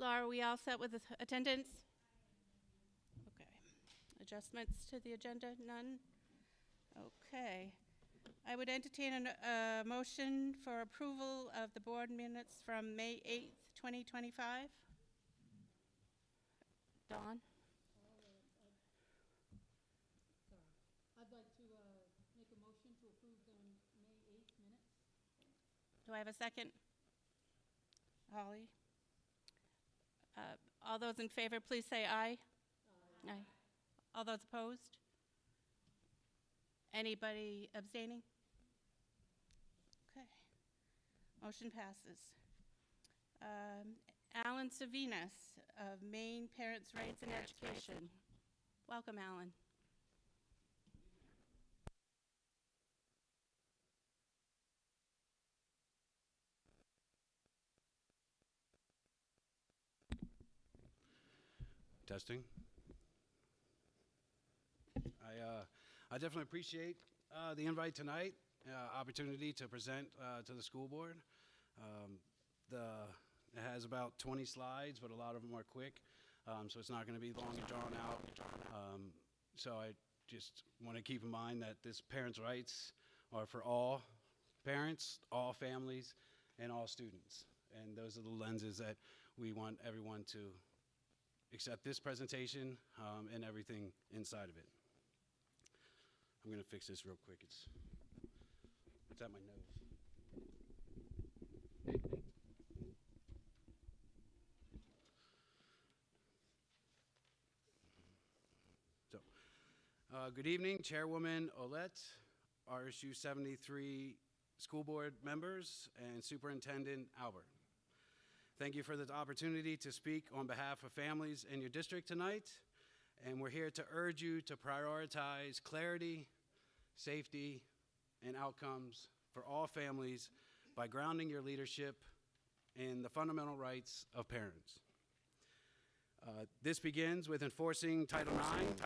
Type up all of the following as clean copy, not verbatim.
Laura, are we all set with attendance? Okay. Adjustments to the agenda? None? Okay. I would entertain a motion for approval of the board minutes from May 8th, 2025. Dawn? I'd like to make a motion to approve the May 8th minutes. Do I have a second? Holly? All those in favor, please say aye. Aye. Aye. All those opposed? Anybody abstaining? Okay. Motion passes. Alan Savinas of Maine Parents' Rights in Education. Welcome, Alan. Testing. I definitely appreciate the invite tonight, opportunity to present to the school board. It has about 20 slides, but a lot of them are quick, so it's not going to be long and drawn out. So I just want to keep in mind that this parents' rights are for all parents, all families, and all students. And those are the lenses that we want everyone to accept this presentation and everything inside of it. I'm going to fix this real quick. It's at my nose. So, good evening, Chairwoman Olette, RSU73 school board members, and Superintendent Albert. Thank you for this opportunity to speak on behalf of families in your district tonight, and we're here to urge you to prioritize clarity, safety, and outcomes for all families by grounding your leadership in the fundamental rights of parents. This begins with enforcing Title IX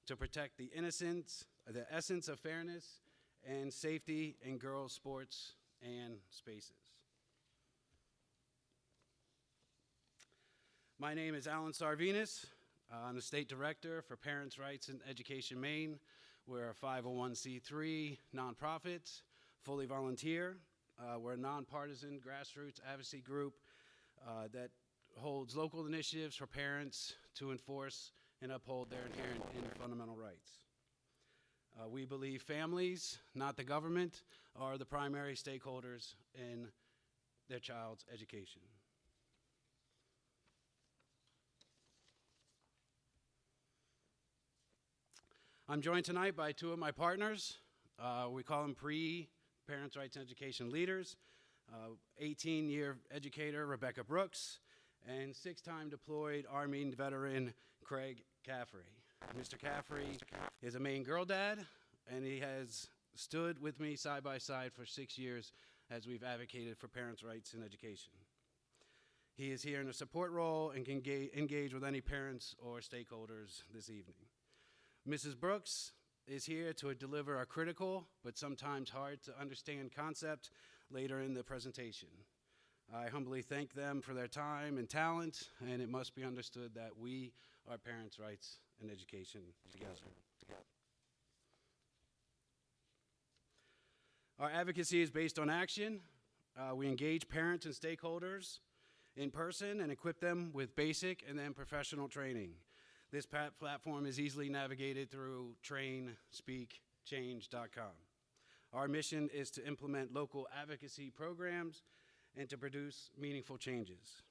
to protect the innocence, the essence of fairness and safety in girls' sports and spaces. My name is Alan Sarvinas. I'm the State Director for Parents' Rights in Education Maine. We're a 501c3 nonprofit, fully volunteer. We're a nonpartisan grassroots advocacy group that holds local initiatives for parents to enforce and uphold their inherent and fundamental rights. We believe families, not the government, are the primary stakeholders in their child's education. I'm joined tonight by two of my partners. We call them pre-Parents' Rights and Education leaders, 18-year educator Rebecca Brooks, and 6-time deployed Army veteran Craig Caffrey. Mr. Caffrey is a Maine girl dad, and he has stood with me side by side for 6 years as we've advocated for parents' rights in education. He is here in a support role and can engage with any parents or stakeholders this evening. Mrs. Brooks is here to deliver a critical but sometimes hard to understand concept later in the presentation. I humbly thank them for their time and talent, and it must be understood that we are parents' rights and education together. Our advocacy is based on action. We engage parents and stakeholders in person and equip them with basic and then professional training. This platform is easily navigated through trainspeakchange.com. Our mission is to implement local advocacy programs and to produce meaningful changes.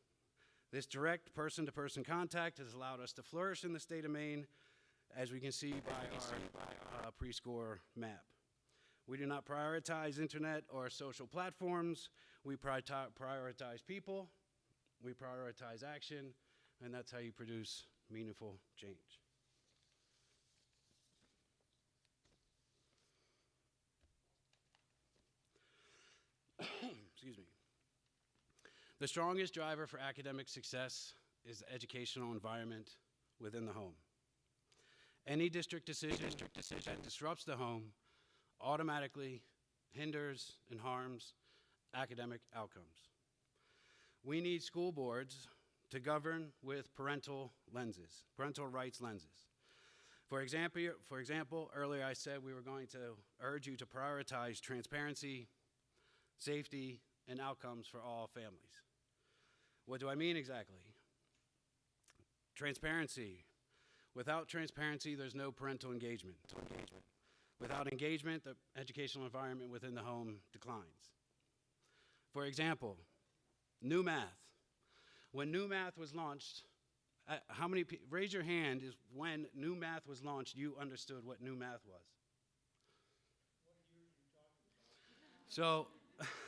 This direct person-to-person contact has allowed us to flourish in the state of Maine, as we can see by our pre-score map. We do not prioritize internet or social platforms. We prioritize people, we prioritize action, and that's how you produce meaningful change. Excuse me. The strongest driver for academic success is the educational environment within the home. Any district decision that disrupts the home automatically hinders and harms academic outcomes. We need school boards to govern with parental rights lenses. For example, earlier I said we were going to urge you to prioritize transparency, safety, and outcomes for all families. What do I mean exactly? Transparency. Without transparency, there's no parental engagement. Without engagement, the educational environment within the home declines. For example, new math. When new math was launched, raise your hand if when new math was launched, you understood what new math was. So,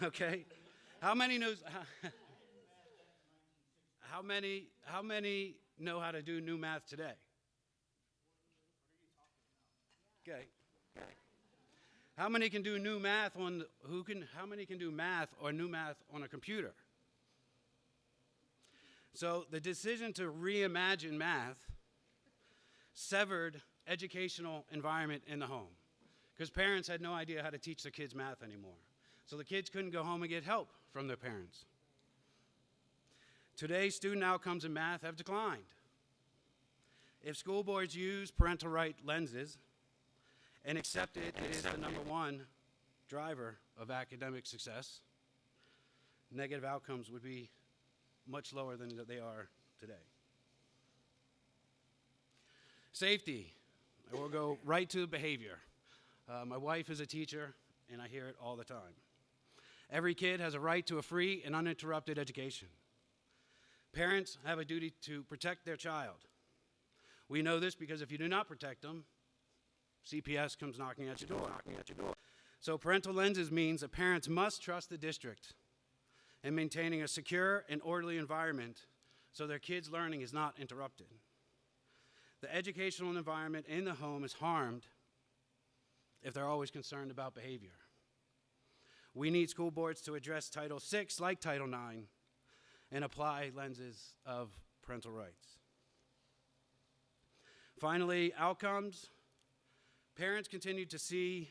okay, how many know how to do new math today? Okay. How many can do new math how many can do math or new math on a computer? So the decision to reimagine math severed educational environment in the home because parents had no idea how to teach their kids math anymore. So the kids couldn't go home and get help from their parents. Today, student outcomes in math have declined. If school boards use parental right lenses and accept it is the number one driver of academic success, negative outcomes would be much lower than they are today. Safety. I will go right to behavior. My wife is a teacher, and I hear it all the time. Every kid has a right to a free and uninterrupted education. Parents have a duty to protect their child. We know this because if you do not protect them, CPS comes knocking at your door. So parental lenses means that parents must trust the district in maintaining a secure and orderly environment so their kids' learning is not interrupted. The educational environment in the home is harmed if they're always concerned about behavior. We need school boards to address Title VI like Title IX and apply lenses of parental rights. Finally, outcomes. Parents continue to see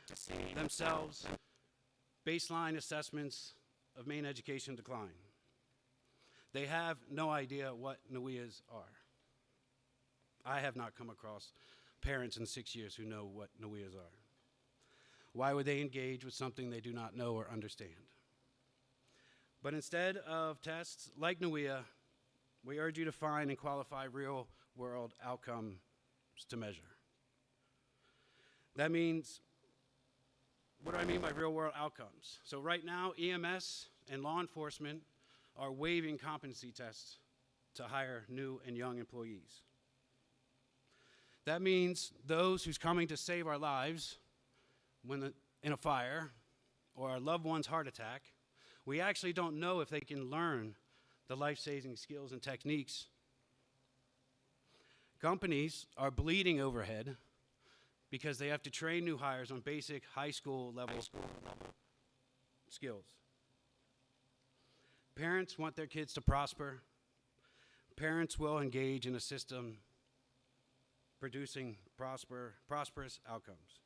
themselves baseline assessments of Maine education decline. They have no idea what NUIAs are. I have not come across parents in 6 years who know what NUIAs are. Why would they engage with something they do not know or understand? But instead of tests like NUIA, we urge you to find and qualify real-world outcomes to measure. That means, what do I mean by real-world outcomes? So right now, EMS and law enforcement are waiving competency tests to hire new and young employees. That means those who's coming to save our lives in a fire or our loved one's heart attack, we actually don't know if they can learn the life-saving skills and techniques. Companies are bleeding overhead because they have to train new hires on basic high school level skills. Parents want their kids to prosper. Parents will engage in a system producing prosperous outcomes.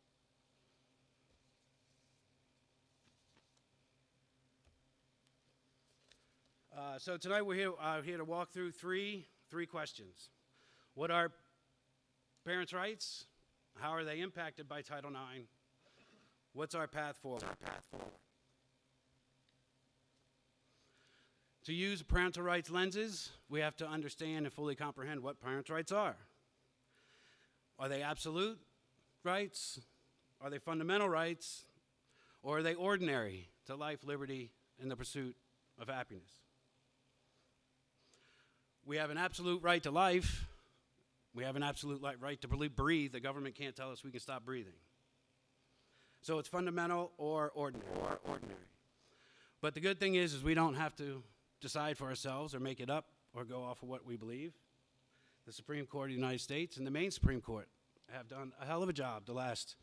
So tonight we're here to walk through three questions. What are parents' rights? How are they impacted by Title IX? What's our path forward? To use parental rights lenses, we have to understand and fully comprehend what parents' rights are. Are they absolute rights? Are they fundamental rights? Or are they ordinary to life, liberty, and the pursuit of happiness? We have an absolute right to life. We have an absolute right to breathe. The government can't tell us we can stop breathing. So it's fundamental or ordinary. But the good thing is we don't have to decide for ourselves or make it up or go off of what we believe. The Supreme Court of the United States and the Maine Supreme Court have done a hell of a job the last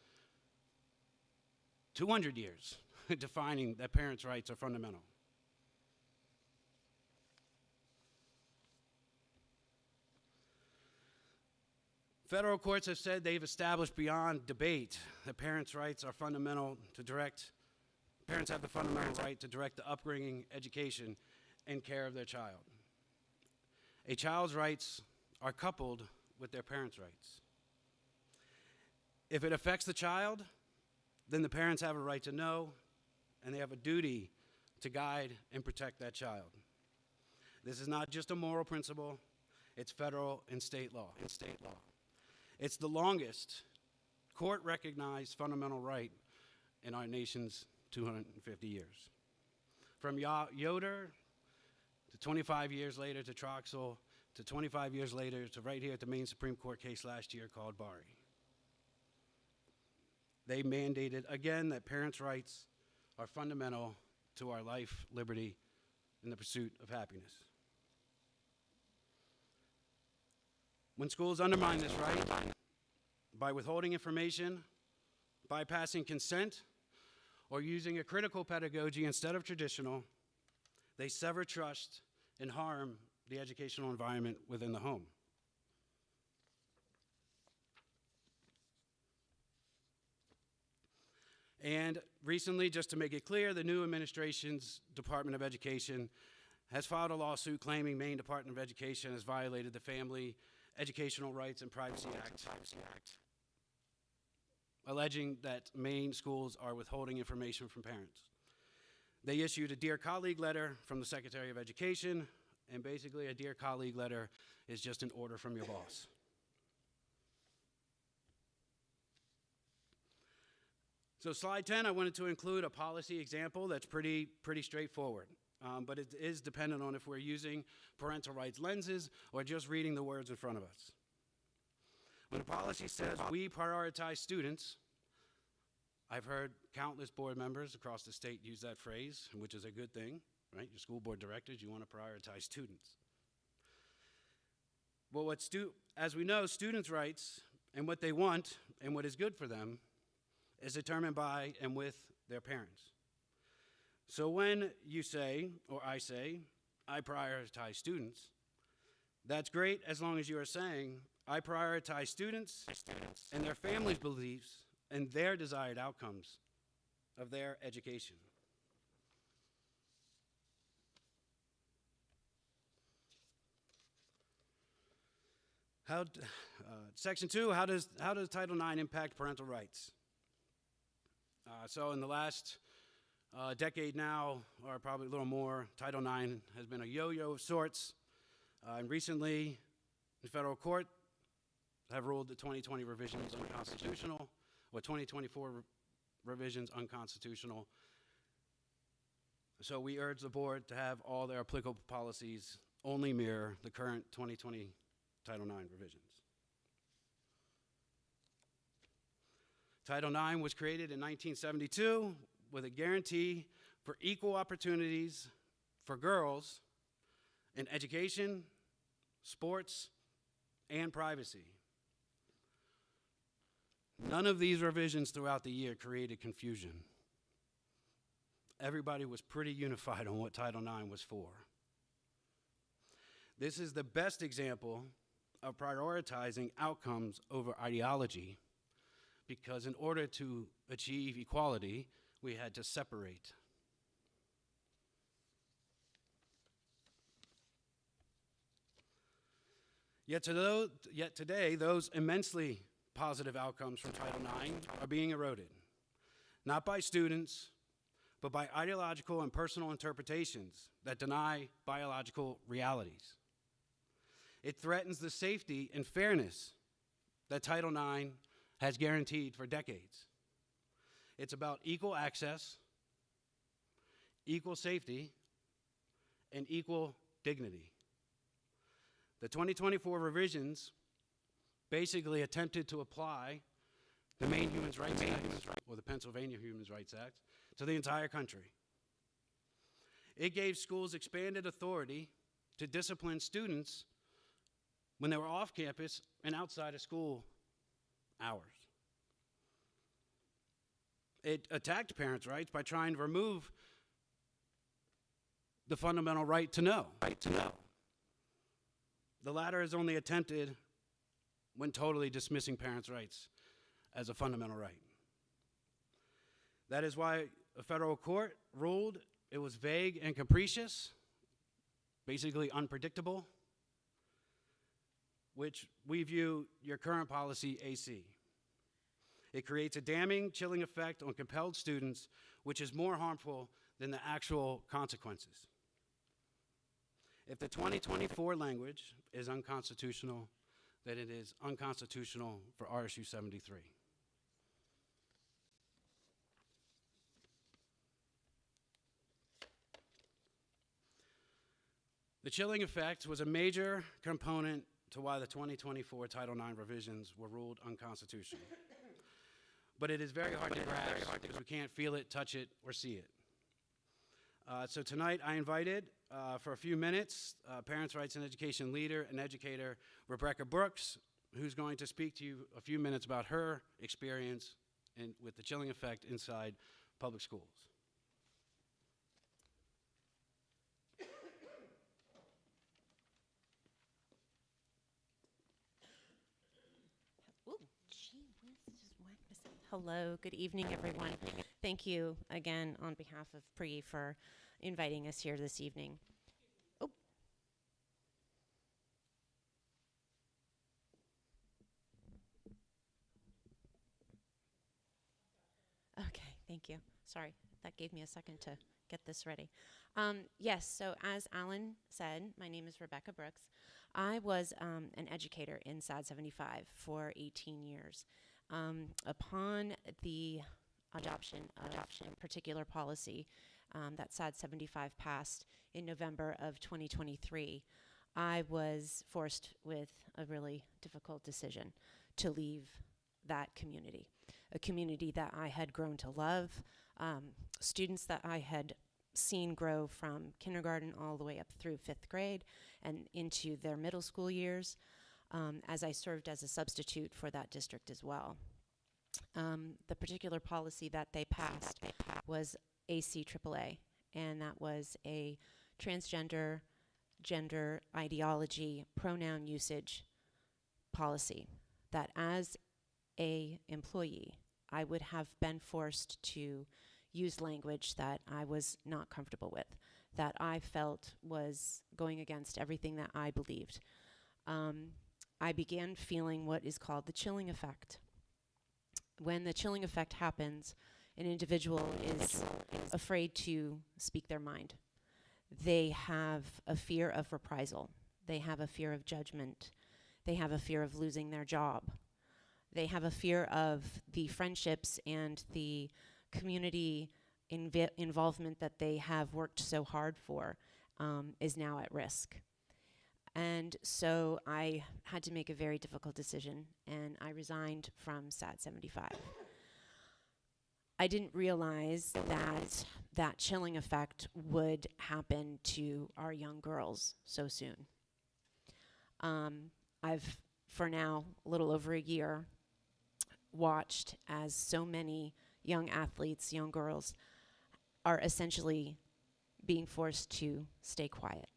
200 years defining that parents' rights are fundamental. Federal courts have said they've established beyond debate that parents' rights are fundamental to parents have the fundamental right to direct the upbringing, education, and care of their child. A child's rights are coupled with their parents' rights. If it affects the child, then the parents have a right to know, and they have a duty to guide and protect that child. This is not just a moral principle, it's federal and state law. It's the longest court-recognized fundamental right in our nation's 250 years. From Yoder to 25 years later to Troxel to 25 years later to right here at the Maine Supreme Court case last year called Bari. They mandated, again, that parents' rights are fundamental to our life, liberty, and the pursuit of happiness. When schools undermine this right by withholding information, bypassing consent, or using a critical pedagogy instead of traditional, they sever trust and harm the educational environment within the home. And recently, just to make it clear, the new administration's Department of Education has filed a lawsuit claiming Maine Department of Education has violated the Family Educational Rights and Privacy Act, alleging that Maine schools are withholding information from parents. They issued a Dear Colleague letter from the Secretary of Education, and basically a Dear Colleague letter is just an order from your boss. So slide 10, I wanted to include a policy example that's pretty straightforward, but it is dependent on if we're using parental rights lenses or just reading the words in front of us. When a policy says we prioritize students, I've heard countless board members across the state use that phrase, which is a good thing, right? Your school board directors, you want to prioritize students. Well, as we know, students' rights and what they want and what is good for them is determined by and with their parents. So when you say, or I say, I prioritize students, that's great as long as you are saying, I prioritize students and their families' beliefs and their desired outcomes of their education. Section 2, how does Title IX impact parental rights? So in the last decade now, or probably a little more, Title IX has been a yo-yo of sorts. And recently, the federal court have ruled the 2020 revisions unconstitutional, or 2024 revisions unconstitutional. So we urge the board to have all their applicable policies only mirror the current 2020 Title IX revisions. Title IX was created in 1972 with a guarantee for equal opportunities for girls in education, sports, and privacy. None of these revisions throughout the year created confusion. Everybody was pretty unified on what Title IX was for. This is the best example of prioritizing outcomes over ideology, because in order to achieve equality, we had to separate. Yet today, those immensely positive outcomes from Title IX are being eroded, not by students, but by ideological and personal interpretations that deny biological realities. It threatens the safety and fairness that Title IX has guaranteed for decades. It's about equal access, equal safety, and equal dignity. The 2024 revisions basically attempted to apply the Maine Human Rights Act, or the Pennsylvania Human Rights Act, to the entire country. It gave schools expanded authority to discipline students when they were off campus and outside of school hours. It attacked parents' rights by trying to remove the fundamental right to know. The latter is only attempted when totally dismissing parents' rights as a fundamental right. That is why a federal court ruled it was vague and capricious, basically unpredictable, which we view your current policy AC. It creates a damning, chilling effect on compelled students, which is more harmful than the actual consequences. If the 2024 language is unconstitutional, then it is unconstitutional for RSU 73. The chilling effect was a major component to why the 2024 Title IX revisions were ruled unconstitutional. But it is very hard to grasp because we can't feel it, touch it, or see it. So tonight I invited, for a few minutes, Parents' Rights and Education leader and educator Rebecca Brooks, who's going to speak to you a few minutes about her experience with the chilling effect inside public schools. Ooh, gee whiz, just whacked us up. Hello, good evening, everyone. Thank you again on behalf of PRE for inviting us here this evening. Oh. Okay, thank you. Sorry, that gave me a second to get this ready. Yes, so as Alan said, my name is Rebecca Brooks. I was an educator in SAD 75 for 18 years. Upon the adoption of a particular policy that SAD 75 passed in November of 2023, I was forced with a really difficult decision to leave that community, a community that I had grown to love, students that I had seen grow from kindergarten all the way up through 5th grade and into their middle school years, as I served as a substitute for that district as well. The particular policy that they passed was ACAAA, and that was a transgender, gender ideology, pronoun usage policy that as a employee, I would have been forced to use language that I was not comfortable with, that I felt was going against everything that I believed. I began feeling what is called the chilling effect. When the chilling effect happens, an individual is afraid to speak their mind. They have a fear of reprisal. They have a fear of judgment. They have a fear of losing their job. They have a fear of the friendships and the community involvement that they have worked so hard for is now at risk. And so I had to make a very difficult decision, and I resigned from SAD 75. I didn't realize that that chilling effect would happen to our young girls so soon. I've, for now, a little over a year, watched as so many young athletes, young girls, are essentially being forced to stay quiet.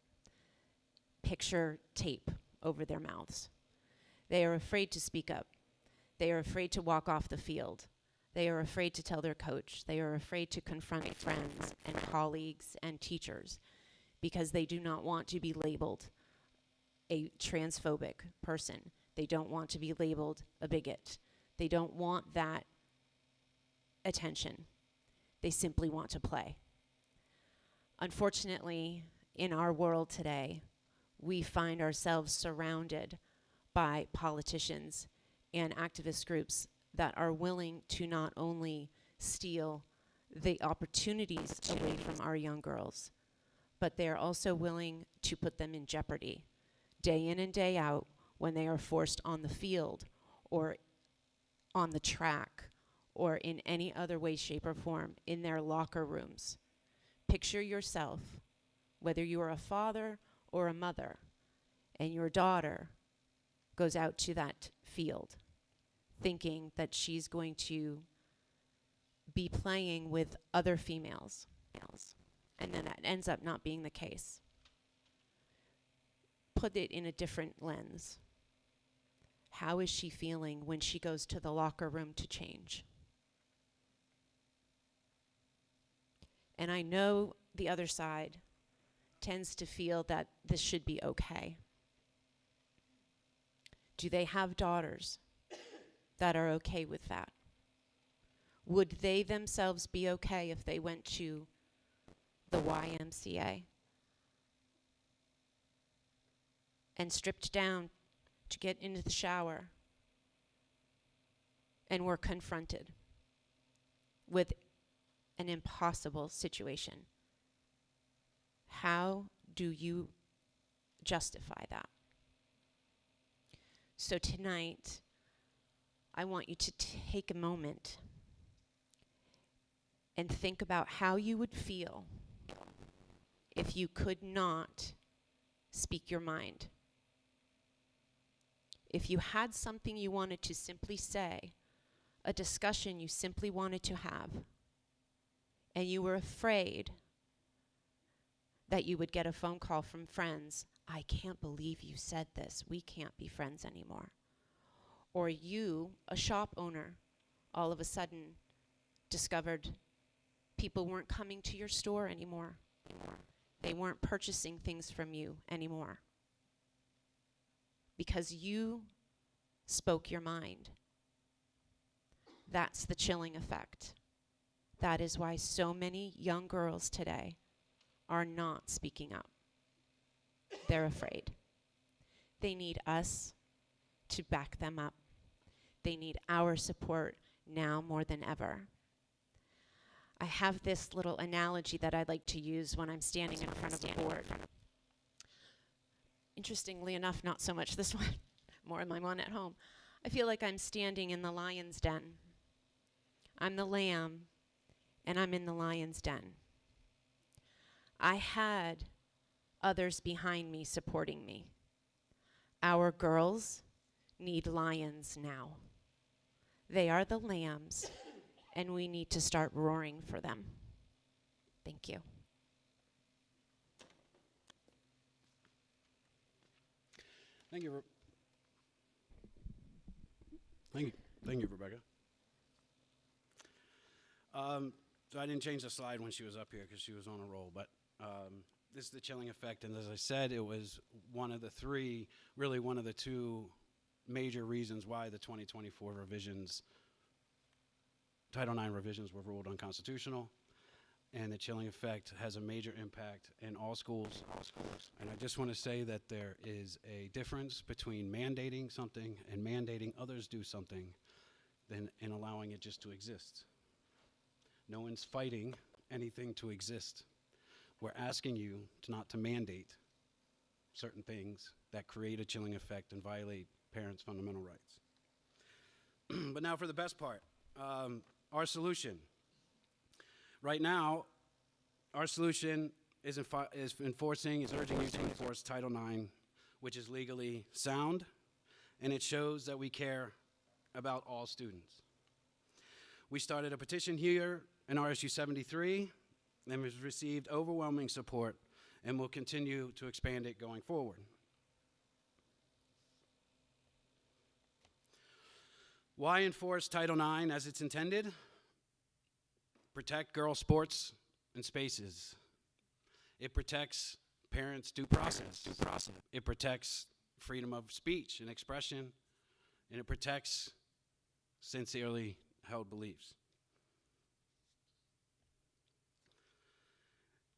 Picture tape over their mouths. They are afraid to speak up. They are afraid to walk off the field. They are afraid to tell their coach. They are afraid to confront friends and colleagues and teachers because they do not want to be labeled a transphobic person. They don't want to be labeled a bigot. They don't want that attention. They simply want to play. Unfortunately, in our world today, we find ourselves surrounded by politicians and activist groups that are willing to not only steal the opportunities away from our young girls, but they are also willing to put them in jeopardy day in and day out when they are forced on the field or on the track or in any other way, shape, or form in their locker rooms. Picture yourself, whether you are a father or a mother, and your daughter goes out to that field thinking that she's going to be playing with other females, and then that ends up not being the case. Put it in a different lens. How is she feeling when she goes to the locker room to change? And I know the other side tends to feel that this should be okay. Do they have daughters that are okay with that? Would they themselves be okay if they went to the YMCA and stripped down to get into the shower and were confronted with an impossible situation? How do you justify that? So tonight, I want you to take a moment and think about how you would feel if you could not speak your mind. If you had something you wanted to simply say, a discussion you simply wanted to have, and you were afraid that you would get a phone call from friends, I can't believe you said this, we can't be friends anymore. Or you, a shop owner, all of a sudden discovered people weren't coming to your store anymore. They weren't purchasing things from you anymore because you spoke your mind. That's the chilling effect. That is why so many young girls today are not speaking up. They're afraid. They need us to back them up. They need our support now more than ever. I have this little analogy that I like to use when I'm standing in front of a board. Interestingly enough, not so much this one, more my one at home. I feel like I'm standing in the lion's den. I'm the lamb, and I'm in the lion's den. I had others behind me supporting me. Our girls need lions now. They are the lambs, and we need to start roaring for them. Thank you. Thank you, Rebecca. So I didn't change the slide when she was up here because she was on a roll, but this is the chilling effect, and as I said, it was one of the three, really one of the two major reasons why the 2024 revisions, Title IX revisions, were ruled unconstitutional. And the chilling effect has a major impact in all schools. And I just want to say that there is a difference between mandating something and mandating others do something than in allowing it just to exist. No one's fighting anything to exist. We're asking you not to mandate certain things that create a chilling effect and violate parents' fundamental rights. But now for the best part, our solution. Right now, our solution is urging you to enforce Title IX, which is legally sound, and it shows that we care about all students. We started a petition here in RSU73, and has received overwhelming support, and will continue to expand it going forward. Why enforce Title IX as it's intended? Protect girls' sports and spaces. It protects parents' due process. It protects freedom of speech and expression, and it protects sincerely held beliefs.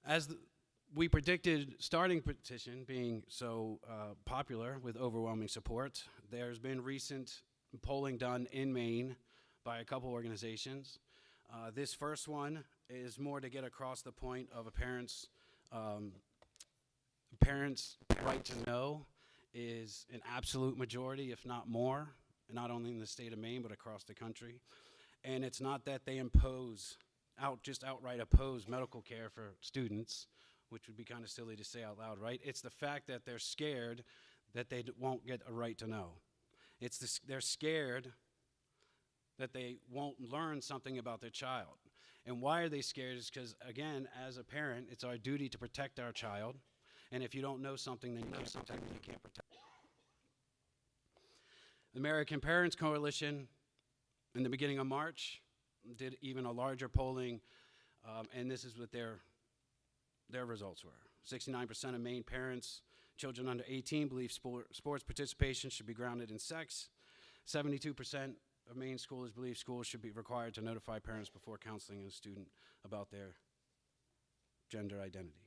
As we predicted, starting petition being so popular with overwhelming support, there's been recent polling done in Maine by a couple organizations. This first one is more to get across the point of a parent's right to know is an absolute majority, if not more, not only in the state of Maine, but across the country. And it's not that they outright oppose medical care for students, which would be kind of silly to say out loud, right? It's the fact that they're scared that they won't get a right to know. They're scared that they won't learn something about their child. And why are they scared is because, again, as a parent, it's our duty to protect our child. And if you don't know something, then you can't protect it. The American Parents Coalition, in the beginning of March, did even a larger polling, and this is what their results were. 69% of Maine parents children under 18 believe sports participation should be grounded in sex. 72% of Maine schoolers believe schools should be required to notify parents before counseling a student about their gender identity.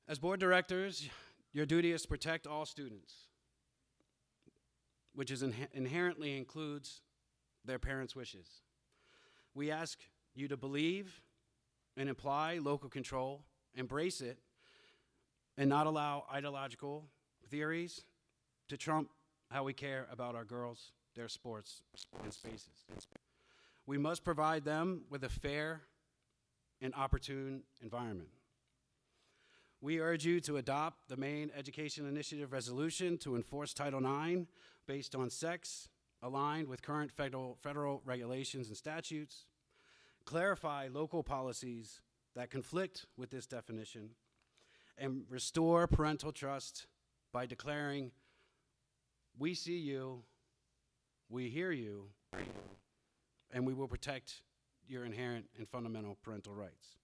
As board directors, your duty is to protect all students, which is inherently includes their parents' wishes. We ask you to believe and apply local control, embrace it, and not allow ideological theories to trump how we care about our girls, their sports, and spaces. We must provide them with a fair and opportune environment. We urge you to adopt the Maine Education Initiative resolution to enforce Title IX based on sex, aligned with current federal regulations and statutes, clarify local policies that conflict with this definition, and restore parental trust by declaring, we see you, we hear you, and we will protect your inherent and fundamental parental rights.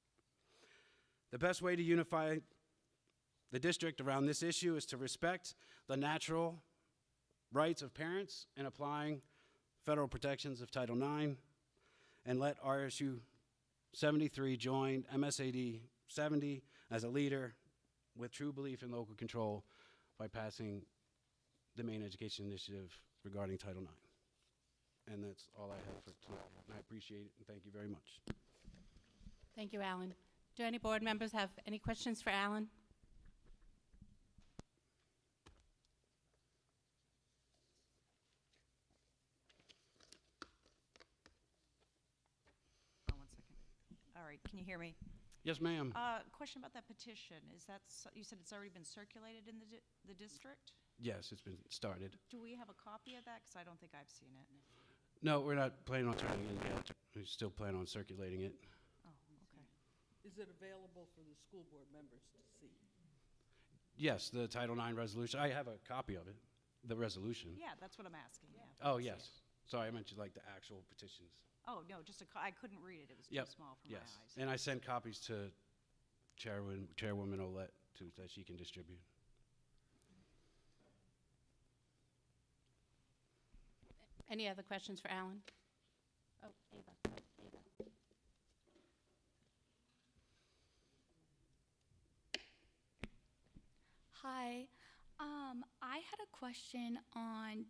The best way to unify the district around this issue is to respect the natural rights of parents in applying federal protections of Title IX, and let RSU 73 join MSAD 70 as a leader with true belief in local control by passing the Maine Education Initiative regarding Title IX. And that's all I have for tonight. And I appreciate it, and thank you very much. Thank you, Alan. Do any board members have any questions for Alan? One second. All right, can you hear me? Yes, ma'am. Question about that petition. Is that, you said it's already been circulated in the district? Yes, it's been started. Do we have a copy of that? Because I don't think I've seen it. No, we're not planning on turning it in yet. We still plan on circulating it. Oh, okay. Is it available for the school board members to see? Yes, the Title IX resolution. I have a copy of it, the resolution. Yeah, that's what I'm asking, yeah. Oh, I see yes. it. Sorry, I meant you like the actual petitions. Oh, no, just I couldn't read it. It was too Yep, small for yes. my eyes. And I sent copies to Chairwoman Olette too, that she can distribute. Any other questions for Alan? Oh, Ava. Hi. I had a question on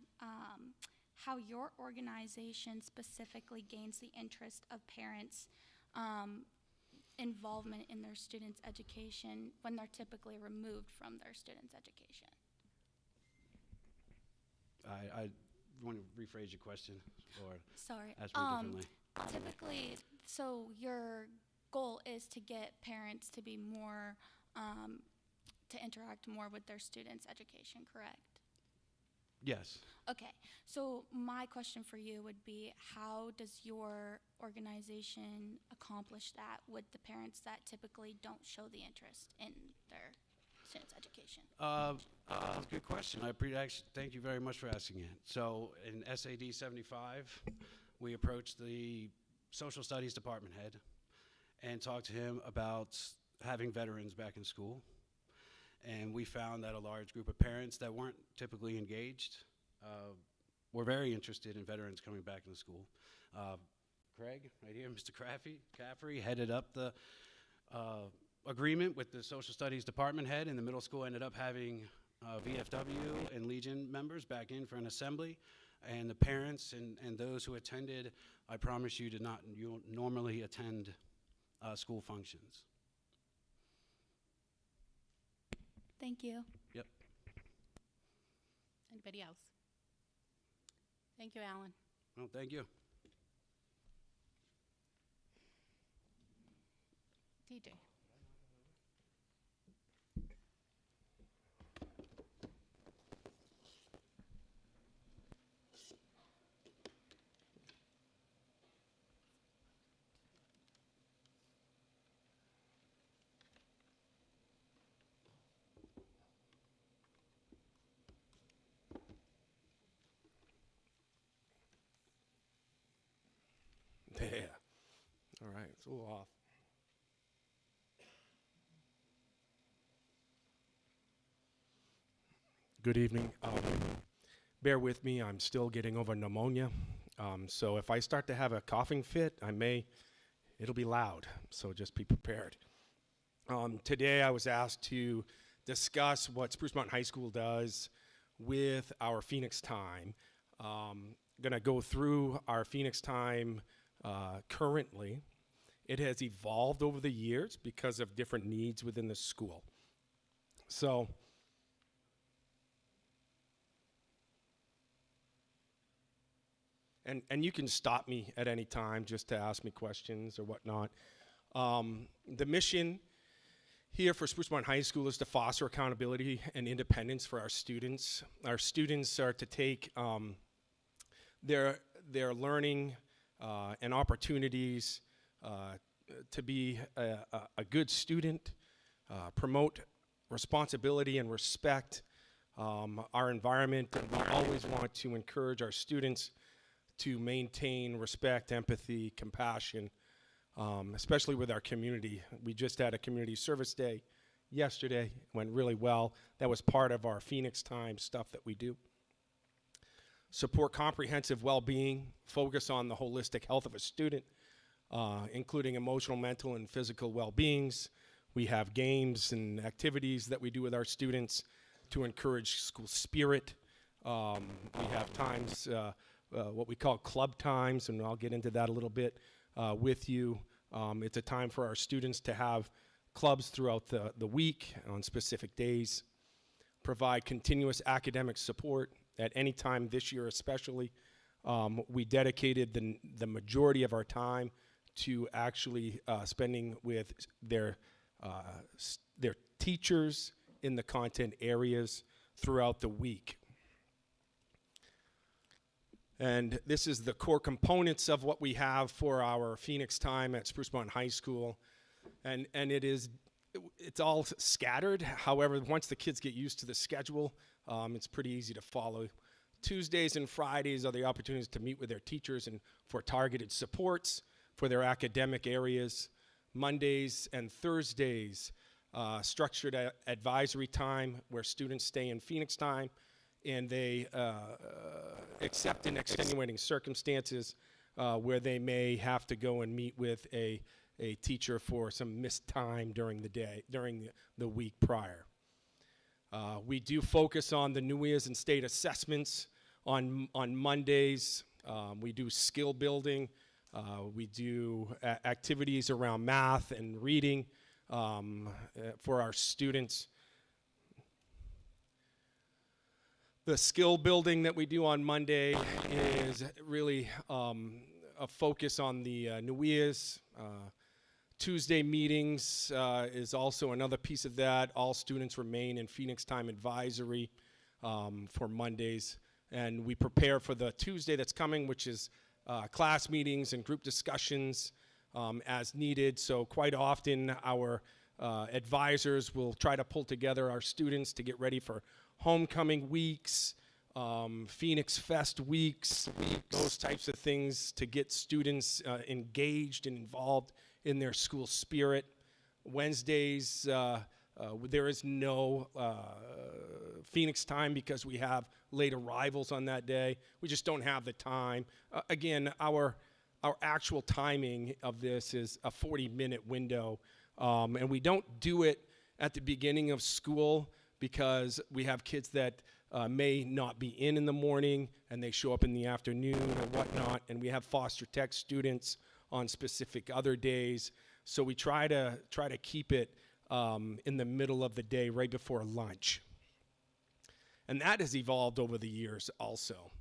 how your organization specifically gains the interest of parents' involvement in their students' education when they're typically removed from their students' education. I want to rephrase your question or Sorry. ask me differently. Typically, so your goal is to get parents to be more, to interact more with their students' education, correct? Yes. Okay, so my question for you would be, how does your organization accomplish that with the parents that typically don't show the interest in their students' education? That's a good question. Thank you very much for asking it. So in SAD 75, we approached the social studies department head and talked to him about having veterans back in school. And we found that a large group of parents that weren't typically engaged were very interested in veterans coming back into school. Craig, right here, Mr. Caffrey, headed up the agreement with the social studies department head, and the middle school ended up having VFW and Legion members back in for an assembly. And the parents and those who attended, I promise you, you normally attend school functions. Thank you. Yep. Anybody else? Thank you, Alan. Well, thank you. TJ. There. All right, it's a little off. Good evening. Bear with me, I'm still getting over pneumonia. So if I start to have a coughing fit, it'll be loud, so just be prepared. Today I was asked to discuss what Spruce Mountain High School does with our Phoenix Time. Gonna go through our Phoenix Time currently. It has evolved over the years because of different needs within the school. So, and you can stop me at any time just to ask me questions or whatnot. The mission here for Spruce Mountain High School is to foster accountability and independence for our students. Our students are to take their learning and opportunities to be a good student, promote responsibility and respect our environment, and we always want to encourage our students to maintain respect, empathy, compassion, especially with our community. We just had a community service day yesterday, went really well. That was part of our Phoenix Time stuff that we do. Support comprehensive well-being, focus on the holistic health of a student, including emotional, mental, and physical well-beings. We have games and activities that we do with our students to encourage school spirit. We have times, what we call club times, and I'll get into that a little bit with you. It's a time for our students to have clubs throughout the week on specific days. Provide continuous academic support at any time this year especially. We dedicated the majority of our time to actually spending with their teachers in the content areas throughout the week. And this is the core components of what we have for our Phoenix Time at Spruce Mountain High School. And it's all scattered. However, once the kids get used to the schedule, it's pretty easy to follow. Tuesdays and Fridays are the opportunities to meet with their teachers and for targeted supports for their academic areas. Mondays and Thursdays, structured advisory time where students stay in Phoenix Time, and they except in extenuating circumstances where they may have to go and meet with a teacher for some missed time during the day, during the week prior. We do focus on the New Year's and state assessments on Mondays. We do skill building. We do activities around math and reading for our students. The skill building that we do on Monday is really a focus on the New Year's. Tuesday meetings is also another piece of that. All students remain in Phoenix Time Advisory for Mondays. And we prepare for the Tuesday that's coming, which is class meetings and group discussions as needed. So quite often our advisors will try to pull together our students to get ready for homecoming weeks, Phoenix Fest weeks, those types of things to get students engaged and involved in their school spirit. Wednesdays, there is no Phoenix Time because we have late arrivals on that day. We just don't have the time. Again, our actual timing of this is a 40-minute window, and we don't do it at the beginning of school because we have kids that may not be in the morning and they show up in the afternoon or whatnot, and we have foster tech students on specific other days. So we try to keep it in the middle of the day, right before lunch. And that has evolved over the years also.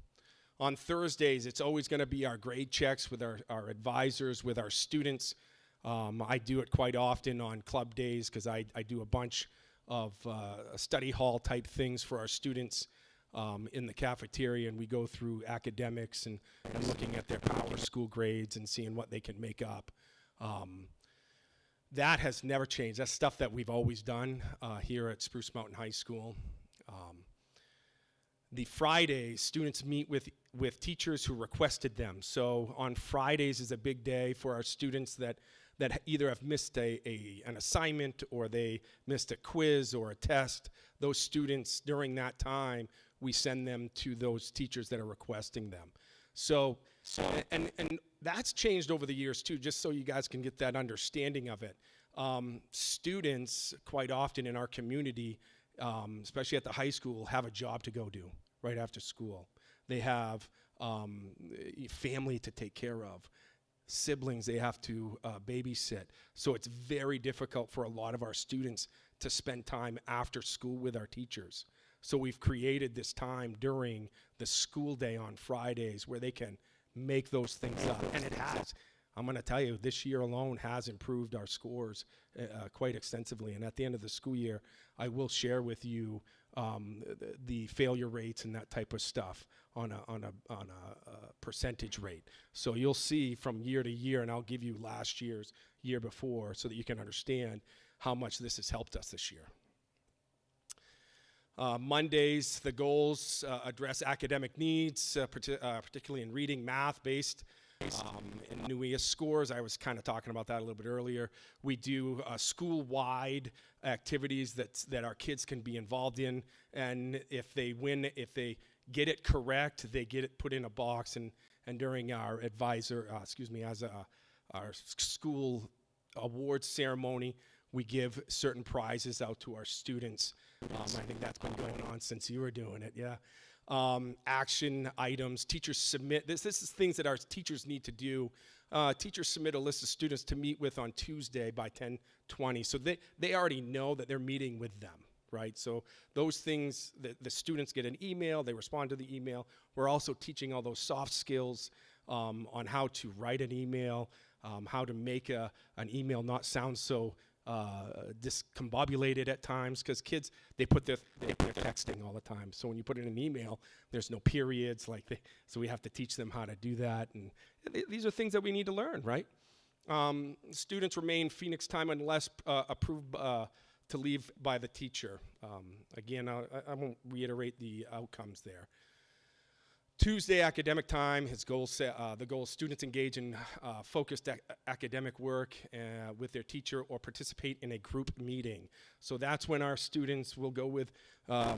On Thursdays, it's always going to be our grade checks with our advisors, with our students. I do it quite often on club days because I do a bunch of study hall type things for our students in the cafeteria, and we go through academics and looking at their power school grades and seeing what they can make up. That has never changed. That's stuff that we've always done here at Spruce Mountain High School. The Fridays, students meet with with teachers who requested them. So on Fridays is a big day for our students that either have missed an assignment, or they missed a quiz or a test. Those students, during that time, we send them to those teachers that are requesting them. So and that's changed over the years too, just so you guys can get that understanding of it. Students, quite often in our community, especially at the high school, have a job to go do right after school. They have family to take care of, siblings they have to babysit. So it's very difficult for a lot of our students to spend time after school with our teachers. So we've created this time during the school day on Fridays where they can make those things up. And it has. I'm going to tell you, this year alone has improved our scores quite extensively. And at the end of the school year, I will share with you the failure rates and that type of stuff on a percentage rate. So you'll see from year to year, and I'll give you last year's, year before, so that you can understand how much this has helped us this year. Mondays, the goals address academic needs, particularly in reading, math-based. In NUIA scores, I was kind of talking about that a little bit earlier. We do school-wide activities that our kids can be involved in, and if they win, if they get it correct, they get it put in a box, and during our our school awards ceremony, we give certain prizes out to our students. I think that's been going on since you were doing it, yeah. Action items, teachers submit, this is things that our teachers need to do. Teachers submit a list of students to meet with on Tuesday by 10:20, so they already know that they're meeting with them, right? So those things, the students get an email, they respond to the email. We're also teaching all those soft skills on how to write an email, how to make an email not sound so discombobulated at times, because kids, they put their texting all the time. So when you put in an email, there's no periods, so we have to teach them how to do that. And these are things that we need to learn, right? Students remain Phoenix time unless approved to leave by the teacher. Again, I won't reiterate the outcomes there. Tuesday academic time, his goal the goal is students engage in focused academic work with their teacher or participate in a group meeting. So that's when our students will go with the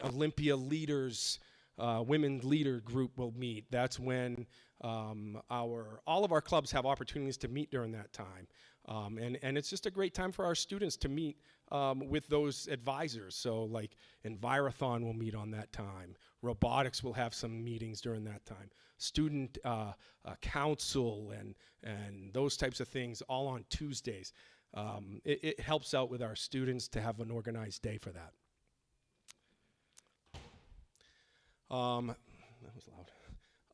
Olympia leaders, women leader group will meet. That's when all of our clubs have opportunities to meet during that time. And it's just a great time for our students to meet with those advisors. So like Envirothon will meet on that time. Robotics will have some meetings during that time. Student council and those types of things all on Tuesdays. It helps out with our students to have an organized day for that. That was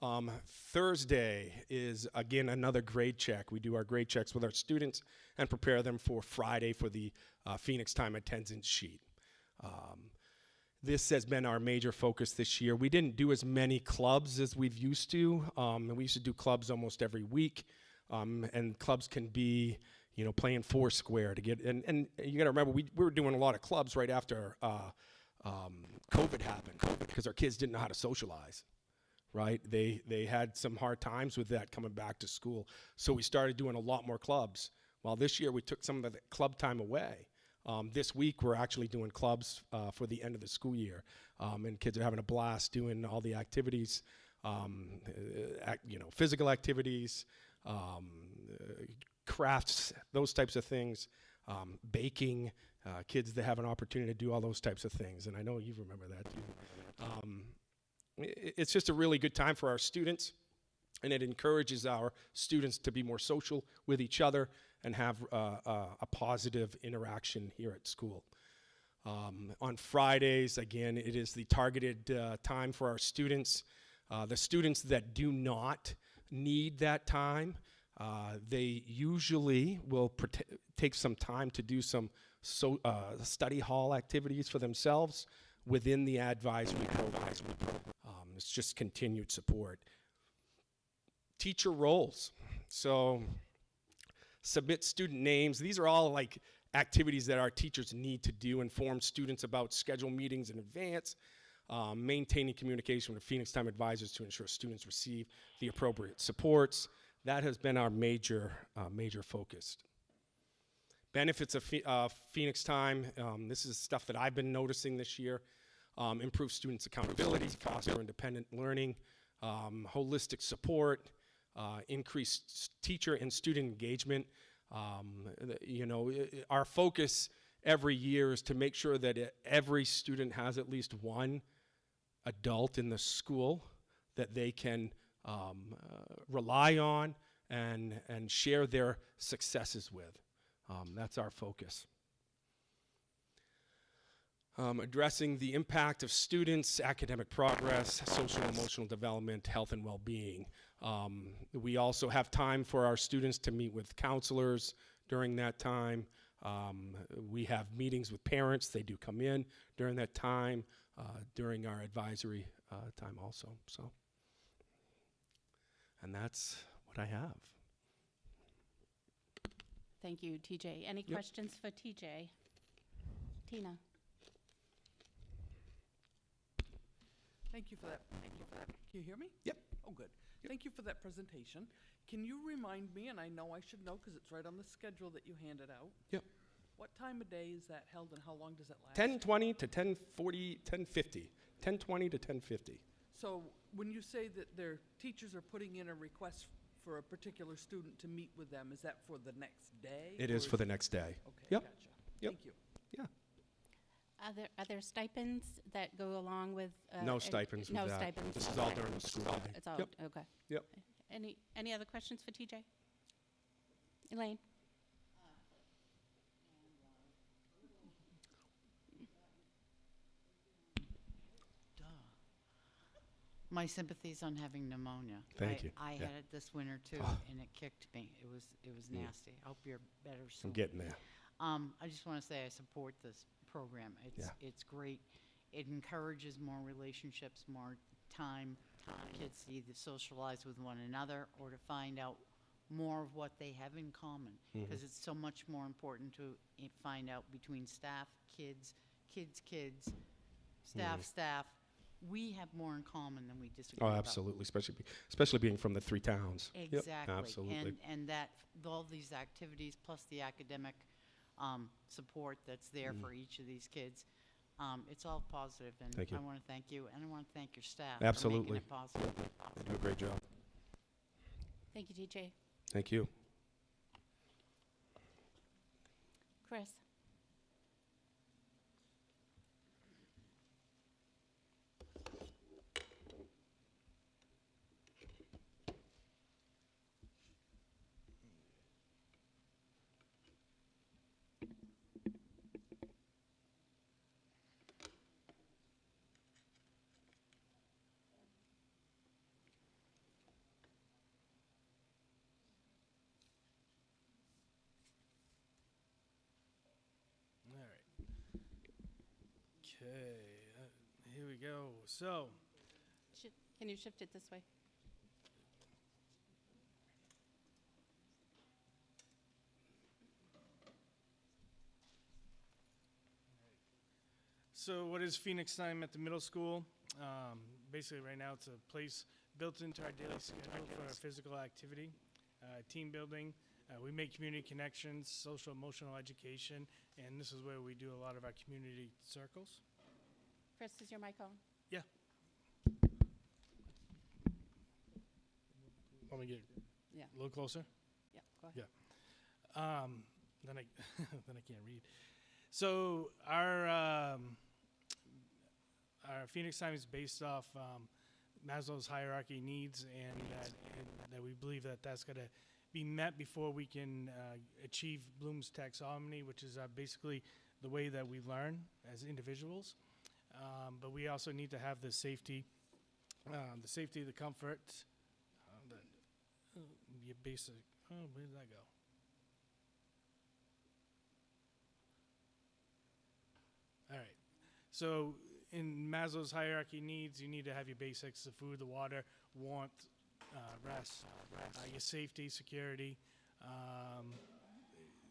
loud. Thursday is, again, another grade check. We do our grade checks with our students and prepare them for Friday for the Phoenix time attendance sheet. This has been our major focus this year. We didn't do as many clubs as we've used to. We used to do clubs almost every week. And clubs can be, playing Foursquare to get, and you gotta remember, we were doing a lot of clubs right after COVID happened, because our kids didn't know how to socialize. Right? They had some hard times with that coming back to school. So we started doing a lot more clubs. Well, this year we took some of the club time away. This week we're actually doing clubs for the end of the school year. And kids are having a blast doing all the activities, physical activities, crafts, those types of things, baking, kids that have an opportunity to do all those types of things. And I know you remember that too. It's just a really good time for our students, and it encourages our students to be more social with each other and have a positive interaction here at school. On Fridays, again, it is the targeted time for our students. The students that do not need that time, they usually will take some time to do some study hall activities for themselves within the advisory program. It's just continued support. Teacher roles. So submit student names. These are all like activities that our teachers need to do, inform students about schedule meetings in advance. maintaining communication with Phoenix Time advisors to ensure students receive the appropriate supports. That has been our major focus. Benefits of Phoenix Time, this is stuff that I've been noticing this year. Improve students' accountability, foster independent learning, holistic support, increased teacher and student engagement. Our focus every year is to make sure that every student has at least one adult in the school that they can rely on and share their successes with. That's our focus. Addressing the impact of students' academic progress, social and emotional development, health and well-being. We also have time for our students to meet with counselors during that time. We have meetings with parents. They do come in during that time, during our advisory time also. And that's what I have. Thank you, TJ. Any Yep. questions for TJ? Tina? Thank you for that. Can you hear me? Yep. Oh, good. Thank you for that presentation. Can you remind me, and I know I should know because it's right on the schedule that you handed out. Yep. What time of day is that held and how long does it last? 10:20 to 10:40, 10:50. 10:20 to 10:50. So when you say that their teachers are putting in a request for a particular student to meet with them, is that for the next day? It or is for the next day. Okay, Yep. gotcha. Yep. Thank you. Yeah. Are there stipends that go along with? No stipends with No that. stipends. This is all Okay. during the school day. It's all, Yep. okay. Yep. Any other questions for TJ? Elaine? My sympathies on having pneumonia. Thank you. I Yeah. had it this winter too, Oh. and it kicked me. It was nasty. I hope you're better soon. I'm getting there. I just want to say I support this program. Yeah. It's great. It encourages more relationships, more time for kids to either socialize with one another or to find out more of what they have in common. Because it's so much more important to find out between staff, kids, staff. We have more in common than we disagree Oh, about. absolutely, especially being from the three towns. Yep, Exactly. absolutely. And that, all these activities, plus the academic support that's there for each of these kids, it's all positive. And Thank you. I want to thank you, and I want to thank your staff Absolutely. for making it possible. They do a great job. Thank you, TJ. Thank you. Chris? All right. Okay, here we go. So, Can you shift it this way? what is Phoenix Time at the middle school? Basically, right now, it's a place built into our daily schedule for physical activity, team building. We make community connections, social emotional education, and this is where we do a lot of our community circles. Chris, is your mic on? Yeah. Want me to get Yeah. a little closer? Yeah, go ahead. Yeah. Then I then I can't read. So our Phoenix Time is based off Maslow's hierarchy needs, and that we believe that that's going to be met before we can achieve Bloom's taxonomy, which is basically the way that we learn as individuals. But we also need to have the safety, the comfort, your basic. Oh, where did that go? All right. So in Maslow's hierarchy needs, you need to have your basics: the food, the water, warmth, rest, your safety, security.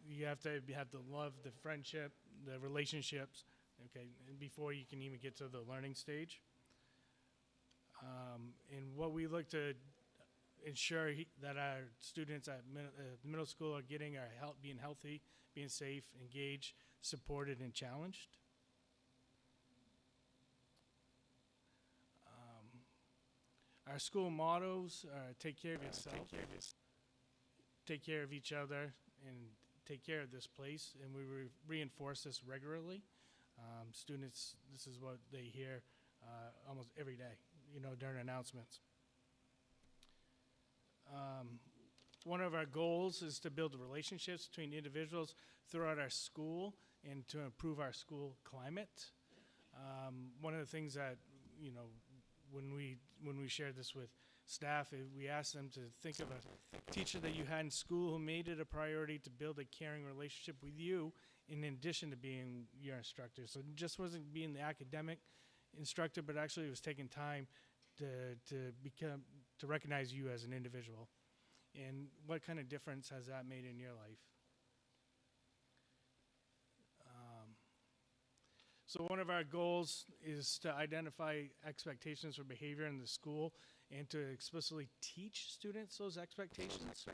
You have to have the love, the friendship, the relationships, okay, and before you can even get to the learning stage. And what we look to ensure that our students at middle school are getting are being healthy, being safe, engaged, supported, and challenged. Our school mottos are take care of yourself, take care of each other, and take care of this place, and we reinforce this regularly. Students, this is what they hear almost every day, during announcements. One of our goals is to build relationships between individuals throughout our school and to improve our school climate. One of the things that, when we shared this with staff, we asked them to think of a teacher that you had in school who made it a priority to build a caring relationship with you in addition to being your instructor. So it just wasn't being the academic instructor, but actually it was taking time to recognize you as an individual. And what kind of difference has that made in your life? So one of our goals is to identify expectations for behavior in the school and to explicitly teach students those expectations.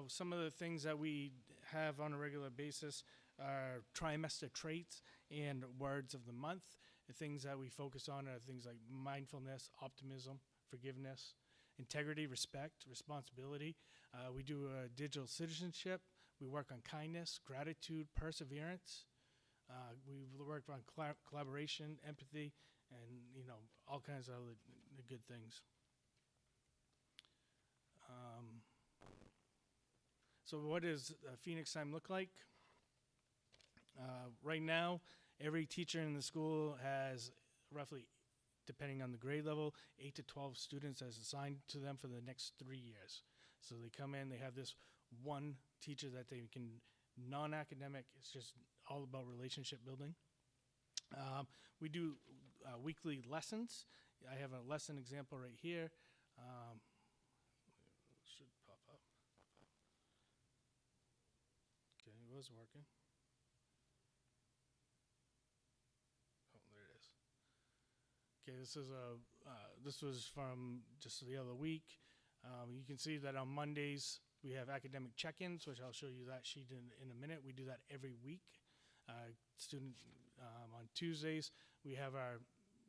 Some of the things that we have on a regular basis are trimester traits and words of the month. The things that we focus on are things like mindfulness, optimism, forgiveness, integrity, respect, responsibility. We do digital citizenship. We work on kindness, gratitude, perseverance. We work on collaboration, empathy, and all kinds of other good things. So what does Phoenix Time look like? Right now, every teacher in the school has roughly, depending on the grade level, 8 to 12 students as assigned to them for the next 3 years. So they come in, they have this one teacher that they can, non-academic, it's just all about relationship building. We do weekly lessons. I have a lesson example right here. Should pop up. Okay, it was working. Oh, there it is. Okay, this was from just the other week. You can see that on Mondays we have academic check-ins, which I'll show you that sheet in a minute. We do that every week. On Tuesdays we have our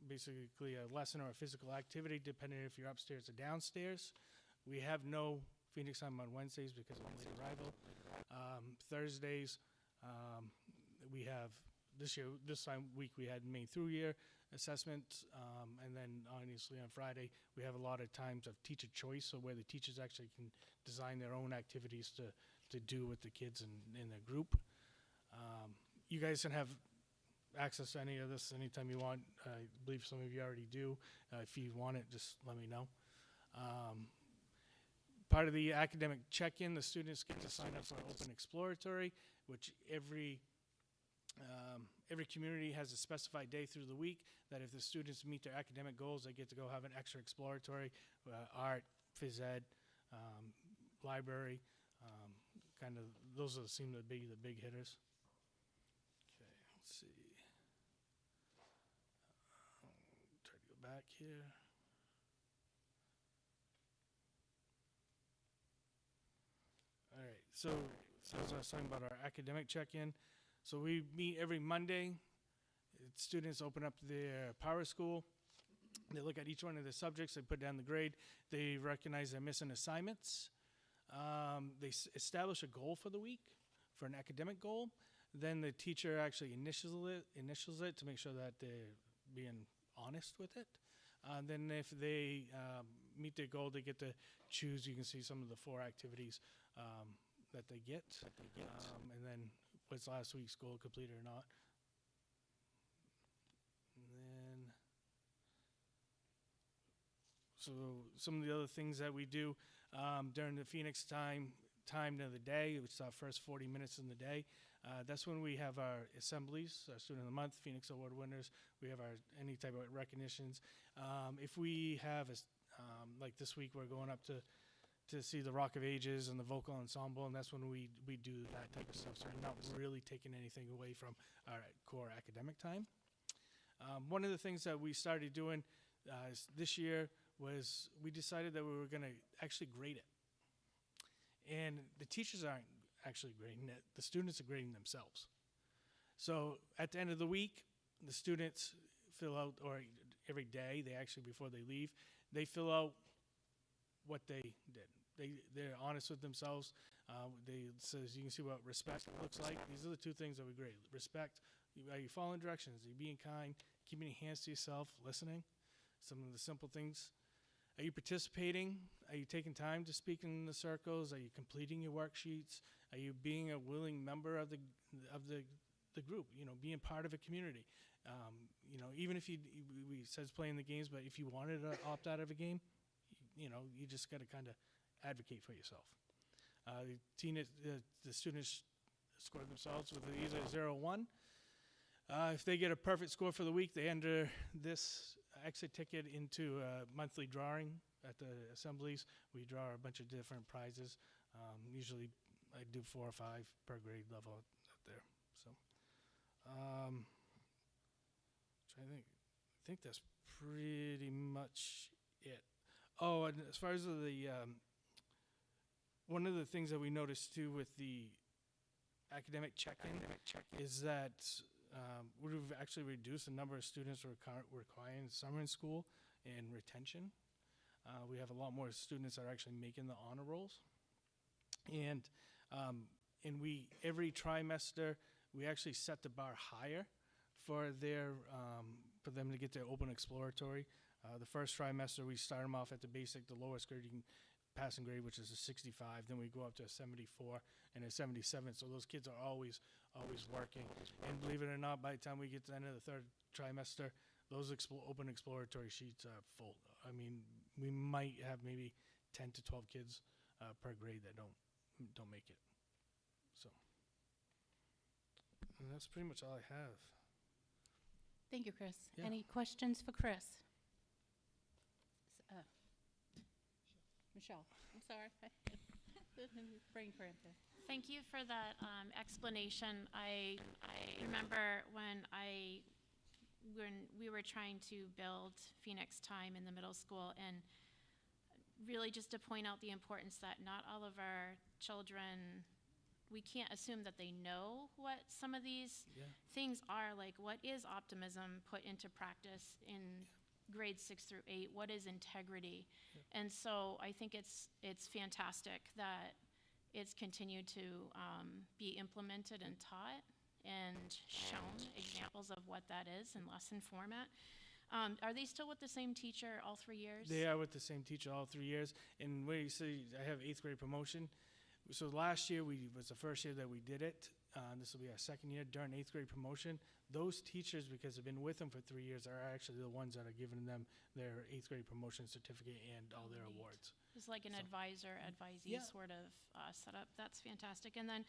basically a lesson or a physical activity, depending if you're upstairs or downstairs. We have no Phoenix Time on Wednesdays because of late arrival. Thursdays we have this week we had May through year assessment, and then obviously on Friday we have a lot of times of teacher choice, so where the teachers actually can design their own activities to do with the kids in their group. You guys can have access to any of this anytime you want. I believe some of you already do. If you want it, just let me know. Part of the academic check-in, the students get to sign up for Open Exploratory, which every community has a specified day through the week that if the students meet their academic goals, they get to go have an extra exploratory, art, phys ed, library, kind of those seem to be the big hitters. Okay, let's see. Try to go back here. All right, so as I was talking about our academic check-in, so we meet every Monday. Students open up their Power School. They look at each one of the subjects. They put down the grade. They recognize their missing assignments. They establish a goal for the week, for an academic goal. Then the teacher actually initials it to make sure that they're being honest with it. Then if they meet their goal, they get to choose. You can see some of the 4 activities that they get. And then was last week's goal completed or not. And then, so some of the other things that we do during the Phoenix time of the day, which is our first 40 minutes in the day, that's when we have our assemblies, our Student of the Month, Phoenix Award winners. We have our any type of recognitions. If we have, like this week, we're going up to see the Rock of Ages and the vocal ensemble, and that's when we do that type of stuff. So we're not really taking anything away from our core academic time. One of the things that we started doing this year was we decided that we were going to actually grade it. And the teachers aren't actually grading it. The students are grading themselves. So at the end of the week, the students fill out, or every day, they actually, before they leave, they fill out what they did. They're honest with themselves. Says you can see what respect looks like. These are the two things that we grade. Respect, are you following directions? Are you being kind? Keeping your hands to yourself, listening? Some of the simple things. Are you participating? Are you taking time to speak in the circles? Are you completing your worksheets? Are you being a willing member of the group? You know, being part of a community. You know, even if we says playing the games, but if you wanted to opt out of a game, you know, you just got to kind of advocate for yourself. The students score themselves with either 0 or 1. If they get a perfect score for the week, they enter this exit ticket into a monthly drawing at the assemblies. We draw a bunch of different prizes. Usually I do 4 or 5 per grade level out there. So, I think that's pretty much it. Oh, and as far as the one of the things that we noticed too with the academic check-in is that we've actually reduced the number of students requiring summer in school and retention. We have a lot more students that are actually making the honor rolls. And we every trimester we actually set the bar higher for them to get their open exploratory. The first trimester we start them off at the basic, the lowest grading passing grade, which is a 65. Then we go up to a 74 and a 77. So those kids are always working. And believe it or not, by the time we get to the end of the third trimester, those open exploratory sheets are full. I mean, we might have maybe 10 to 12 kids per grade that don't make it. So, and that's pretty much all I have. Thank you, Chris. Yeah. Any questions for Chris? Michelle, I'm sorry. Brain cramp there. Thank you for that explanation. I remember when we were trying to build Phoenix Time in the middle school, and really just to point out the importance that not all of our children, we can't assume that they know what some of these things are, like what is optimism put into practice in grades 6 through 8, what is integrity? And so I think it's fantastic that it's continued to be implemented and taught and shown examples of what that is in lesson format. Are they still with the same teacher all 3 years? They are with the same teacher all 3 years. And when you say I have 8th grade promotion, so last year was the first year that we did it. This will be our second year during 8th grade promotion. Those teachers, because they've been with them for 3 years, are actually the ones that are giving them their 8th grade promotion certificate and all their awards. It's like an advisee sort of setup. That's fantastic. And then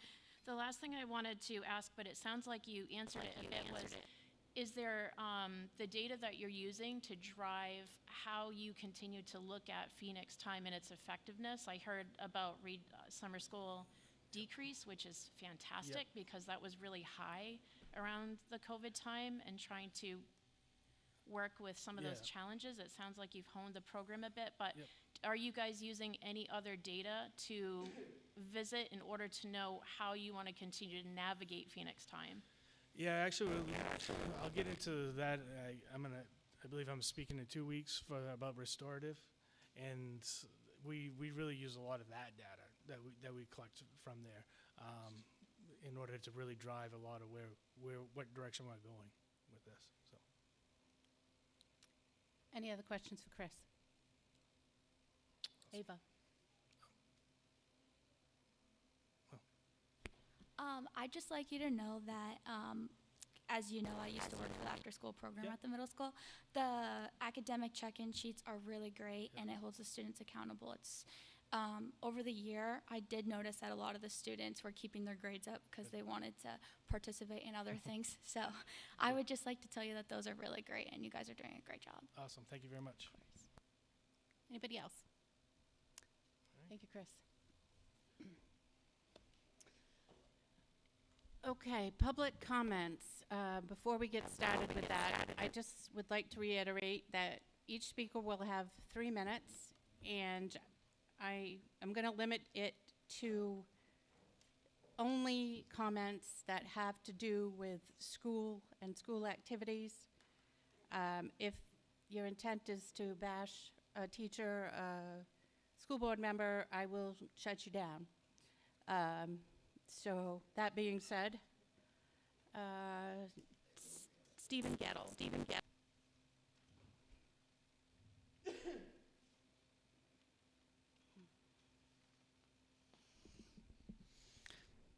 the last thing I wanted to ask, but it sounds like you answered it a bit, was is there the data that you're using to drive how you continue to look at Phoenix Time and its effectiveness? I heard about summer school decrease, which is fantastic because that was really high around the COVID time, and trying to work with some of those challenges. It sounds like you've honed the program a bit, but are you guys using any other data to visit in order to know how you want to continue to navigate Phoenix Time? Yeah, actually, I'll get into that. I believe I'm speaking in 2 weeks about restorative, and we really use a lot of that data that we collect from there in order to really drive a lot of what direction we're going with this. So, Any other questions for Chris? Ava. I'd just like you to know that, as you know, I used to work for the after-school program at the middle school. The academic check-in sheets are really great, and it holds the students accountable. It's over the year, I did notice that a lot of the students were keeping their grades up because they wanted to participate in other things. So I would just like to tell you that those are really great, and you guys are doing a great job. Awesome. Thank you very much. Anybody else? Thank you, Chris. Okay, public comments. Before we get started with that, I just would like to reiterate that each speaker will have 3 minutes, and I am going to limit it to only comments that have to do with school and school activities. If your intent is to bash a teacher, a school board member, I will shut you down. So that being said, Stephen Gettle.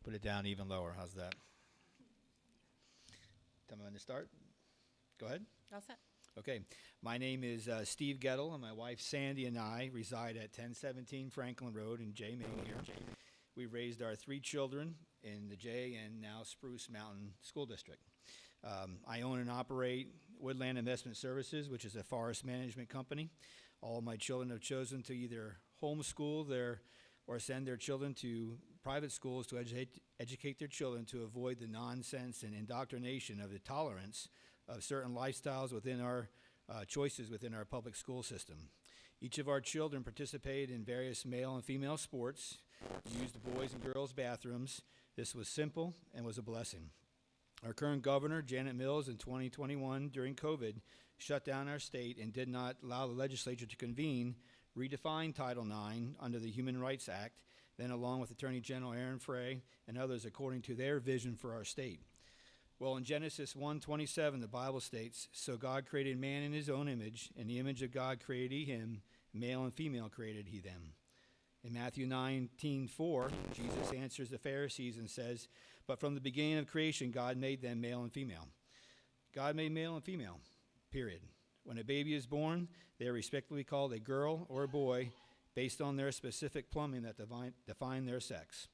Put it down even lower. How's that? Tell me when to start. Go ahead. All set. Okay. My name is Steve Gettle, and my wife Sandy and I reside at 1017 Franklin Road in Jay, Maine here. We raised our 3 children in the Jay and now Spruce Mountain School District. I own and operate Woodland Investment Services, which is a forest management company. All of my children have chosen to either homeschool or send their children to private schools to educate their children to avoid the nonsense and indoctrination of the tolerance of certain lifestyles within our choices within our public school system. Each of our children participated in various male and female sports, used the boys and girls' bathrooms. This was simple and was a blessing. Our current governor, Janet Mills, in 2021 during COVID, shut down our state and did not allow the legislature to convene, redefine Title IX under the Human Rights Act, then along with Attorney General Aaron Frey and others according to their vision for our state. Well, in Genesis 1:27, the Bible states, "So God created man in his own image. In the image of God created he him. Male and female created he them." In Matthew 19:4, Jesus answers the Pharisees and says, "But from the beginning of creation, God made them male and female." God made male and female, period. When a baby is born, they are respectively called a girl or a boy based on their specific plumbing that define their sex.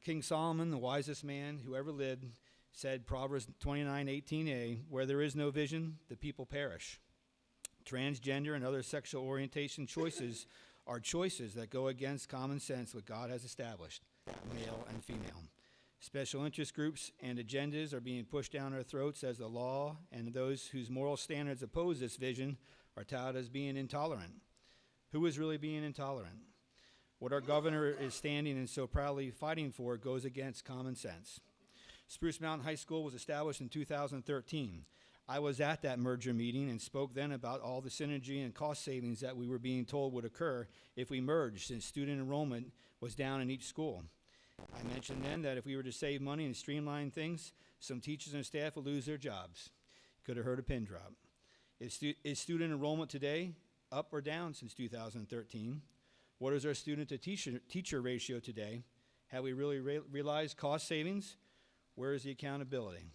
King Solomon, the wisest man who ever lived, said, Proverbs 29:18a, "Where there is no vision, the people perish." Transgender and other sexual orientation choices are choices that go against common sense, what God has established, male and female. Special interest groups and agendas are being pushed down our throats as the law, and those whose moral standards oppose this vision are touted as being intolerant. Who is really being intolerant? What our governor is standing and so proudly fighting for goes against common sense. Spruce Mountain High School was established in 2013. I was at that merger meeting and spoke then about all the synergy and cost savings that we were being told would occur if we merged, since student enrollment was down in each school. I mentioned then that if we were to save money and streamline things, some teachers and staff would lose their jobs. Could have heard a pin drop. Is student enrollment today up or down since 2013? What is our student-to-teacher ratio today? Have we really realized cost savings? Where is the accountability?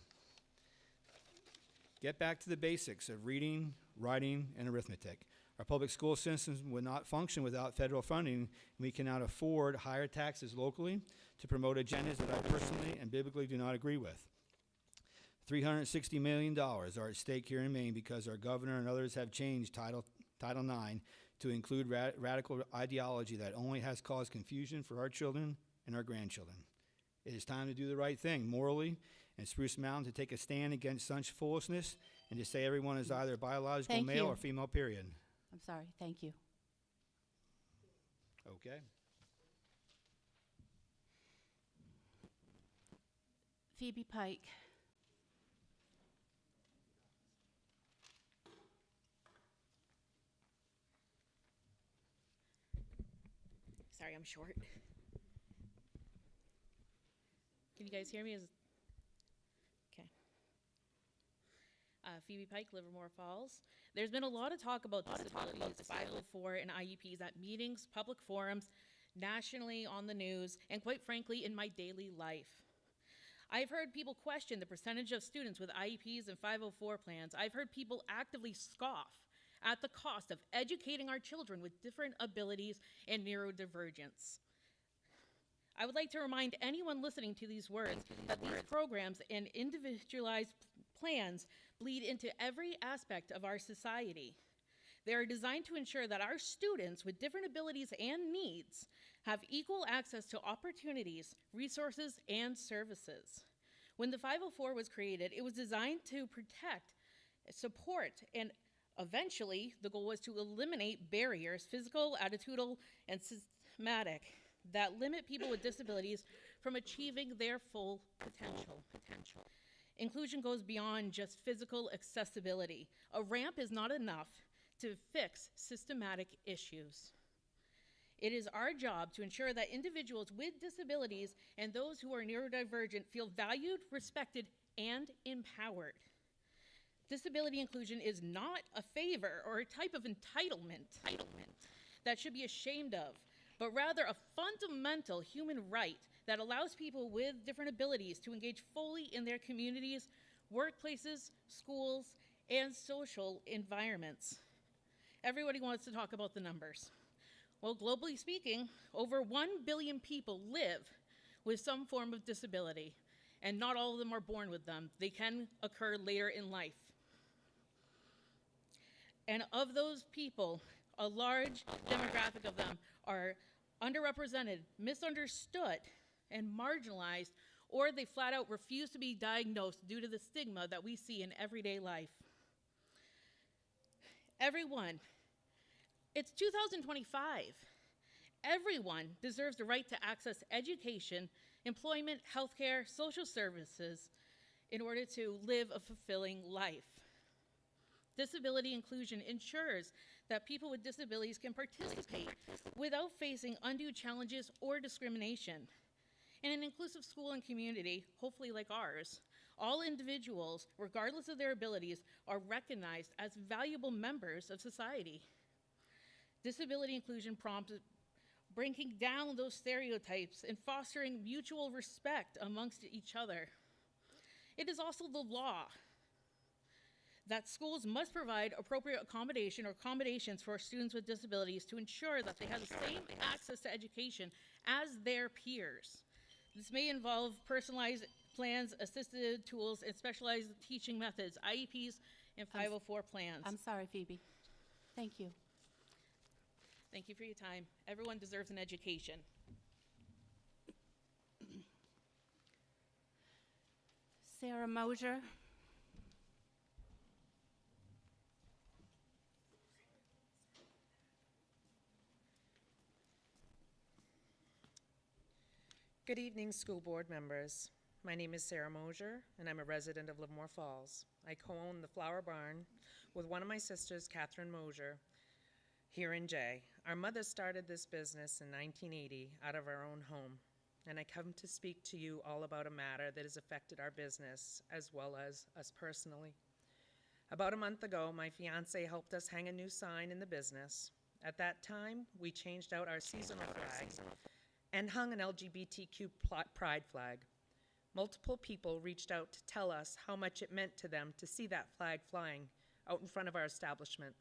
Get back to the basics of reading, writing, and arithmetic. Our public school system would not function without federal funding, and we cannot afford higher taxes locally to promote agendas that I personally and biblically do not agree with. $360 million are at stake here in Maine because our governor and others have changed Title IX to include radical ideology that only has caused confusion for our children and our grandchildren. It is time to do the right thing morally, and Spruce Mountain to take a stand against such foolishness and to say everyone is either biological Thank male you. or female, period. I'm sorry. Thank you. Okay. Phoebe Pike. Sorry, I'm short. Can you guys hear me? Okay. Phoebe Pike, Livermore Falls. There's been a lot of talk about disabilities, 504, and IEPs at meetings, public forums, nationally on the news, and quite frankly, in my daily life. I've heard people question the percentage of students with IEPs and 504 plans. I've heard people actively scoff at the cost of educating our children with different abilities and neurodivergence. I would like to remind anyone listening to these words that these programs and individualized plans bleed into every aspect of our society. They are designed to ensure that our students with different abilities and needs have equal access to opportunities, resources, and services. When the 504 was created, it was designed to protect, support, and eventually the goal was to eliminate barriers, physical, attitudinal, and systematic, that limit people with disabilities from achieving their full potential. Inclusion goes beyond just physical accessibility. A ramp is not enough to fix systematic issues. It is our job to ensure that individuals with disabilities and those who are neurodivergent feel valued, respected, and empowered. Disability inclusion is not a favor or a type of entitlement that should be ashamed of, but rather a fundamental human right that allows people with different abilities to engage fully in their communities, workplaces, schools, and social environments. Everybody wants to talk about the numbers. Well, globally speaking, over 1 billion people live with some form of disability, and not all of them are born with them. They can occur later in life. And of those people, a large demographic of them are underrepresented, misunderstood, and marginalized, or they flat out refuse to be diagnosed due to the stigma that we see in everyday life. Everyone, it's 2025. Everyone deserves the right to access education, employment, healthcare, social services in order to live a fulfilling life. Disability inclusion ensures that people with disabilities can participate without facing undue challenges or discrimination. In an inclusive school and community, hopefully like ours, all individuals, regardless of their abilities, are recognized as valuable members of society. Disability inclusion prompts breaking down those stereotypes and fostering mutual respect amongst each other. It is also the law that schools must provide appropriate accommodation or accommodations for students with disabilities to ensure that they have the same access to education as their peers. This may involve personalized plans, assisted tools, and specialized teaching methods, IEPs, and 504 plans. I'm sorry, Phoebe. Thank you. Thank you for your time. Everyone deserves an education. Sarah Mosier. Good evening, school board members. My name is Sarah Mosier, and I'm a resident of Livermore Falls. I co-own the Flower Barn with one of my sisters, Catherine Mosier, here in Jay. Our mother started this business in 1980 out of our own home, and I come to speak to you all about a matter that has affected our business as well as us personally. About a month ago, my fiance helped us hang a new sign in the business. At that time, we changed out our seasonal flag and hung an LGBTQ pride flag. Multiple people reached out to tell us how much it meant to them to see that flag flying out in front of our establishment.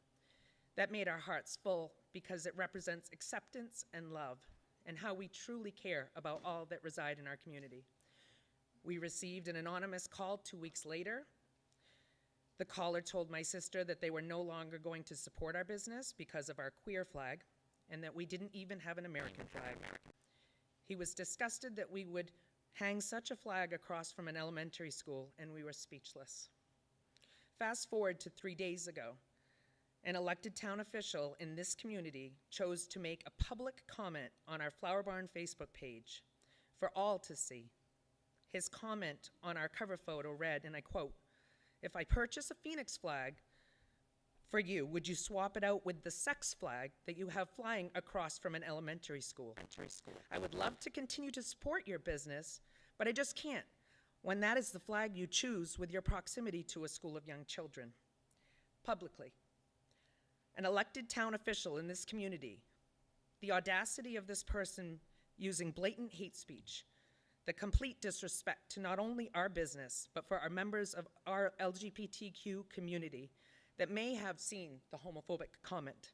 That made our hearts full because it represents acceptance and love and how we truly care about all that reside in our community. We received an anonymous call 2 weeks later. The caller told my sister that they were no longer going to support our business because of our queer flag and that we didn't even have an American flag. He was disgusted that we would hang such a flag across from an elementary school, and we were speechless. Fast forward to 3 days ago. An elected town official in this community chose to make a public comment on our Flower Barn Facebook page for all to see. His comment on our cover photo read, and I quote, "If I purchase a Phoenix flag for you, would you swap it out with the sex flag that you have flying across from an elementary school? I would love to continue to support your business, but I just can't when that is the flag you choose with your proximity to a school of young children." Publicly. An elected town official in this community, the audacity of this person using blatant hate speech, the complete disrespect to not only our business, but for our members of our LGBTQ community that may have seen the homophobic comment.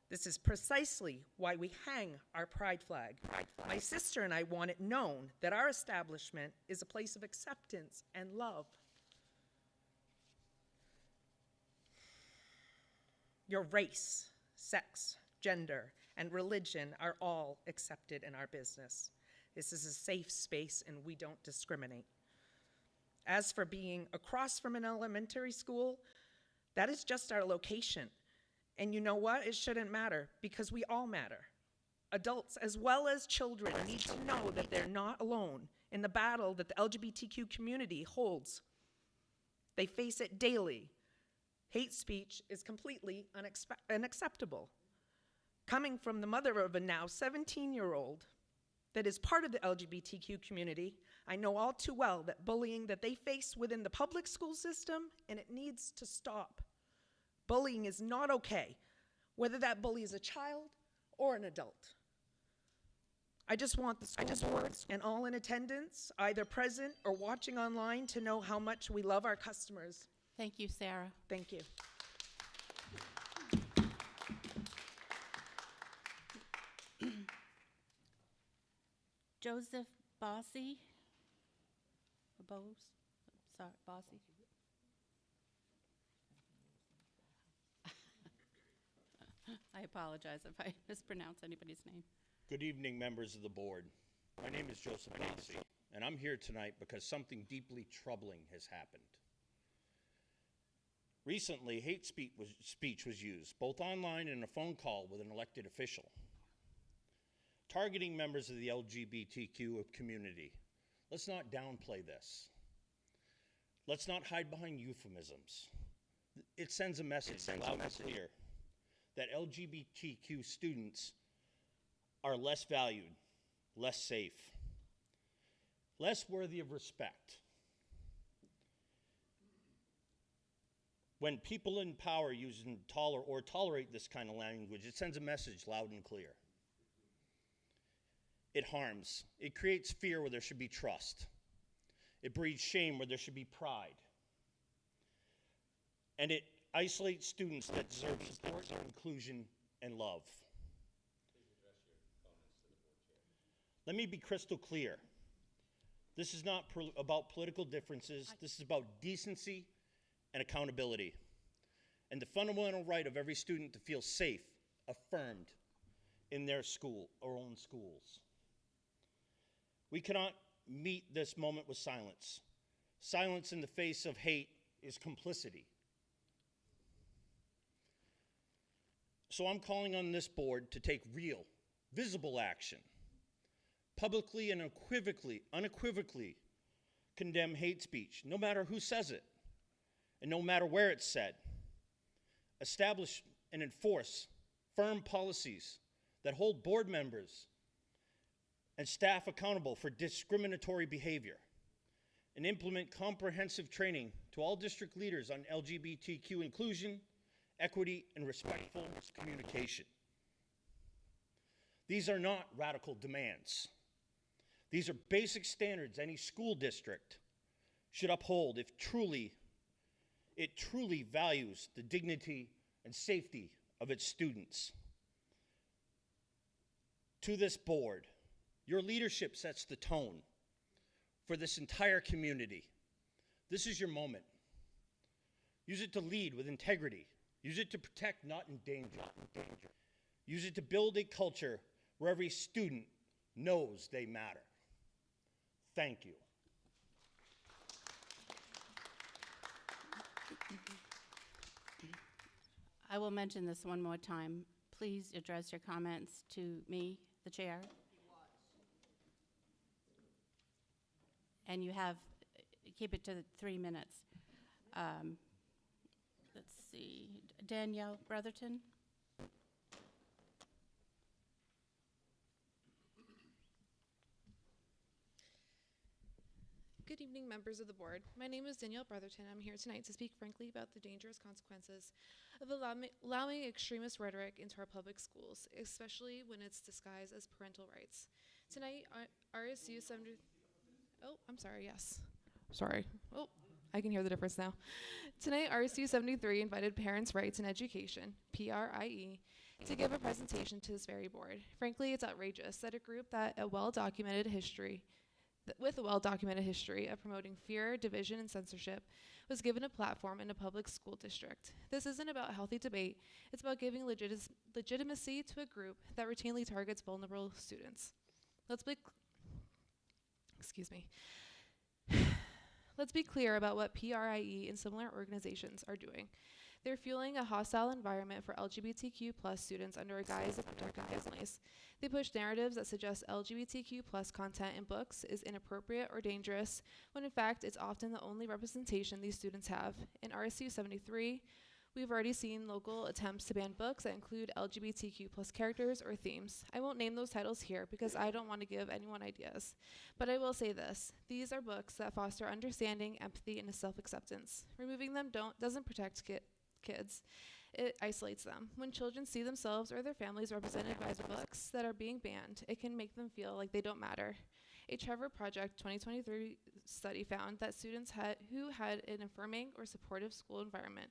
This is precisely why we hang our pride flag. My sister and I want it known that our establishment is a place of acceptance and love. Your race, sex, gender, and religion are all accepted in our business. This is a safe space and we don't discriminate. As for being across from an elementary school, that is just our location. And you know what? It shouldn't matter because we all matter. Adults as well as children need to know that they're not alone in the battle that the LGBTQ community holds. They face it daily. Hate speech is completely unacceptable. Coming from the mother of a now 17-year-old that is part of the LGBTQ community, I know all too well that bullying that they face within the public school system, and it needs to stop. Bullying is not okay, whether that bully is a child or an adult. I just want the school board and all in attendance, either present or watching online, to know how much we love our customers. Thank you, Sarah. Thank you. Joseph Bossy. Sorry, Bossy. I apologize if I mispronounce anybody's name. Good evening, members of the board. My name is Joseph Bossy, and I'm here tonight because something deeply troubling has happened. Recently, hate speech was used, both online and in a phone call with an elected official, targeting members of the LGBTQ community. Let's not downplay this. Let's not hide behind euphemisms. It sends a message loud and clear that LGBTQ students are less valued, less safe, less worthy of respect. When people in power use and tolerate this kind of language, it sends a message loud and clear. It harms. It creates fear where there should be trust. It breeds shame where there should be pride. And it isolates students that deserve support, inclusion, and love. Let me be crystal clear. This is not about political differences. This is about decency and accountability, and the fundamental right of every student to feel safe, affirmed in their school or own schools. We cannot meet this moment with silence. Silence in the face of hate is complicity. So I'm calling on this board to take real, visible action, publicly and unequivocally condemn hate speech, no matter who says it, and no matter where it's said. Establish and enforce firm policies that hold board members and staff accountable for discriminatory behavior, and implement comprehensive training to all district leaders on LGBTQ inclusion, equity, and respectful communication. These are not radical demands. These are basic standards any school district should uphold if it truly values the dignity and safety of its students. To this board, your leadership sets the tone for this entire community. This is your moment. Use it to lead with integrity. Use it to protect, not endanger. Use it to build a culture where every student knows they matter. Thank you. I will mention this one more time. Please address your comments to me, the chair. And you have, keep it to 3 minutes. Let's see, Danielle Brotherton. Good evening, members of the board. My name is Danielle Brotherton. I'm here tonight to speak frankly about the dangerous consequences of allowing extremist rhetoric into our public schools, especially when it's disguised as parental rights. Tonight, RSU 73. Oh, I'm sorry, yes. Sorry. Oh, I can hear the difference now. Tonight, RSU 73 invited Parents' Rights in Education, PRIE, to give a presentation to this very board. Frankly, it's outrageous that a group with a well-documented history of promoting fear, division, and censorship was given a platform in a public school district. This isn't about healthy debate. It's about giving legitimacy to a group that routinely targets vulnerable Let's be clear about what PRIE and similar organizations are doing. They're fueling a hostile environment for LGBTQ plus students under a guise of protecting families. They push narratives that suggest LGBTQ plus content in books is inappropriate or dangerous, when in fact it's often the only representation these students have. In RSU73, we've already seen local attempts to ban books that include LGBTQ plus characters or themes. I won't name those titles here because I don't want to give anyone ideas. But I will say this: these are books that foster understanding, empathy, and self-acceptance. Removing them doesn't protect kids. It isolates them. When children see themselves or their families represented by the books that are being banned, it can make them feel like they don't matter. A Trevor Project 2023 study found that students who had an affirming or supportive school environment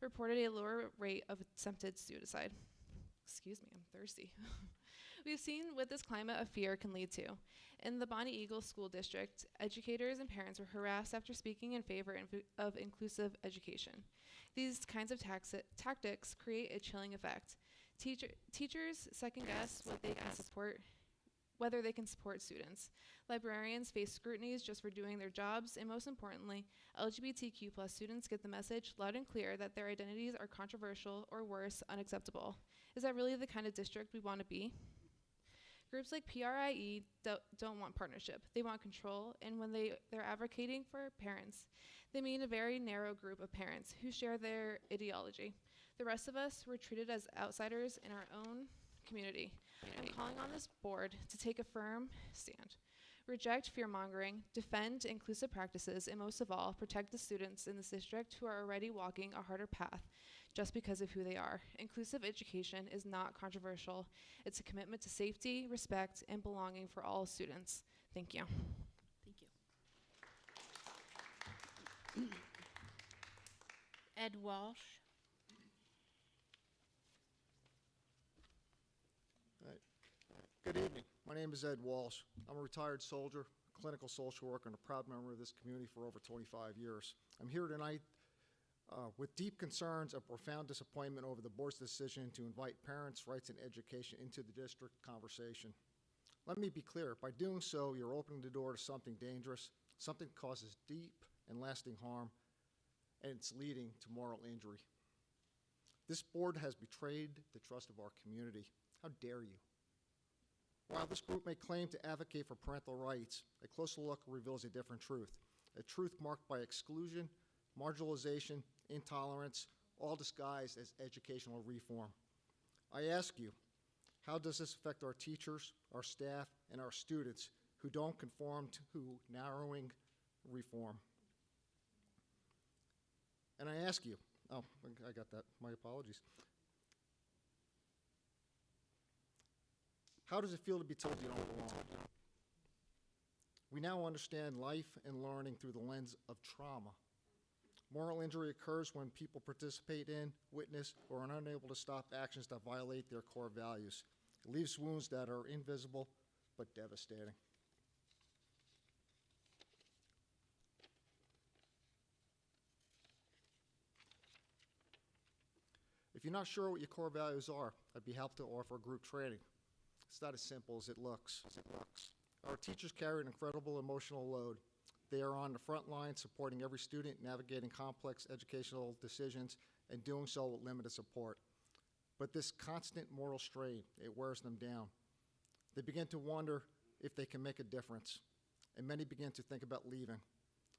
reported a lower rate of attempted suicide. Excuse me, I'm thirsty. We've seen what this climate of fear can lead to. In the Bonnie Eagle School District, educators and parents were harassed after speaking in favor of inclusive education. These kinds of tactics create a chilling effect. Teachers second guess whether they can support students. Librarians face scrutinies just for doing their jobs, and most importantly, LGBTQ plus students get the message loud and clear that their identities are controversial or worse, unacceptable. Is that really the kind of district we want to be? Groups like PRIE don't want partnership. They want control, and when they're advocating for parents, they mean a very narrow group of parents who share their ideology. The rest of us were treated as outsiders in our own community. I'm calling on this board to take a firm stand. Reject fear-mongering, defend inclusive practices, and most of all, protect the students in this district who are already walking a harder path just because of who they are. Inclusive education is not controversial. It's a commitment to safety, respect, and belonging for all students. Thank you. Thank you. Ed Walsh. Good evening. My name is Ed Walsh. I'm a retired soldier, clinical social worker, and a proud member of this community for over 25 years. I'm here tonight with deep concerns and profound disappointment over the board's decision to invite parents' rights and education into the district conversation. Let me be clear, by doing so, you're opening the door to something dangerous, something that causes deep and lasting harm, and it's leading to moral injury. This board has betrayed the trust of our community. How dare you? While this group may claim to advocate for parental rights, a closer look reveals a different truth, a truth marked by exclusion, marginalization, intolerance, all disguised as educational reform. I ask you, how does this affect our teachers, our staff, and our students who don't conform to narrowing reform? And I ask you, oh, I got that, my apologies. How does it feel to be told you don't belong? We now understand life and learning through the lens of trauma. Moral injury occurs when people participate in, witness, or are unable to stop actions that violate their core values. It leaves wounds that are invisible but devastating. If you're not sure what your core values are, I'd be happy to offer group training. It's not as simple as it looks. Our teachers carry an incredible emotional load. They are on the front line supporting every student, navigating complex educational decisions, and doing so with limited support. But this constant moral strain, it wears them down. They begin to wonder if they can make a difference, and many begin to think about leaving.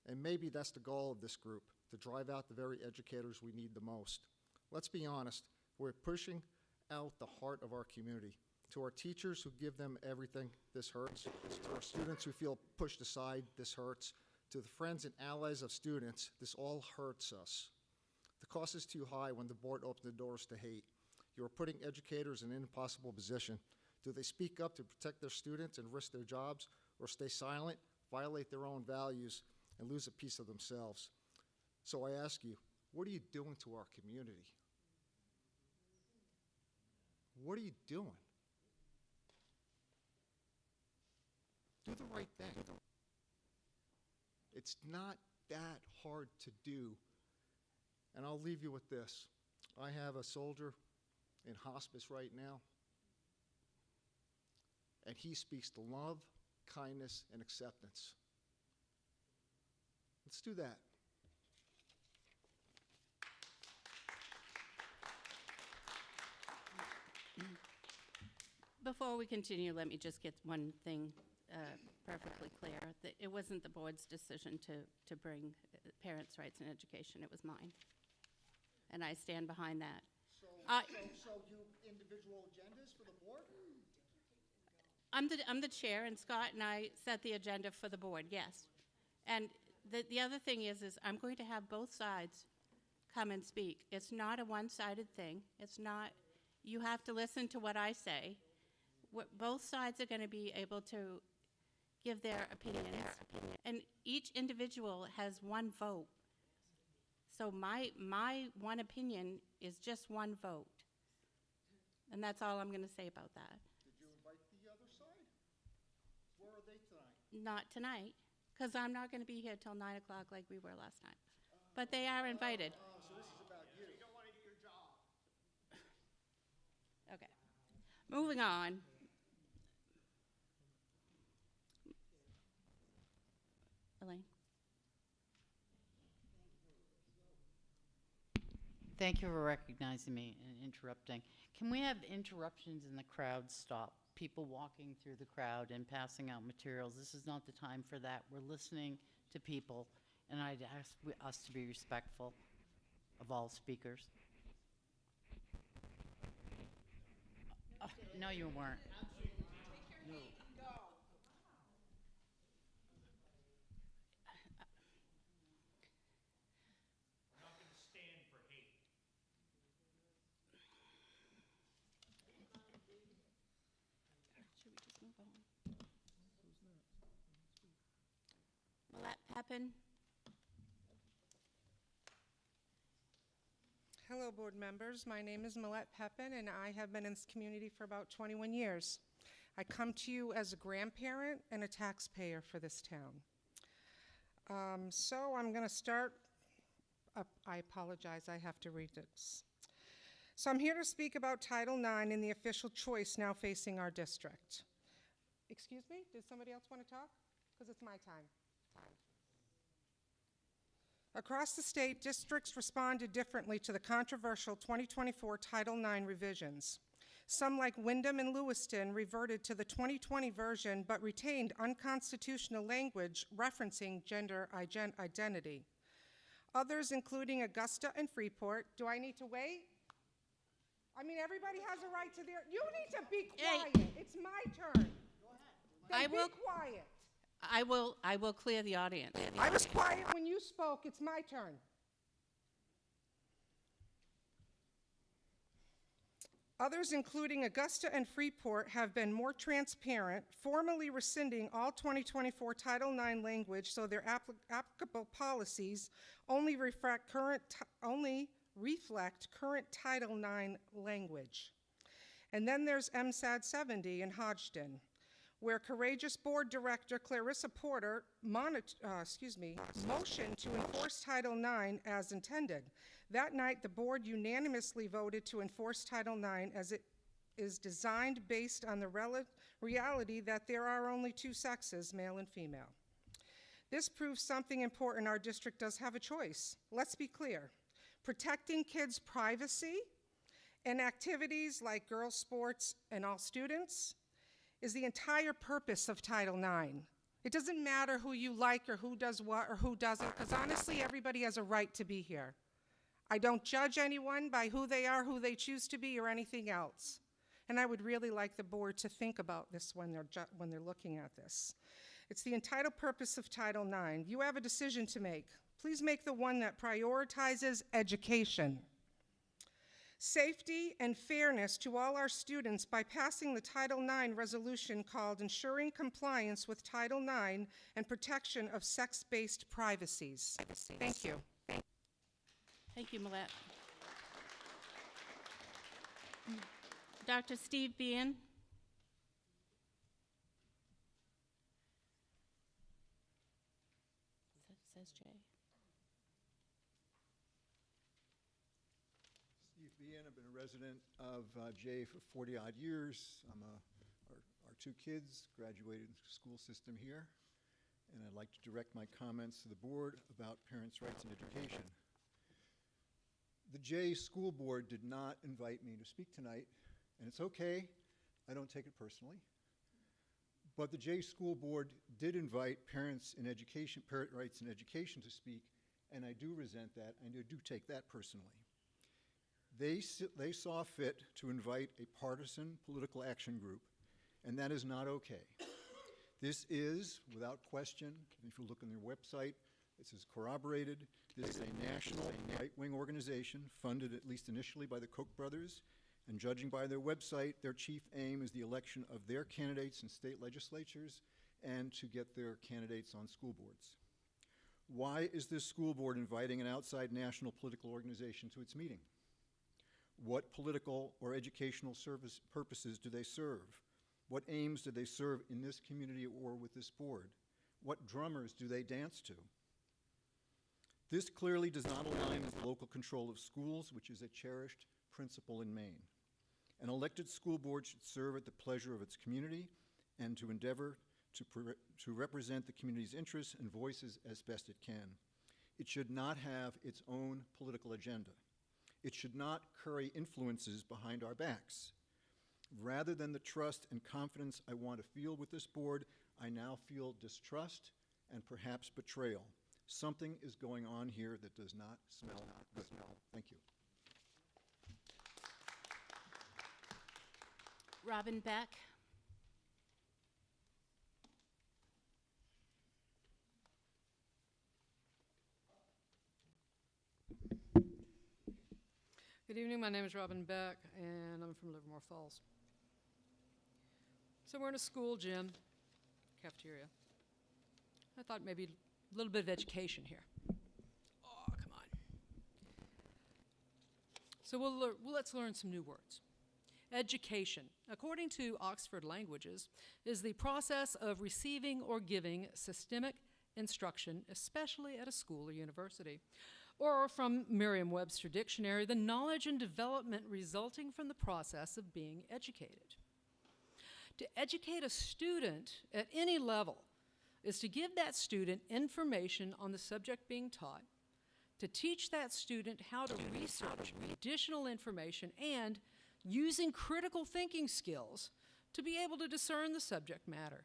And maybe that's the goal of this group, to drive out the very educators we need the most. Let's be honest, we're pushing out the heart of our community. To our teachers who give them everything, this hurts. To our students who feel pushed aside, this hurts. To the friends and allies of students, this all hurts us. The cost is too high when the board opens the doors to hate. You are putting educators in an impossible position. Do they speak up to protect their students and risk their jobs, or stay silent, violate their own values, and lose a piece of themselves? So I ask you, what are you doing to our community? What are you doing? Do the right thing. It's not that hard to do. And I'll leave you with this. I have a soldier in hospice right now, and he speaks to love, kindness, and acceptance. Let's do that. Before we continue, let me just get one thing perfectly clear. That it wasn't the board's decision to bring parents' rights in education. It was mine. And I stand behind that. So you individual agendas for the board? I'm the chair, and Scott and I set the agenda for the board, yes. And the other thing is I'm going to have both sides come and speak. It's not a one-sided thing. It's not, you have to listen to what I say. Both sides are going to be able to give their opinions, and each individual has one vote. So my one opinion is just one vote. And that's all I'm going to say about that. Did you invite the other side? Where are they tonight? Not tonight, because I'm not going to be here till 9 o'clock like we were last time. But they are invited. Oh, so this is about you. You don't want to do your job. Okay. Moving on. Elaine? Thank you for recognizing me and interrupting. Can we have interruptions in the crowd stop? People walking through the crowd and passing out materials. This is not the time for that. We're listening to people, and I'd ask us to be respectful of all speakers. Oh, no, you weren't. No. Should we just move on? Will that happen? Hello, board members. My name is Millette Pepin, and I have been in this community for about 21 years. I come to you as a grandparent and a taxpayer for this town. So I'm going to start. I apologize, I have to read this. So I'm here to speak about Title IX and the official choice now facing our district. Excuse me? Does somebody else want to talk? Because it's my time. Across the state, districts responded differently to the controversial 2024 Title IX revisions. Some, like Wyndham and Lewiston, reverted to the 2020 version but retained unconstitutional language referencing gender identity. Others, including Augusta and Freeport, do I need to wait? I mean, everybody has a right to their, you need to be quiet. Hey. It's my turn. Go ahead. Be quiet. I will clear the audience. I was quiet when you spoke. It's my turn. Others, including Augusta and Freeport, have been more transparent, formally rescinding all 2024 Title IX language so their applicable policies only reflect current Title IX language. And then there's MSAD 70 in Hodgdon, where courageous board director Clarissa Porter motioned to enforce Title IX as intended. That night, the board unanimously voted to enforce Title IX as it is designed based on the reality that there are only two sexes, male and female. This proves something important. Our district does have a choice. Let's be clear. Protecting kids' privacy and activities like girls' sports and all students is the entire purpose of Title IX. It doesn't matter who you like or who does what or who doesn't, because honestly, everybody has a right to be here. I don't judge anyone by who they are, who they choose to be, or anything else. And I would really like the board to think about this when they're looking at this. It's the entitled purpose of Title IX. You have a decision to make. Please make the one that prioritizes education, safety, and fairness to all our students by passing the Title IX resolution called Ensuring Compliance with Title IX and Protection of Sex-Based Privacies. Thank you. Thank you, Millette. Dr. Steve Bean. Says Jay. Steve Bean, I've been a resident of Jay for 40-odd years. Our two kids graduated school system here, and I'd like to direct my comments to the board about parents' rights in education. The Jay School Board did not invite me to speak tonight, and it's okay. I don't take it personally. But the Jay School Board did invite parents in education, parent rights in education to speak, and I do resent that, and I do take that personally. They saw fit to invite a partisan political action group, and that is not okay. This is, without question, if you look on their website, this is corroborated. This is a national right-wing organization funded at least initially by the Koch brothers, and judging by their website, their chief aim is the election of their candidates in state legislatures and to get their candidates on school boards. Why is this school board inviting an outside national political organization to its meeting? What political or educational service purposes do they serve? What aims do they serve in this community or with this board? What drummers do they dance to? This clearly does not align with local control of schools, which is a cherished principle in Maine. An elected school board should serve at the pleasure of its community and to endeavor to represent the community's interests and voices as best it can. It should not have its own political agenda. It should not curry influences behind our backs. Rather than the trust and confidence I want to feel with this board, I now feel distrust and perhaps betrayal. Something is going on here that does not smell good. Thank you. Robin Beck. Good evening, my name is Robin Beck, and I'm from Livermore Falls. So we're in a school gym, cafeteria. I thought maybe a little bit of education here. Oh, come on. So let's learn some new words. Education, according to Oxford Languages, is the process of receiving or giving systemic instruction, especially at a school or university. Or from Merriam-Webster Dictionary, the knowledge and development resulting from the process of being educated. To educate a student at any level is to give that student information on the subject being taught, to teach that student how to research additional information, and using critical thinking skills to be able to discern the subject matter.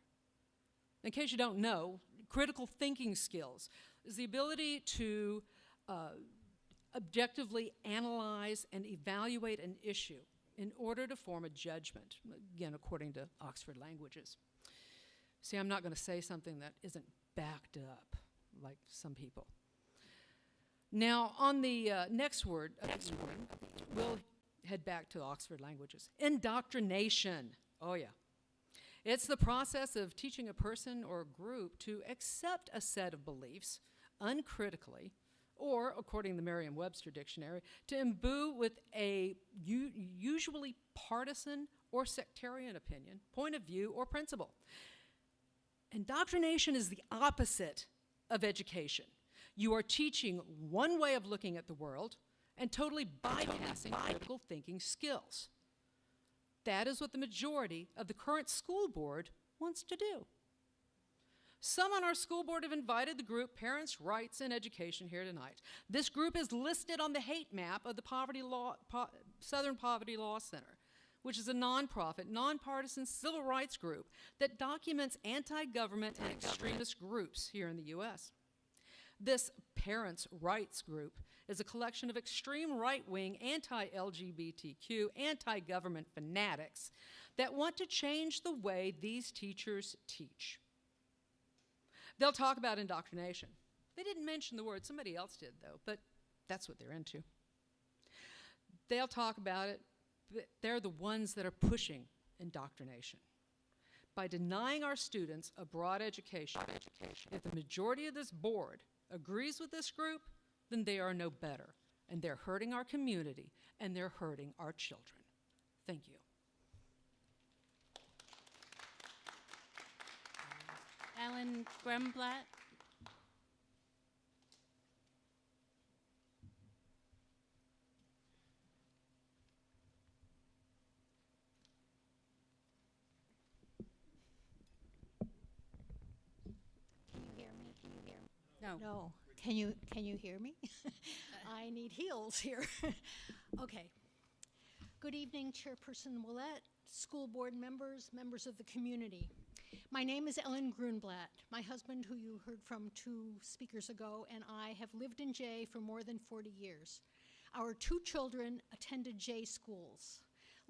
In case you don't know, critical thinking skills is the ability to objectively analyze and evaluate an issue in order to form a judgment, again, according to Oxford Languages. See, I'm not going to say something that isn't backed up like some people. Now, on the next word, we'll head back to Oxford Languages. Indoctrination. Oh, yeah. It's the process of teaching a person or group to accept a set of beliefs uncritically, or, according to the Merriam-Webster Dictionary, to imbue with a usually partisan or sectarian opinion, point of view, or principle. Indoctrination is the opposite of education. You are teaching one way of looking at the world and totally bypassing critical thinking skills. That is what the majority of the current school board wants to do. Some on our school board have invited the group Parents' Rights in Education here tonight. This group is listed on the hate map of the Southern Poverty Law Center, which is a nonprofit, nonpartisan civil rights group that documents anti-government and extremist groups here in the U.S. This Parents' Rights group is a collection of extreme right-wing, anti-LGBTQ, anti-government fanatics that want to change the way these teachers teach. They'll talk about indoctrination. They didn't mention the word, somebody else did though, but that's what they're into. They'll talk about it, but they're the ones that are pushing indoctrination. By denying our students a broad education, if the majority of this board agrees with this group, then they are no better, and they're hurting our community, and they're hurting our children. Thank you. Alan Grumblatt. Can you hear No. No. Can you hear me? I need heels here. Okay. Good evening, Chairperson Willett, school board members, members of the community. My name is Ellen Grunblatt. My husband, who you heard from 2 speakers ago, and I have lived in Jay for more than 40 years. Our 2 children attended Jay schools.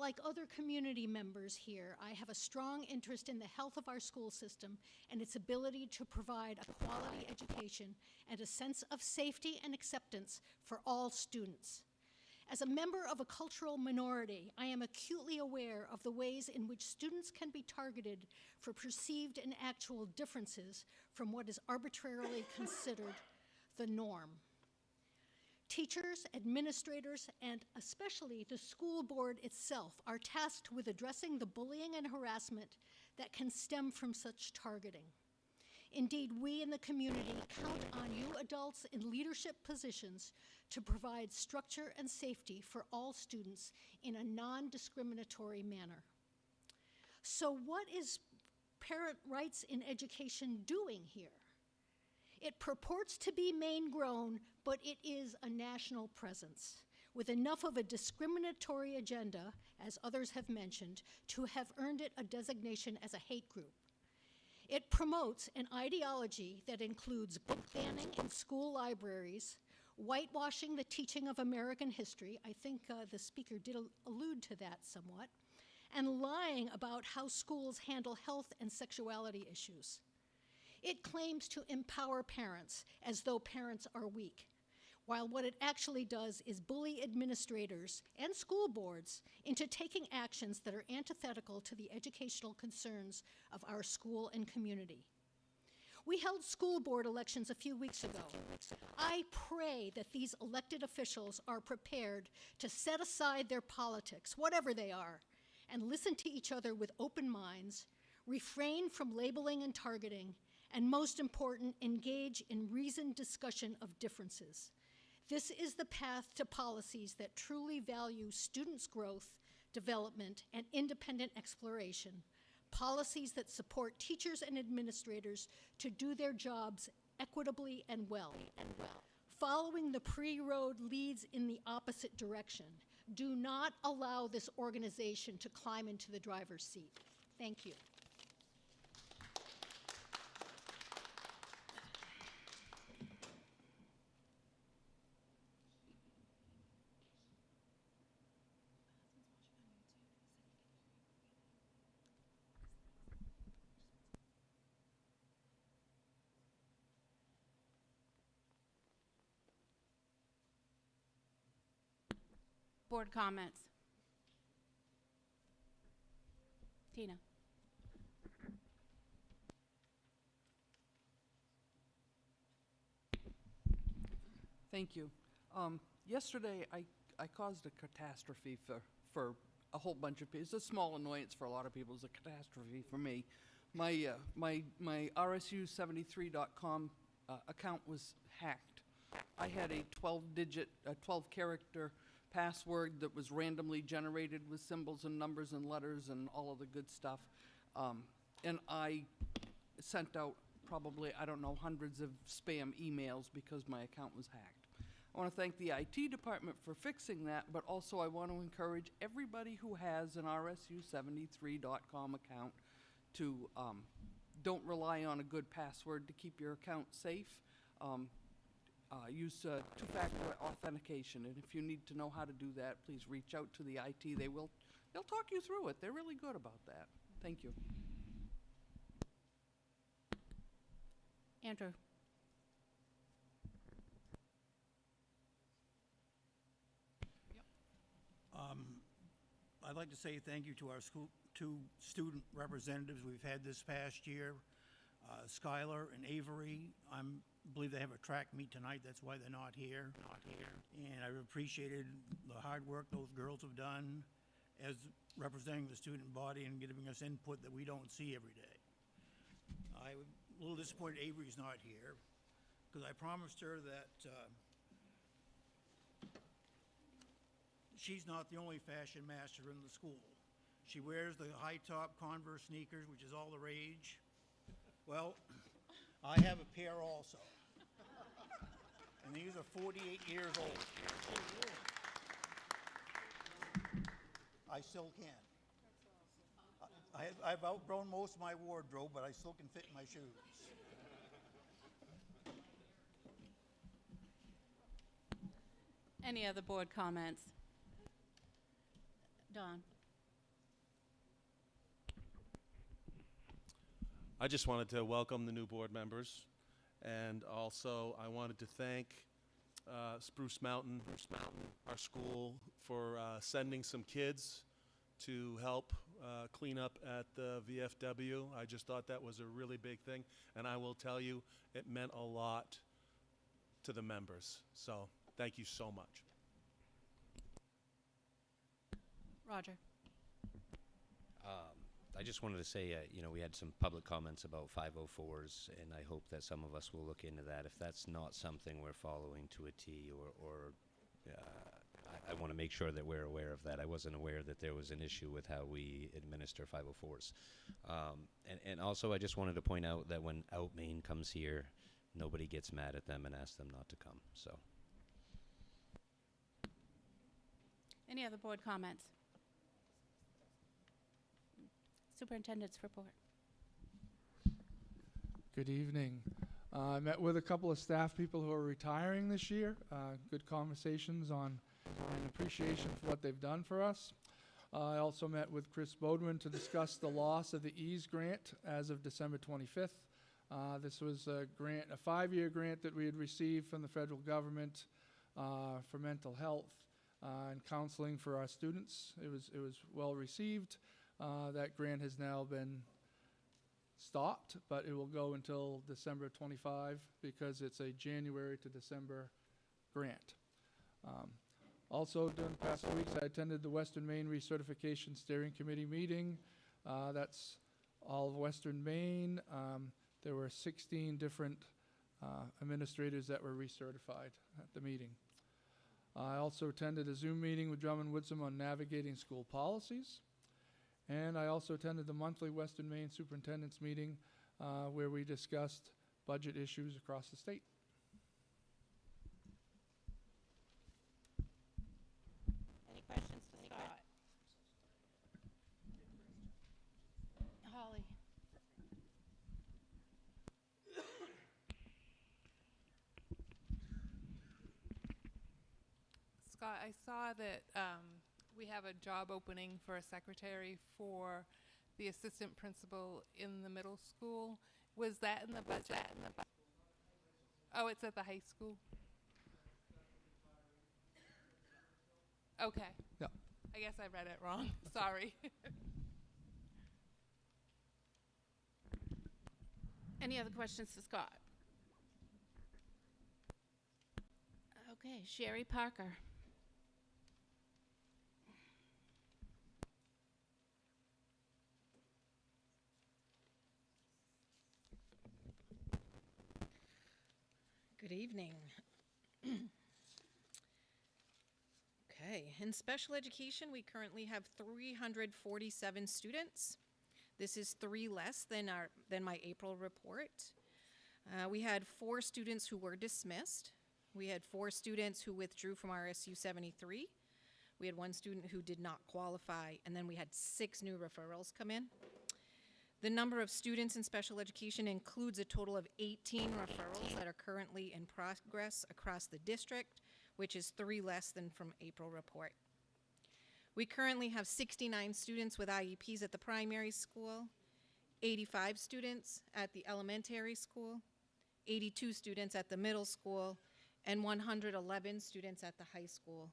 Like other community members here, I have a strong interest in the health of our school system and its ability to provide a quality education and a sense of safety and acceptance for all students. As a member of a cultural minority, I am acutely aware of the ways in which students can be targeted for perceived and actual differences from what is arbitrarily considered the norm. Teachers, administrators, and especially the school board itself are tasked with addressing the bullying and harassment that can stem from such targeting. Indeed, we in the community count on you adults in leadership positions to provide structure and safety for all students in a non-discriminatory manner. So what is Parent Rights in Education doing here? It purports to be Maine-grown, but it is a national presence, with enough of a discriminatory agenda, as others have mentioned, to have earned it a designation as a hate group. It promotes an ideology that includes book banning in school libraries, whitewashing the teaching of American history — I think the speaker did allude to that somewhat — and lying about how schools handle health and sexuality issues. It claims to empower parents as though parents are weak, while what it actually does is bully administrators and school boards into taking actions that are antithetical to the educational concerns of our school and community. We held school board elections a few weeks ago. I pray that these elected officials are prepared to set aside their politics, whatever they are, and listen to each other with open minds, refrain from labeling and targeting, and most important, engage in reasoned discussion of differences. This is the path to policies that truly value students' growth, development, and independent exploration, policies that support teachers and administrators to do their jobs equitably and well. Following the pre-road leads in the opposite direction. Do not allow this organization to climb into the driver's seat. Thank you. Board comments. Tina. Thank you. Yesterday, I caused a catastrophe for a whole bunch of people. It's a small annoyance for a lot of people. It's a catastrophe for me. My RSU73.com account was hacked. I had a 12-character password that was randomly generated with symbols and numbers and letters and all of the good stuff. And I sent out probably, I don't know, hundreds of spam emails because my account was hacked. I want to thank the IT department for fixing that, but also I want to encourage everybody who has an RSU73.com account to don't rely on a good password to keep your account safe. Use two-factor authentication, and if you need to know how to do that, please reach out to the IT. They'll talk you through it. They're really good about that. Thank you. Andrew. I'd like to say thank you to our two student representatives we've had this past year, Skylar and Avery. I believe they have a track meet tonight. That's why they're not here. And I've appreciated the hard work those girls have done as representing the student body and giving us input that we don't see every day. I'm a little disappointed Avery's not here because I promised her that she's not the only fashion master in the school. She wears the high-top Converse sneakers, which is all the rage. Well, I have a pair also. and these are 48 years old. I still can. I've outgrown most of my wardrobe, but I still can fit in my shoes. Any other board comments? Don? I just wanted to welcome the new board members, and also I wanted to thank Spruce Mountain, our school, for sending some kids to help clean up at the VFW. I just thought that was a really big thing, and I will tell you, it meant a lot to the members. So thank you so much. Roger? I just wanted to say, we had some public comments about 504s, and I hope that some of us will look into that. If that's not something we're following to a T, or I want to make sure that we're aware of that. I wasn't aware that there was an issue with how we administer 504s. And also, I just wanted to point out that when Out Maine comes here, nobody gets mad at them and asks them not to come. So, Any other board comments? Superintendent's report. Good evening. I met with a couple of staff people who are retiring this year. Good conversations on and appreciation for what they've done for us. I also met with Chris Bodwin to discuss the loss of the EASE grant as of December 25th. This was a grant, a 5-year grant that we had received from the federal government for mental health and counseling for our students. It was well received. That grant has now been stopped, but it will go until December 25 because it's a January to December grant. Also, during the past 2 weeks, I attended the Western Maine Recertification Steering Committee meeting. That's all of Western Maine. There were 16 different administrators that were recertified at the meeting. I also attended a Zoom meeting with Drummond Woodsum on navigating school policies. And I also attended the monthly Western Maine Superintendent's meeting where we discussed budget issues across the state. Any questions for Scott? Holly? Scott, I saw that we have a job opening for a secretary for the assistant principal in the middle school. Was that in the budget? Oh, it's at the high school? Okay. Yeah. I guess I read it wrong. Sorry. Any other questions for Scott? Okay, Sherry Parker. Good evening. Okay, in special education, we currently have 347 students. This is 3 less than my April report. We had 4 students who were dismissed. We had 4 students who withdrew from RSU73. We had 1 student who did not qualify, and then we had 6 new referrals come in. The number of students in special education includes a total of 18 referrals that are currently in progress across the district, which is 3 less than from April report. We currently have 69 students with IEPs at the primary school, 85 students at the elementary school, 82 students at the middle school, and 111 students at the high school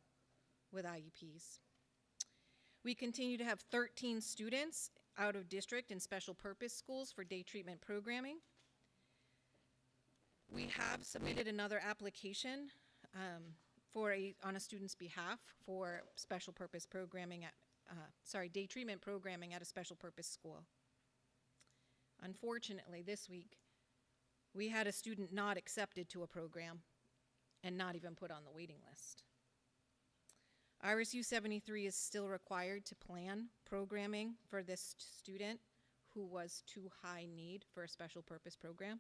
with IEPs. We continue to have 13 students out of district in special purpose schools for day treatment programming. We have submitted another application on a student's behalf for special purpose programming day treatment programming at a special purpose school. Unfortunately, this week, we had a student not accepted to a program and not even put on the waiting list. RSU73 is still required to plan programming for this student who was too high need for a special purpose program.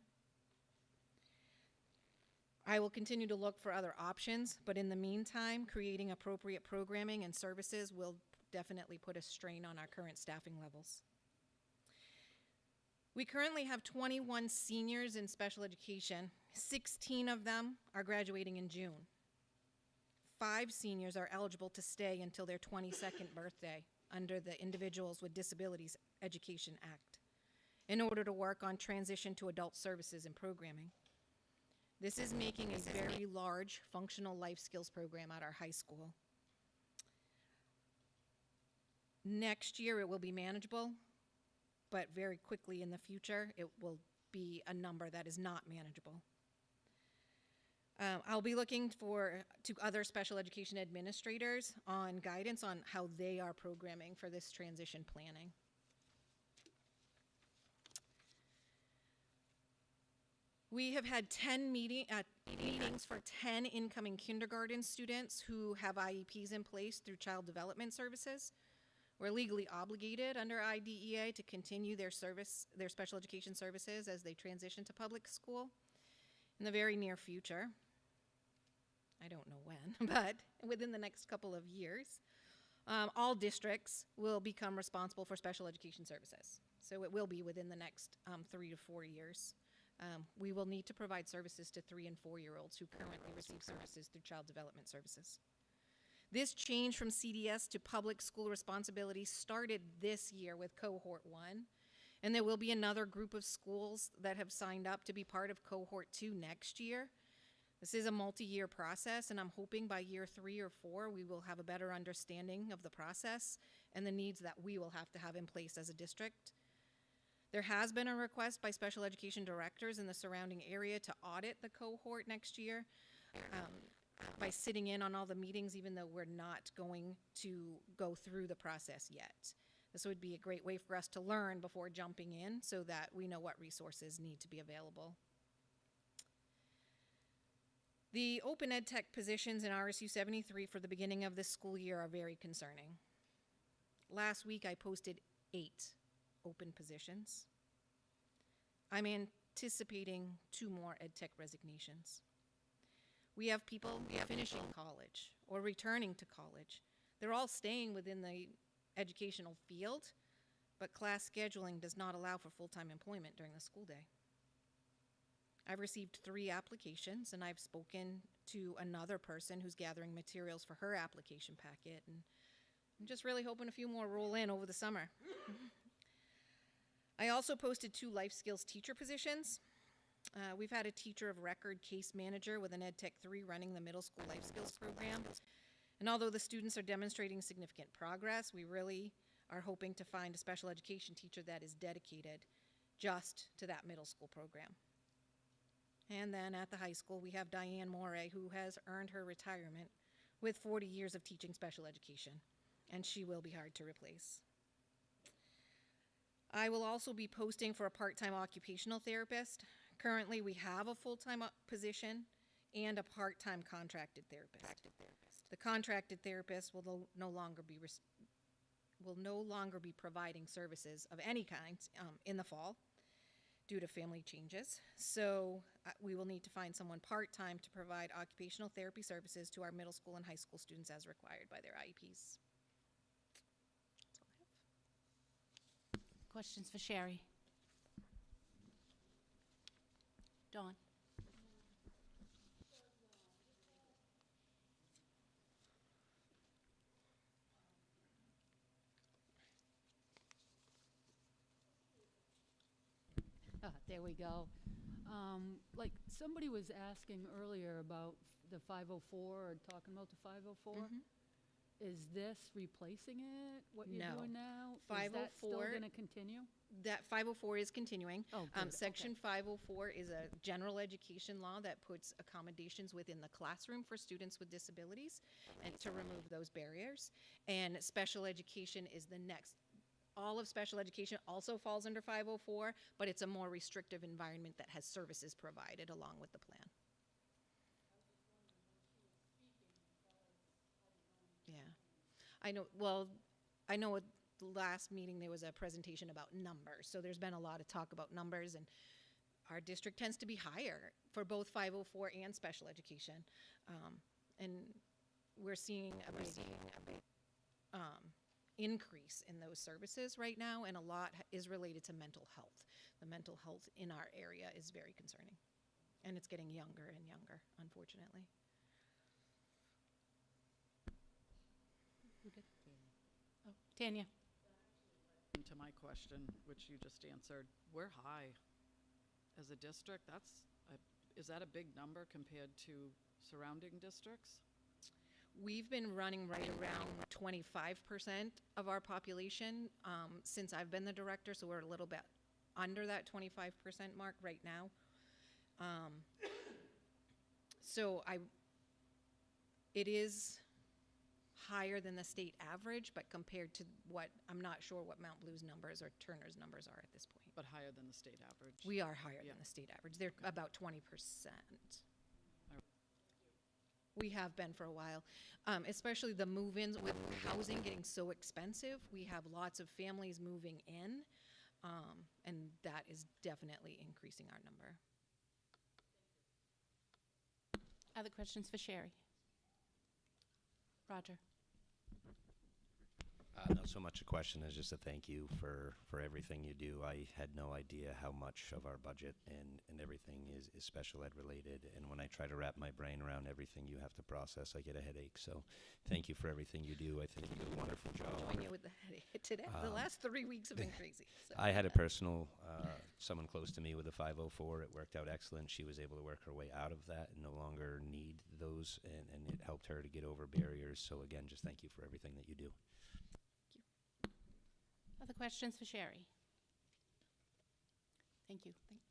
I will continue to look for other options, but in the meantime, creating appropriate programming and services will definitely put a strain on our current staffing levels. We currently have 21 seniors in special education. 16 of them are graduating in June. 5 seniors are eligible to stay until their 22nd birthday under the Individuals with Disabilities Education Act in order to work on transition to adult services and programming. This is making a very large functional life skills program at our high school. Next year it will be manageable, but very quickly in the future it will be a number that is not manageable. I'll be looking to other special education administrators on guidance on how they are programming for this transition planning. We have had 10 meetings for 10 incoming kindergarten students who have IEPs in place through Child Development Services. We're legally obligated under IDEA to continue their special education services as they transition to public school in the very near future. I don't know when, but within the next couple of years. All districts will become responsible for special education services. So it will be within the next 3 to 4 years. We will need to provide services to 3 and 4-year-olds who currently receive services through Child Development Services. This change from CDS to public school responsibility started this year with Cohort 1, and there will be another group of schools that have signed up to be part of Cohort 2 next year. This is a multi-year process, and I'm hoping by year 3 or 4 we will have a better understanding of the process and the needs that we will have to have in place as a district. There has been a request by special education directors in the surrounding area to audit the cohort next year by sitting in on all the meetings, even though we're not going to go through the process yet. This would be a great way for us to learn before jumping in so that we know what resources need to be available. The open ed tech positions in RSU73 for the beginning of this school year are very concerning. Last week I posted 8 open positions. I'm anticipating 2 more ed tech resignations. We have people finishing college or returning to college. They're all staying within the educational field, but class scheduling does not allow for full-time employment during the school day. I've received 3 applications, and I've spoken to another person who's gathering materials for her application packet, and I'm just really hoping a few more roll in over the summer. I also posted 2 life skills teacher positions. We've had a teacher of record case manager with an Ed Tech 3 running the middle school life skills program. And although the students are demonstrating significant progress, we really are hoping to find a special education teacher that is dedicated just to that middle school program. And then at the high school, we have Diane Moray, who has earned her retirement with 40 years of teaching special education, and she will be hard to replace. I will also be posting for a part-time occupational therapist. Currently, we have a full-time position and a part-time contracted therapist. The contracted therapist will no longer be providing services of any kind in the fall due to family changes. So we will need to find someone part-time to provide occupational therapy services to our middle school and high school students as required by their IEPs. That's all I have. Questions for Sherry? Dawn? There we go. Like somebody was asking earlier about the 504 or talking about the 504. Is this replacing it? What you're doing now? 504. Is that still going to continue? That 504 is continuing. Oh, good. Section Okay. 504 is a general education law that puts accommodations within the classroom for students with disabilities and to remove those barriers. And special education is the next. All of special education also falls under 504, but it's a more restrictive environment that has services provided along with the plan. Yeah. I know at the last meeting there was a presentation about numbers, so there's been a lot of talk about numbers, and our district tends to be higher for both 504 and special education. And we're seeing a big increase in those services right now, and a lot is related to mental health. The mental health in our area is very concerning, and it's getting younger and younger, unfortunately. Oh, Tanya. To my question, which you just answered, we're high as a district. Is that a big number compared to surrounding districts? We've been running right around 25% of our population since I've been the director, so we're a little bit under that 25% mark right now. It is higher than the state average, but compared to I'm not sure what Mount Blue's numbers or Turner's numbers are at this point. But higher than the state average? We are higher than the state average. They're about 20%. We have been for a while, especially the move-ins with housing getting so expensive. We have lots of families moving in, and that is definitely increasing our number. Other questions for Sherry? Roger. Not so much a question as just a thank you for everything you do. I had no idea how much of our budget and everything is special ed related. And when I try to wrap my brain around everything you have to process, I get a headache. So thank you for everything you do. I think you do a wonderful job. Join you with the headache today. The last 3 weeks have been crazy. So. I had a personal, someone close to me with a 504. It worked out excellent. She was able to work her way out of that and no longer need those. And it helped her to get over barriers. So again, just thank you for everything that you do. Other questions for Sherry? Thank you. Thanks.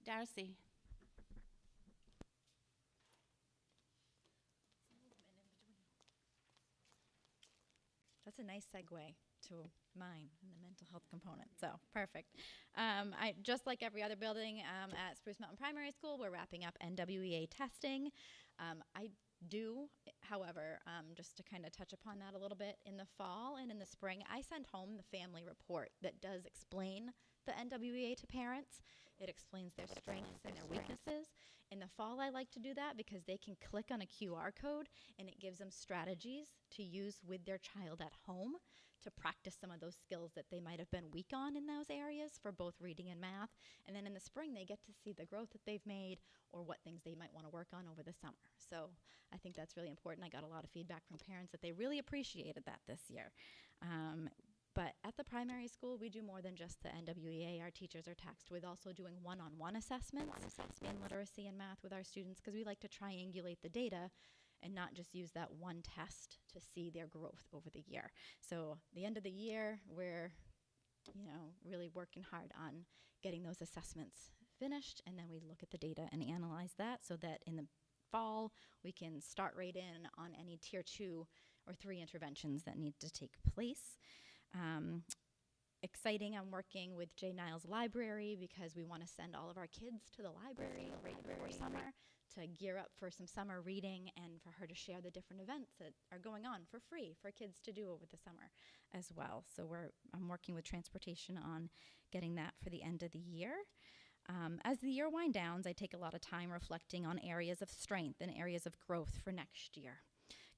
Darcy. That's a nice segue to mine and the mental health component. So perfect. Just like every other building at Spruce Mountain Primary School, we're wrapping up NWEA testing. I do, however, just to kind of touch upon that a little bit, in the fall and in the spring, I send home the family report that does explain the NWEA to parents. It explains their strengths and their weaknesses. In the fall, I like to do that because they can click on a QR code and it gives them strategies to use with their child at home to practice some of those skills that they might have been weak on in those areas for both reading and math. And then in the spring, they get to see the growth that they've made or what things they might want to work on over the summer. So I think that's really important. I got a lot of feedback from parents that they really appreciated that this year. But at the primary school, we do more than just the NWEA. Our teachers are tasked with also doing one-on-one assessments in literacy and math with our students because we like to triangulate the data and not just use that one test to see their growth over the year. So the end of the year, we're really working hard on getting those assessments finished, and then we look at the data and analyze that so that in the fall, we can start right in on any tier 2 or 3 interventions that need to take place. Exciting, I'm working with J. Niles Library because we want to send all of our kids to the library right before summer to gear up for some summer reading and for her to share the different events that are going on for free for kids to do over the summer as well. So I'm working with transportation on getting that for the end of the year. As the year winds down, I take a lot of time reflecting on areas of strength and areas of growth for next year.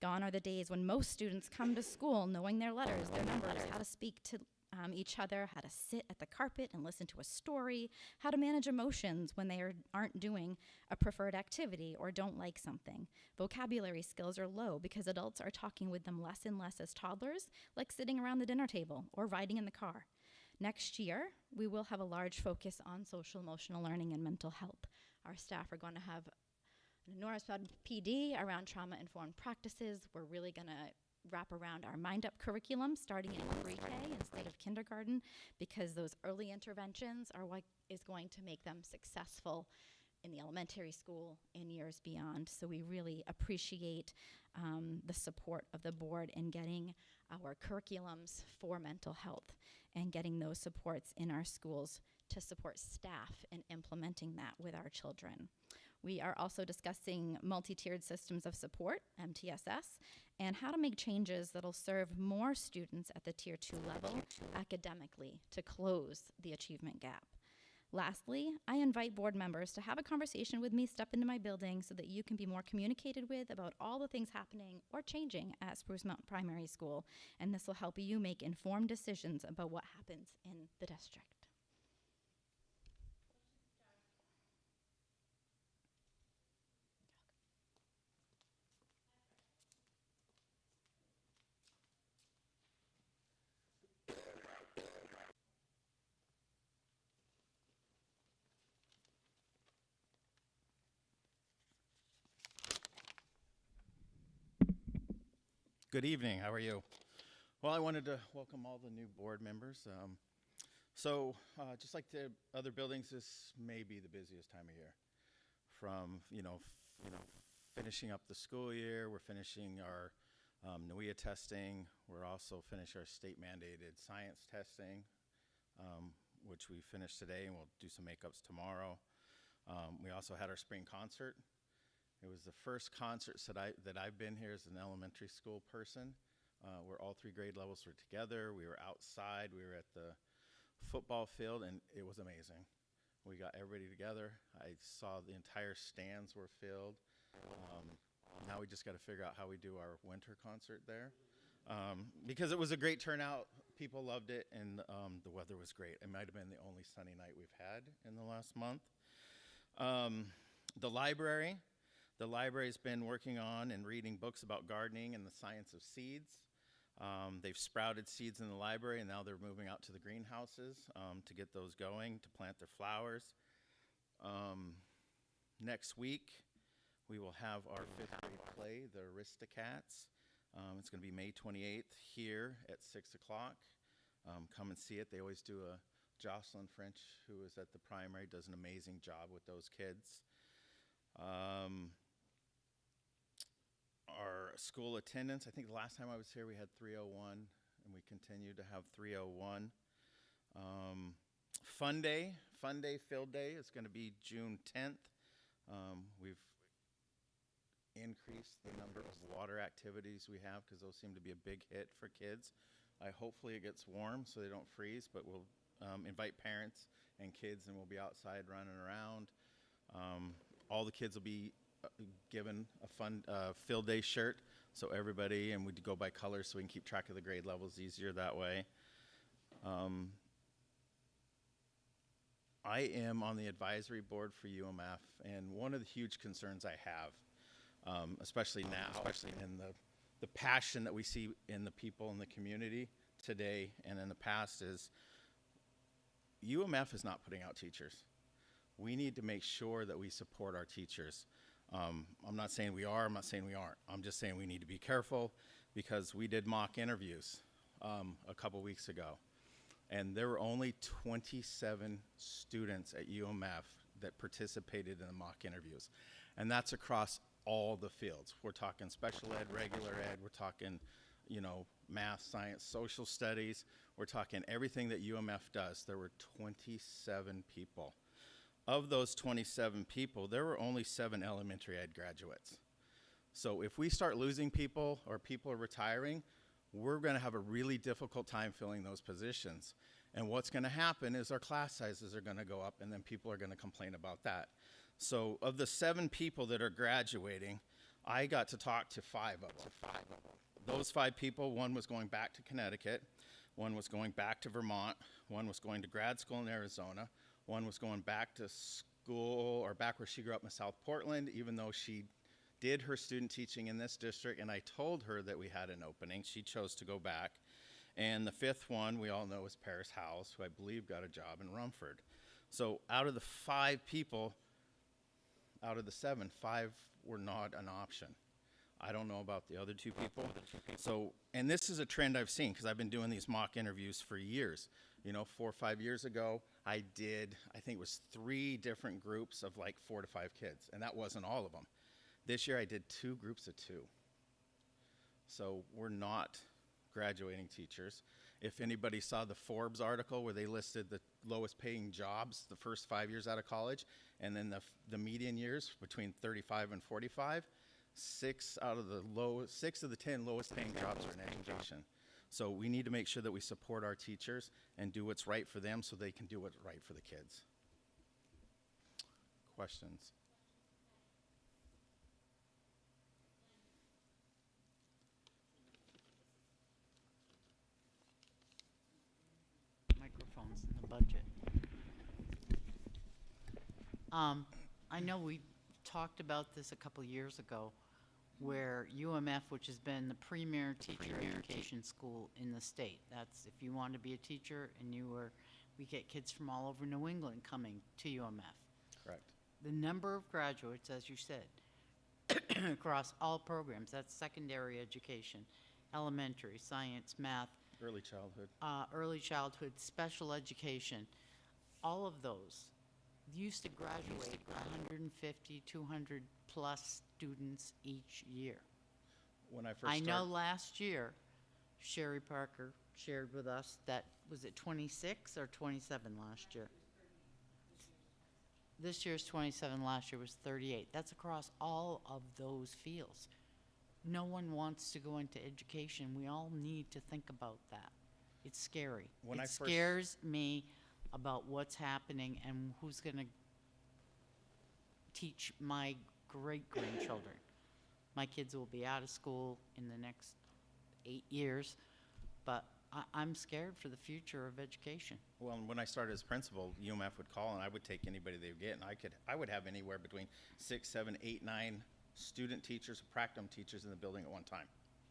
Gone are the days when most students come to school knowing their letters, their numbers, how to speak to each other, how to sit at the carpet and listen to a story, how to manage emotions when they aren't doing a preferred activity or don't like something. Vocabulary skills are low because adults are talking with them less and less as toddlers, like sitting around the dinner table or riding in the car. Next year, we will have a large focus on social emotional learning and mental health. Our staff are going to have an enormous PD around trauma-informed practices. We're really going to wrap around our Mind Up curriculum starting in pre-K instead of kindergarten because those early interventions are what is going to make them successful in the elementary school and years beyond. So we really appreciate the support of the board in getting our curriculums for mental health and getting those supports in our schools to support staff in implementing that with our children. We are also discussing multi-tiered systems of support, MTSS, and how to make changes that'll serve more students at the tier 2 level academically to close the achievement gap. Lastly, I invite board members to have a conversation with me, step into my building so that you can be more communicated with about all the things happening or changing at Spruce Mountain Primary School, and this will help you make informed decisions about what happens in the district. Good evening. How are you? Well, I wanted to welcome all the new board members. Just like the other buildings, this may be the busiest time of year. From finishing up the school year, we're finishing our NUIA testing. We're also finishing our state-mandated science testing, which we finished today, and we'll do some makeups tomorrow. We also had our spring concert. It was the first concert that I've been here as an elementary school person, where all 3 grade levels were together. We were outside. We were at the football field, and it was amazing. We got everybody together. I saw the entire stands were filled. Now we just got to figure out how we do our winter concert there, because it was a great turnout. People loved it, and the weather was great. It might have been the only sunny night we've had in the last month. The library's been working on and reading books about gardening and the science of seeds. They've sprouted seeds in the library, and now they're moving out to the greenhouses to get those going, to plant their flowers. Next week, we will have our 5th grade play, The Aristocats. It's going to be May 28th here at 6 o'clock. Come and see it. They always do Jocelyn French, who is at the primary, does an amazing job with those kids. Our school attendance, I think the last time I was here we had 301, and we continue to have 301. Fun Day, Field Day is going to be June 10th. We've increased the number of water activities we have because those seem to be a big hit for kids. Hopefully it gets warm so they don't freeze, but we'll invite parents and kids, and we'll be outside running around. All the kids will be given a fun field day shirt, so everybody, and we go by colors so we can keep track of the grade levels easier that way. I am on the advisory board for UMF, and one of the huge concerns I have, especially now, in the passion that we see in the people in the community today and in the past, is UMF is not putting out teachers. We need to make sure that we support our teachers. I'm not saying we are, I'm not saying we aren't. I'm just saying we need to be careful, because we did mock interviews a couple weeks ago, and there were only 27 students at UMF that participated in the mock interviews, and that's across all the fields. We're talking special ed, regular ed, we're talking, math, science, social studies, we're talking everything that UMF does. There were 27 people. Of those 27 people, there were only 7 elementary ed graduates. So if we start losing people, or people are retiring, we're going to have a really difficult time filling those positions. And what's going to happen is our class sizes are going to go up, and then people are going to complain about that. So of the 7 people that are graduating, I got to talk to 5 of them. Those 5 people, one was going back to Connecticut, one was going back to Vermont, one was going to grad school in Arizona, one was going back to school, or back where she grew up in South Portland, even though she did her student teaching in this district, and I told her that we had an opening. She chose to go back. And the 5th one we all know is Paris Howes, who I believe got a job in Rumford. So out of the 5 people, out of the 7, 5 were not an option. I don't know about the other 2 people. So, and this is a trend I've seen, because I've been doing these mock interviews for years. 4 or 5 years ago, I think it was 3 different groups of like 4 to 5 kids, and that wasn't all of them. This year I did 2 groups of 2. So we're not graduating teachers. If anybody saw the Forbes article where they listed the lowest paying jobs the first 5 years out of college, and then the median years between 35 and 45, 6 of the 10 lowest paying jobs are in education. So we need to make sure that we support our teachers and do what's right for them so they can do what's right for the kids. questions? Microphones in the budget. I know we talked about this a couple years ago, where UMF, which has been the premier teacher education school in the state. That's if you want to be a teacher and we get kids from all over New England coming to UMF. Correct. The number of graduates, as you said, across all programs, that's secondary education, elementary, science, math, Early childhood, special education, all of those used to graduate 150, 200 plus students each year. When I first I know started, last year, Sherry Parker shared with us that, was it 26 or 27 last year? This year's 27, last year was 38. That's across all of those fields. No one wants to go into education. We all need to think about that. It's scary. It scares me about what's happening and who's going to teach my great-grandchildren. My kids will be out of school in the next 8 years, but I'm scared for the future of education. well, when I started as principal, UMF would call and I would take anybody they would get, and I would have anywhere between 6, 7, 8, 9 student teachers, practicum teachers in the building at one time,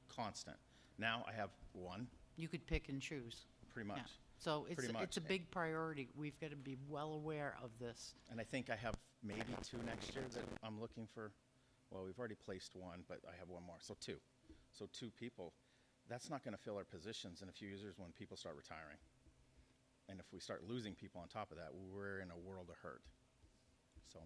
constant. Now I have one. You could pick and choose. Pretty much. Yeah. So Pretty much. it's a big priority. We've got to be well aware of this. And I think I have maybe 2 next year that I'm looking for. Well, we've already placed 1, but I have 1 more, so 2. So 2 people. That's not going to fill our positions in a few years when people start retiring. And if we start losing people on top of that, we're in a world of hurt. So.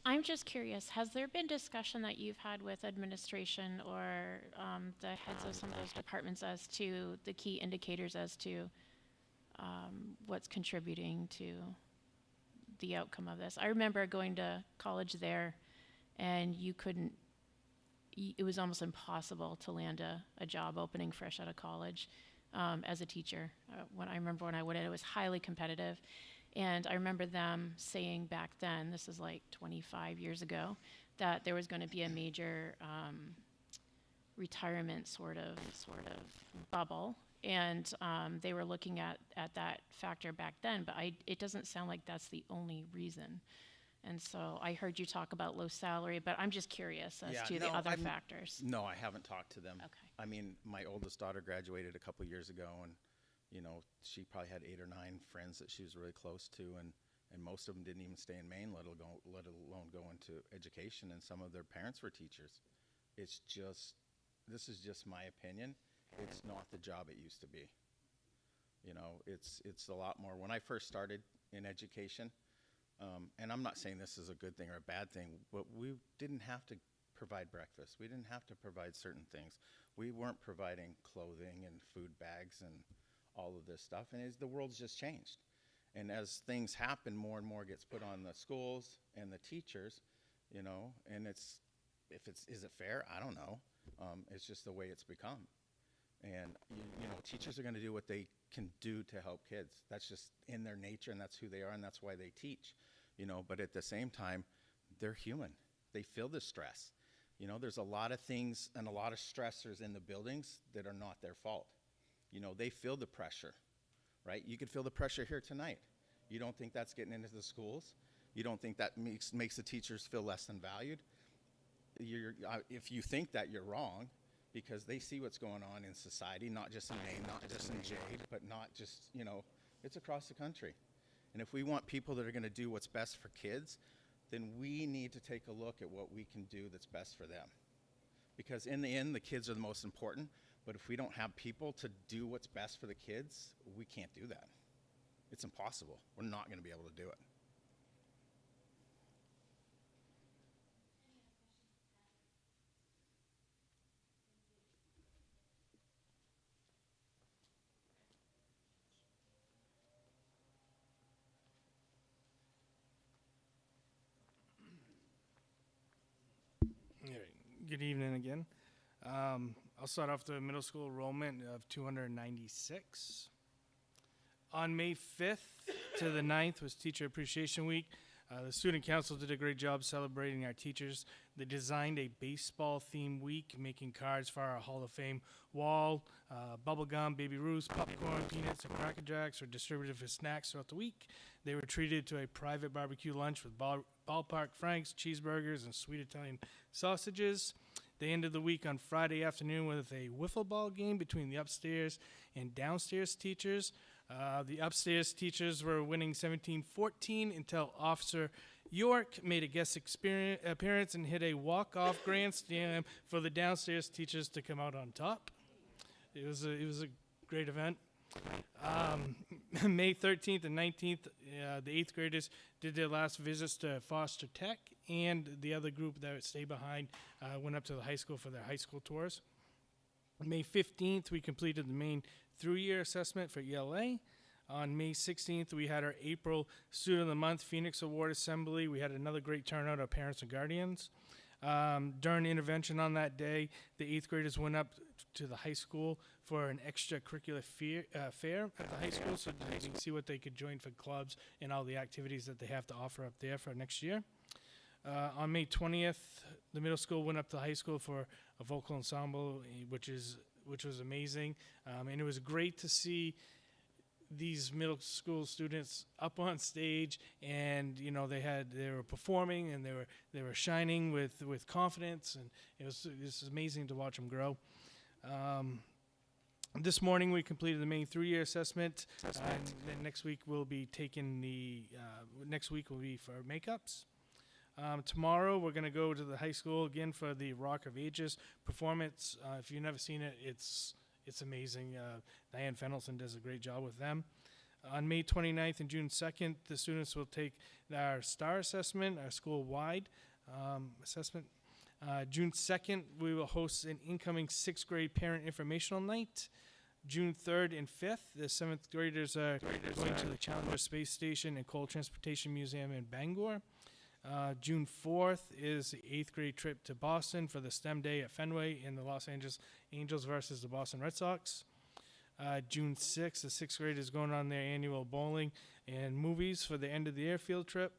I'm just curious, has there been discussion that you've had with administration or the heads of some of those departments as to the key indicators as to what's contributing to the outcome of this? I remember going to college there and it was almost impossible to land a job opening fresh out of college as a teacher. I remember when I went in, it was highly competitive. And I remember them saying back then, this is like 25 years ago, that there was going to be a major retirement sort of bubble. And they were looking at that factor back then, but it doesn't sound like that's the only reason. And so I heard you talk about low salary, but I'm just curious as to the other factors. No, I haven't talked to them. Okay. I mean, my oldest daughter graduated a couple years ago, and she probably had 8 or 9 friends that she was really close to, and most of them didn't even stay in Maine, let alone go into education, and some of their parents were teachers. This is just my opinion. It's not the job it used to be. It's a lot more. When I first started in education, and I'm not saying this is a good thing or a bad thing, but we didn't have to provide breakfast. We didn't have to provide certain things. We weren't providing clothing and food bags and all of this stuff, and the world's just changed. And as things happen, more and more gets put on the schools and the teachers, and is it fair? I don't know. It's just the way it's become. And teachers are going to do what they can do to help kids. That's just in their nature, and that's who they are, and that's why they teach. But at the same time, they're human. They feel the stress. There's a lot of things and a lot of stressors in the buildings that are not their fault. They feel the pressure, right? You could feel the pressure here tonight. You don't think that's getting into the schools? You don't think that makes the teachers feel less than valued? If you think that, you're wrong, because they see what's going on in society, not just in Maine, not just in Jade, but not just, it's across the country. And if we want people that are going to do what's best for kids, then we need to take a look at what we can do that's best for them. Because in the end, the kids are the most important. But if we don't have people to do what's best for the kids, we can't do that. It's impossible. We're not going to be able to do it. Good evening again. I'll start off the middle school enrollment of 296. On May 5th to the 9th was Teacher Appreciation Week. The Student Council did a great job celebrating our teachers. They designed a baseball-themed week, making cards for our Hall of Fame wall. Bubblegum, Baby Ruths, popcorn, peanuts, and Cracker Jacks were distributed for snacks throughout the week. They were treated to a private barbecue lunch with ballpark franks, cheeseburgers, and sweet Italian sausages. They ended the week on Friday afternoon with a wiffle ball game between the upstairs and downstairs teachers. The upstairs teachers were winning 17-14 until Officer York made a guest appearance and hit a walk-off grand slam for the downstairs teachers to come out on top. It was a great event. May 13th and 19th, the 8th graders did their last visits to Foster Tech, and the other group that stayed behind went up to the high school for their high school tours. May 15th, we completed the main through-year assessment for ELA. On May 16th, we had our April Student of the Month Phoenix Award Assembly. We had another great turnout of parents and guardians. During intervention on that day, the 8th graders went up to the high school for an extracurricular fair at the high school so they can see what they could join for clubs and all the activities that they have to offer up there for next year. On May 20th, the middle school went up to the high school for a vocal ensemble, which was amazing. And it was great to see these middle school students up on stage, and they were performing and they were shining with confidence, and it was amazing to watch them grow. This morning we completed the main through-year assessment, and then next week we'll be taking next week will be for makeups. Tomorrow we're going to go to the high school again for the Rock of Ages performance. If you've never seen it, it's amazing. Diane Fennelson does a great job with them. On May 29th and June 2nd, the students will take our STAR assessment, our school-wide assessment. June 2nd, we will host an incoming 6th grade parent informational night. June 3rd and 5th, the 7th graders are going to the Challenger Space Station and Coal Transportation Museum in Bangor. June 4th is the 8th grade trip to Boston for the STEM Day at Fenway in the Los Angeles Angels versus the Boston Red Sox. June 6th, the 6th grade is going on their annual bowling and movies for the end of the year field trip.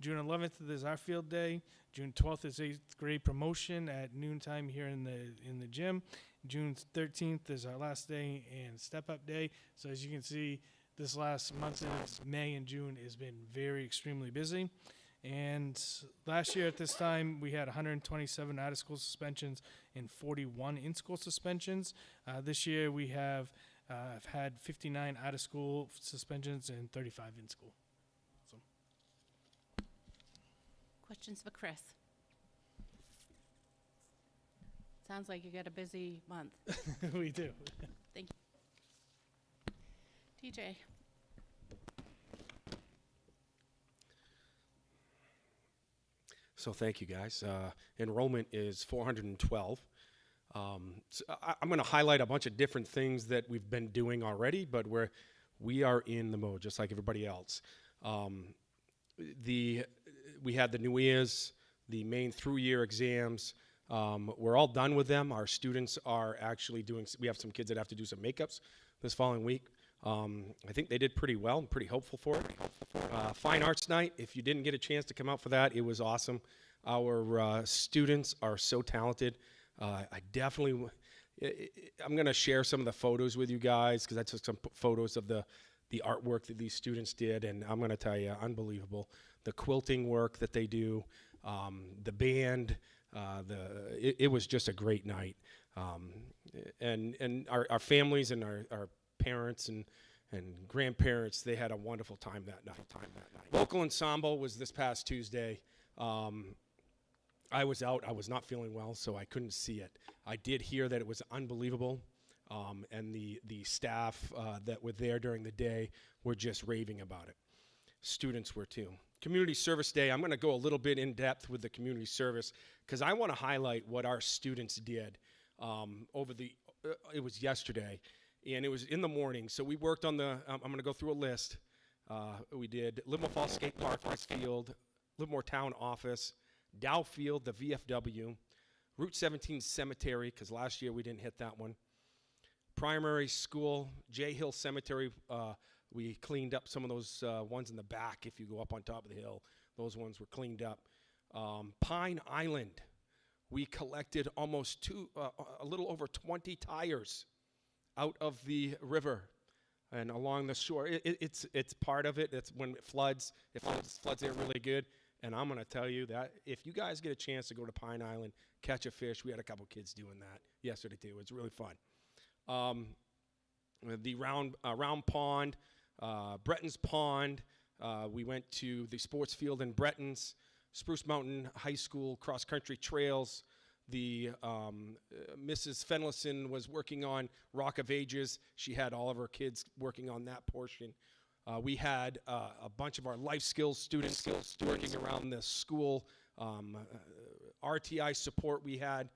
June 11th is our field day. June 12th is 8th grade promotion at noontime here in the gym. June 13th is our last day and step-up day. So as you can see, this last month of May and June has been extremely busy. And last year at this time, we had 127 out-of-school suspensions and 41 in-school suspensions. This year, we have had 59 out-of-school suspensions and 35 in-school. So. Questions for Chris? Sounds like you got a busy month. We do. Thank you. TJ? So thank you, guys. Enrollment is 412. So I'm going to highlight a bunch of different things that we've been doing already, but we are in the mode, just like everybody else. We had the New Year's, the main through-year exams. We're all done with them. Our students are actually we have some kids that have to do some makeups this following week. I think they did pretty well. I'm pretty hopeful for it. Fine Arts Night, if you didn't get a chance to come out for that, it was awesome. Our students are so talented. I'm going to share some of the photos with you guys because I took some photos of the artwork that these students did, and I'm going to tell you, unbelievable. The quilting work that they do, the band, it was just a great night. And our families and our parents and grandparents, they had a wonderful time that night. Vocal ensemble was this past Tuesday. I was out. I was not feeling well, so I couldn't see it. I did hear that it was unbelievable, and the staff that were there during the day were just raving about it. Students were too. Community Service Day, I'm going to go a little bit in depth with the community service because I want to highlight what our students did it was yesterday. And it was in the morning, so we worked on I'm going to go through a list. We did Livermore Falls Skate Park, Field, Livermore Town Office, Dow Field, the VFW, Route 17 Cemetery, because last year we didn't hit that one. Primary school, Jay Hill Cemetery, we cleaned up some of those ones in the back. If you go up on top of the hill, those ones were cleaned up. Pine Island, we collected almost a little over 20 tires out of the river and along the shore. It's part of it. It's when it floods there really good. And I'm going to tell you that if you guys get a chance to go to Pine Island, catch a fish, we had a couple kids doing that yesterday too. It's really fun. The round pond, Bretton's Pond. We went to the sports field in Bretton's, Spruce Mountain High School cross-country trails. The Mrs. Fenlison was working on Rock of Ages. She had all of her kids working on that portion. We had a bunch of our life skills students working around the school. RTI support we had.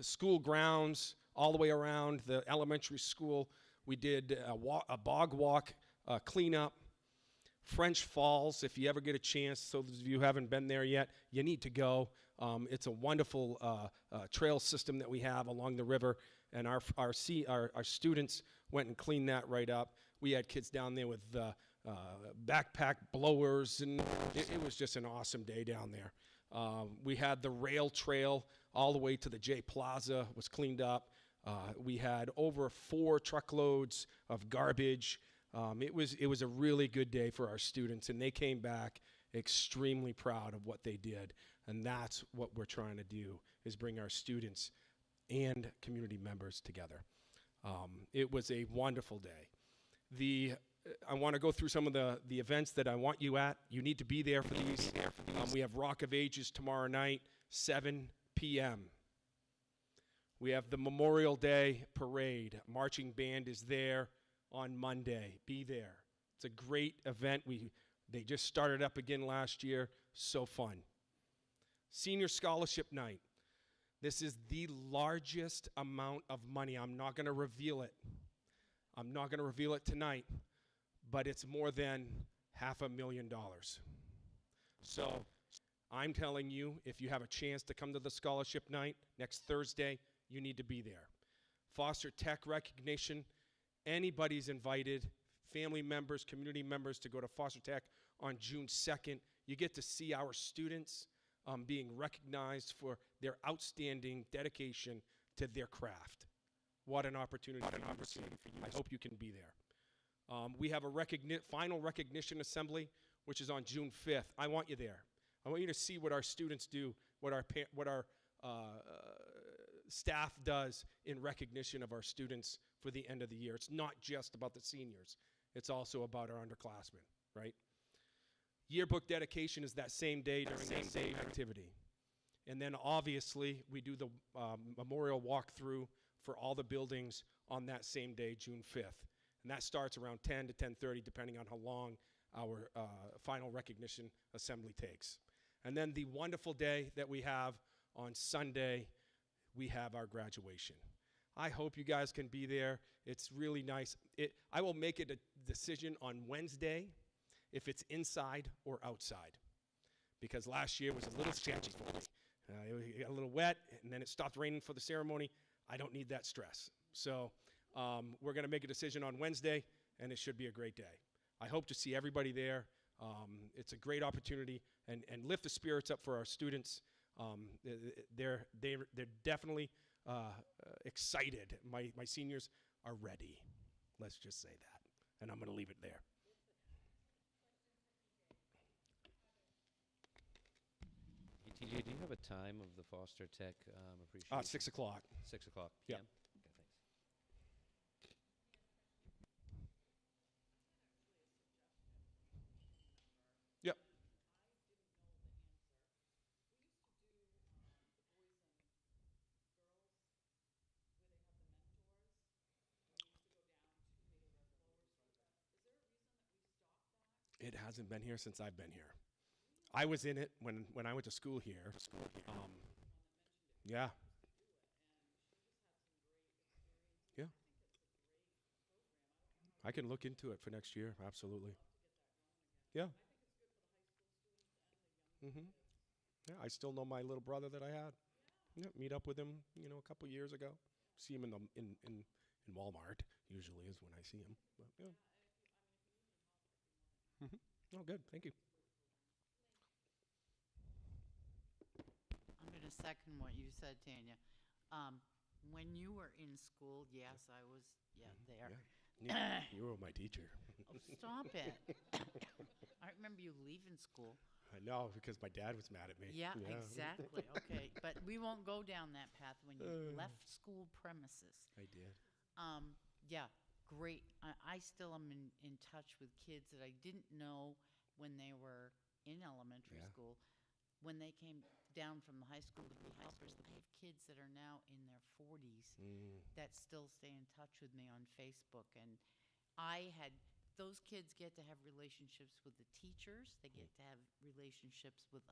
School grounds all the way around the elementary school. We did a bog walk cleanup. French Falls, if you ever get a chance, so those of you who haven't been there yet, you need to go. It's a wonderful trail system that we have along the river, and our students went and cleaned that right up. We had kids down there with backpack blowers, and it was just an awesome day down there. We had the rail trail all the way to the J Plaza was cleaned up. We had over 4 truckloads of garbage. It was a really good day for our students, and they came back extremely proud of what they did. And that's what we're trying to do, is bring our students and community members together. It was a wonderful day. I want to go through some of the events that I want you at. You need to be there for these. We have Rock of Ages tomorrow night, 7 p.m. We have the Memorial Day Parade. Marching band is there on Monday. Be there. It's a great event. They just started up again last year. So fun. Senior Scholarship Night. This is the largest amount of money. I'm not going to reveal it. I'm not going to reveal it tonight, but it's more than $500,000. So I'm telling you, if you have a chance to come to the scholarship night next Thursday, you need to be there. Foster Tech recognition. Anybody's invited, family members, community members, to go to Foster Tech on June 2nd. You get to see our students being recognized for their outstanding dedication to their craft. What an opportunity for you. I hope you can be there. We have a final recognition assembly, which is on June 5th. I want you there. I want you to see what our students do, what our staff does in recognition of our students for the end of the year. It's not just about the seniors. It's also about our underclassmen, right? Yearbook dedication is that same day during that same activity. And then obviously we do the memorial walkthrough for all the buildings on that same day, June 5th. And that starts around 10 to 10:30, depending on how long our final recognition assembly takes. And then the wonderful day that we have on Sunday, we have our graduation. I hope you guys can be there. It's really nice. I will make it a decision on Wednesday if it's inside or outside, because last year was a little sketchy for me. It got a little wet, and then it stopped raining for the ceremony. I don't need that stress. So we're going to make a decision on Wednesday, and it should be a great day. I hope to see everybody there. It's a great opportunity, and lift the spirits up for our students. They're definitely excited. My seniors are ready. Let's just say that, and I'm going to leave it there. TJ, do you have a time of the Foster Tech appreciation? 6 o'clock. 6 o'clock Yeah. p.m.? Okay, thanks. Yep. It hasn't been here since I've been here. I was in it when I went to school here. Yeah. Yeah. I can look into it for next year, absolutely. Yeah. Mm-hmm. Yeah, I still know my little brother that I had. Yeah, meet up with him, a couple years ago. See him in Walmart, usually is when I see him. But, yeah. Oh, good. Thank you. I'm going to second what you said, Tanya. When you were in school, yes, I was, there. Yeah. You were my teacher. Oh, stop it. I remember you leaving school. I know, because my dad was mad at me. Yeah, exactly. Okay, but we won't go down that path. When you left school premises. I did. Yeah, great. I still am in touch with kids that I didn't know when they were in elementary school. When they came down from the high school to be helpers, I have kids that are now in their 40s that still stay in touch with me on Facebook. And those kids get to have relationships with the teachers. They get to have relationships with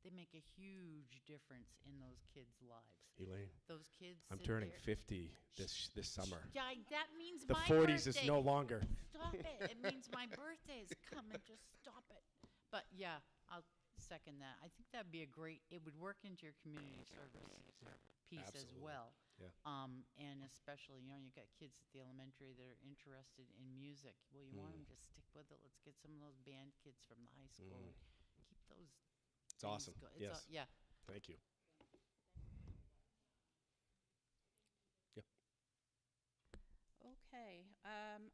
they make a huge difference in those kids' lives. Elaine, those kids. I'm turning 50 this summer. Yeah, that means The my 40s birthday. is no longer. Stop it. It means my birthday is coming. Just stop it. But yeah, I'll second that. I think that'd be it would work into your community service piece as Absolutely. well. Yeah. And especially, you got kids at the elementary that are interested in music. Well, you want them to stick with it. Let's get some of those band kids from the high school and keep those. It's awesome. Yes. Yeah. Thank you. Yep. Okay,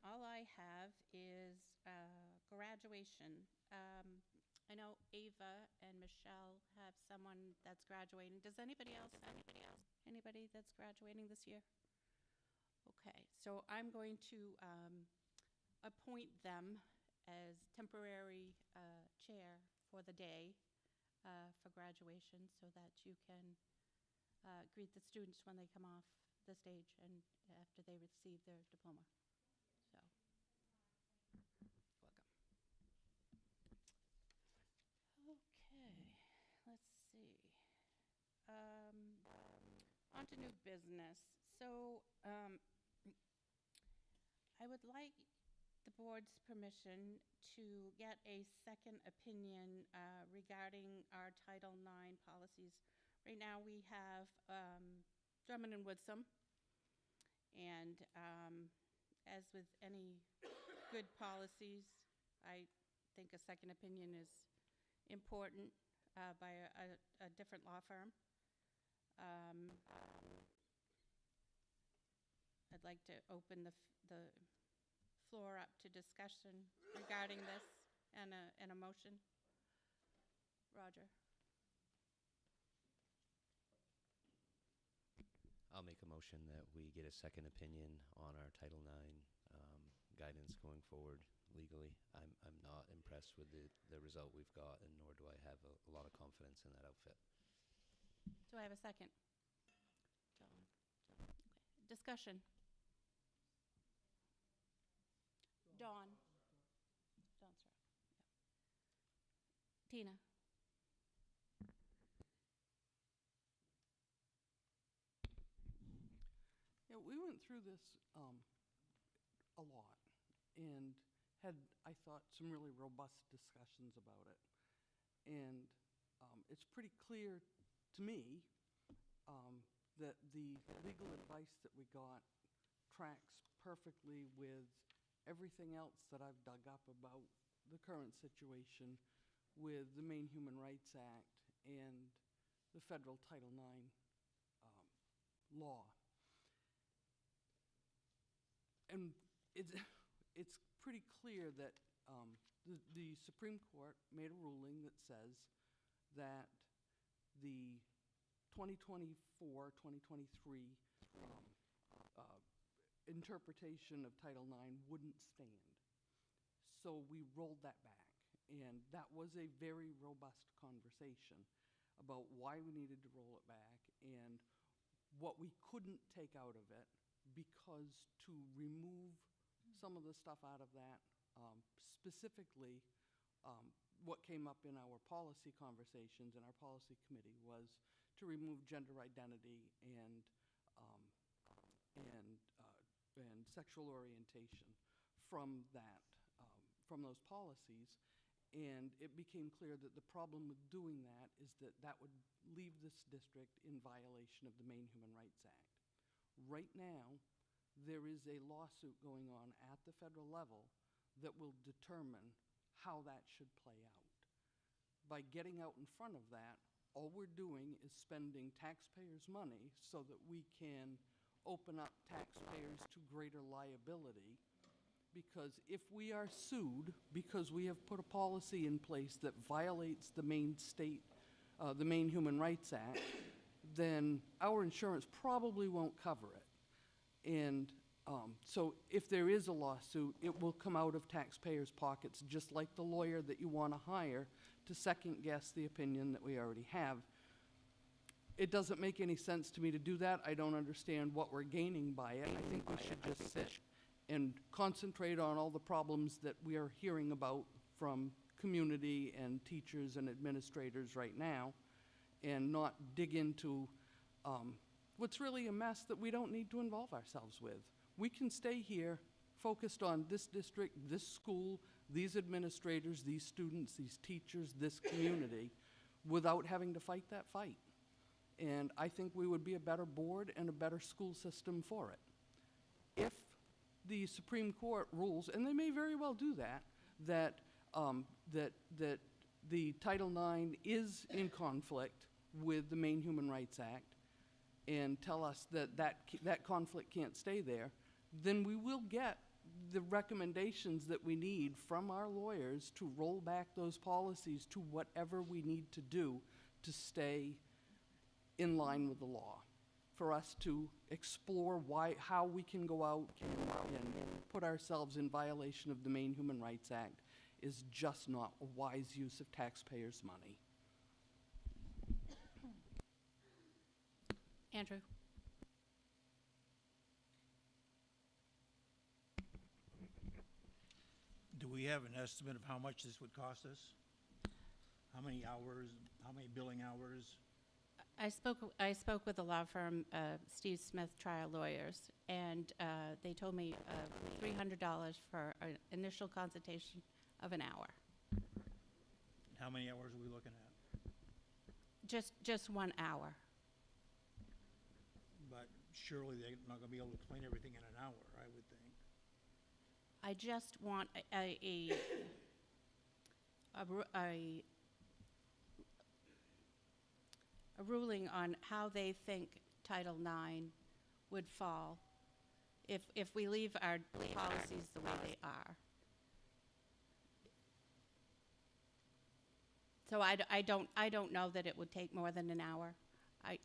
all I have is graduation. I know Ava and Michelle have someone that's graduating. Does anybody else? Anybody that's graduating this year? Okay, so I'm going to appoint them as temporary chair for the day for graduation, so that you can greet the students when they come off the stage and after they receive their diploma. So, welcome. Okay, let's see. On to new business. So, I would like the board's permission to get a second opinion regarding our Title IX policies. Right now, we have Drummond and Woodsum, and as with any good policies, I think a second opinion is important by a different law firm. I'd like to open the floor up to discussion regarding this and a motion. Roger. I'll make a motion that we get a second opinion on our Title IX guidance going forward legally. I'm not impressed with the result we've got, and nor do I have a lot of confidence in that outfit. Do I have a second? John. Okay. Discussion. Dawn. Dawn, sorry. Yeah. Tina. Yeah, we went through this a lot and had, I thought, some really robust discussions about it. And it's pretty clear to me that the legal advice that we got tracks perfectly with everything else that I've dug up about the current situation with the Maine Human Rights Act and the federal Title IX law. And it's pretty clear that the Supreme Court made a ruling that says that the 2024-2023 interpretation of Title IX wouldn't stand. So we rolled that back. And that was a very robust conversation about why we needed to roll it back and what we couldn't take out of it, because to remove some of the stuff out of that, specifically what came up in our policy conversations in our policy committee was to remove gender identity and sexual orientation from that, from those policies. And it became clear that the problem with doing that is that that would leave this district in violation of the Maine Human Rights Act. Right now, there is a lawsuit going on at the federal level that will determine how that should play out. By getting out in front of that, all we're doing is spending taxpayers' money so that we can open up taxpayers to greater liability. Because if we are sued because we have put a policy in place that violates the Maine Human Rights Act, then our insurance probably won't cover it. And so if there is a lawsuit, it will come out of taxpayers' pockets, just like the lawyer that you want to hire to second-guess the opinion that we already have. It doesn't make any sense to me to do that. I don't understand what we're gaining by it. I think we should just sit and concentrate on all the problems that we are hearing about from community and teachers and administrators right now, and not dig into what's really a mess that we don't need to involve ourselves with. We can stay here focused on this district, this school, these administrators, these students, these teachers, this community, without having to fight that fight. And I think we would be a better board and a better school system for it. If the Supreme Court rules, and they may very well do that, that the Title IX is in conflict with the Maine Human Rights Act, and tell us that that conflict can't stay there, then we will get the recommendations that we need from our lawyers to roll back those policies to whatever we need to do to stay in line with the law, for us to explore how we can go out and put ourselves in violation of the Maine Human Rights Act is just not a wise use of taxpayers' money. Andrew? Do we have an estimate of how much this would cost us? How many hours, how many billing hours? I spoke with the law firm, Steve Smith Trial Lawyers, and they told me $300 for an initial consultation of an hour. How many hours are we looking at? Just 1 hour. But surely they're not gonna be able to explain everything in an hour, I would think. I just want a ruling on how they think Title IX would fall if we leave our policies the way they are. So I don't know that it would take more than an hour.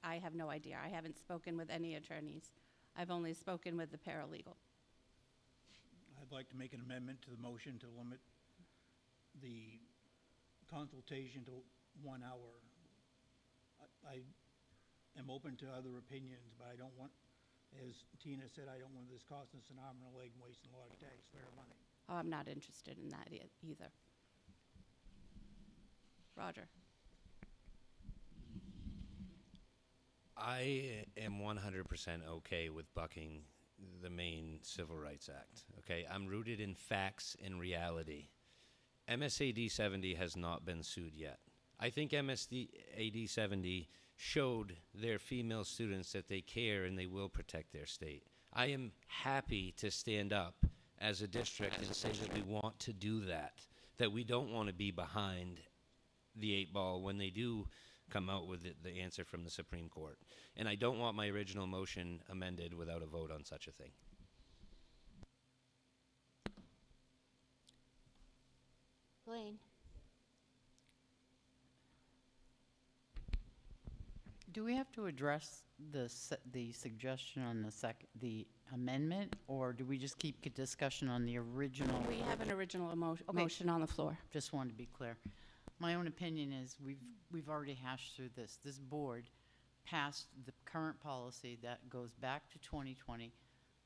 I have no idea. I haven't spoken with any attorneys. I've only spoken with the paralegal. I'd like to make an amendment to the motion to limit the consultation to 1 hour. I am open to other opinions, but I don't want, as Tina said, I don't want this costing us an arm and a leg and wasting a lot of taxpayer money. Oh, I'm not interested in that either. Roger? I am 100% okay with bucking the Maine Civil Rights Act, okay? I'm rooted in facts and reality. MSAD 70 has not been sued yet. I think MSAD 70 showed their female students that they care and they will protect their state. I am happy to stand up as a district and say that we want to do that we don't want to be behind the 8 ball when they do come out with the answer from the Supreme Court. And I don't want my original motion amended without a vote on such a thing. Blaine? Do we have to address the suggestion on the amendment, or do we just keep discussion on the original? We have an original motion on the floor. Just wanted to be clear. My own opinion is we've already hashed through this. This board passed the current policy that goes back to 2020,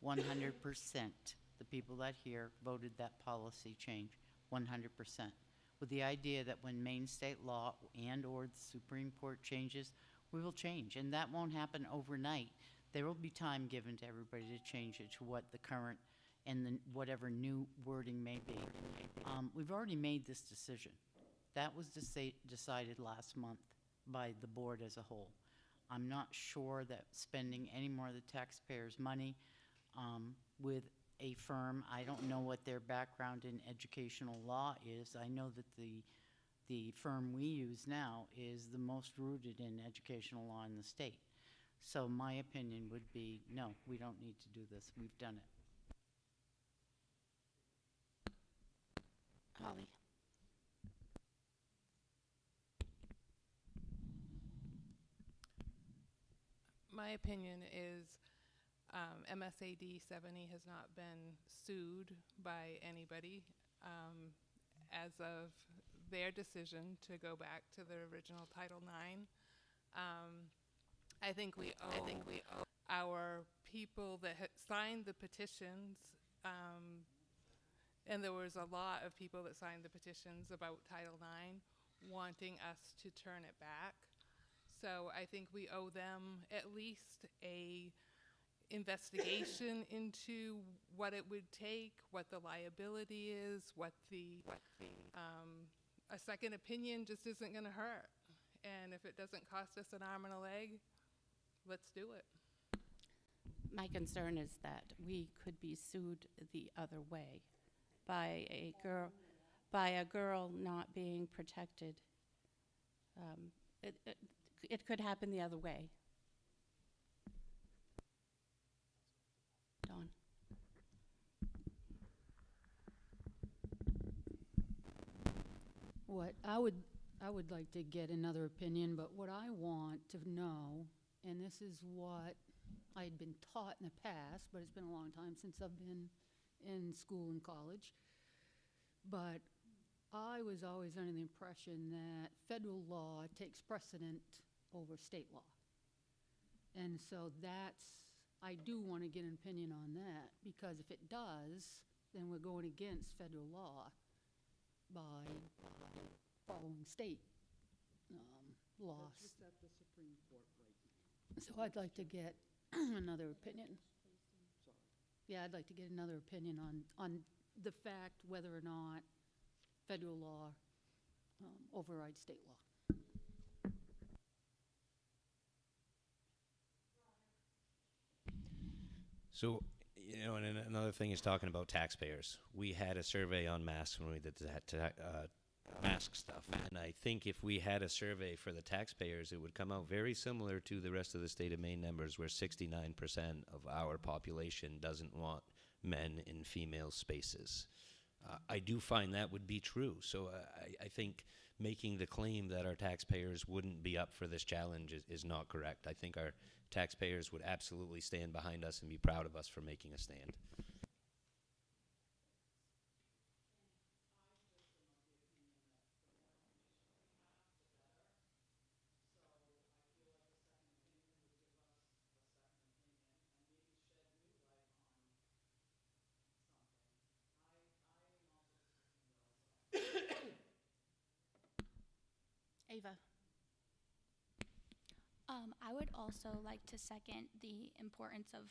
100%. The people that here voted that policy change, 100%. With the idea that when Maine state law and or the Supreme Court changes, we will change. And that won't happen overnight. There will be time given to everybody to change it to what the current and whatever new wording may be. We've already made this decision. That was decided last month by the board as a whole. I'm not sure that spending any more of the taxpayers' money with a firm, I don't know what their background in educational law is. I know that the firm we use now is the most rooted in educational law in the state. So my opinion would be, no, we don't need to do this. We've done it. Holly. My opinion is MSAD 70 has not been sued by anybody as of their decision to go back to the original Title IX. I think we owe our people that had signed the petitions, and there was a lot of people that signed the petitions about Title IX wanting us to turn it back. So I think we owe them at least a investigation into what it would take, what the liability is, what the a second opinion just isn't going to hurt. And if it doesn't cost us an arm and a leg, let's do it. My concern is that we could be sued the other way by a girl not being protected. It could happen the other way. Dawn. What I would like to get another opinion, but what I want to know, and this is what I'd been taught in the past, but it's been a long time since I've been in school and college, but I was always under the impression that federal law takes precedent over state law. And so I do want to get an opinion on that, because if it does, then we're going against federal law by following state laws. That's just at the Supreme Court right now. So I'd like to get another opinion. Yeah, I'd like to get another opinion on the fact whether or not federal law overrides state law. So, you know, and another thing is talking about taxpayers. We had a survey on masks when we did that mask stuff, and I think if we had a survey for the taxpayers, it would come out very similar to the rest of the state of Maine numbers, where 69% of our population doesn't want men in female spaces. I do find that would be true. So I think making the claim that our taxpayers wouldn't be up for this challenge is not correct. I think our taxpayers would absolutely stand behind us and be proud of us for making a stand. Ava. I would also like to second the importance of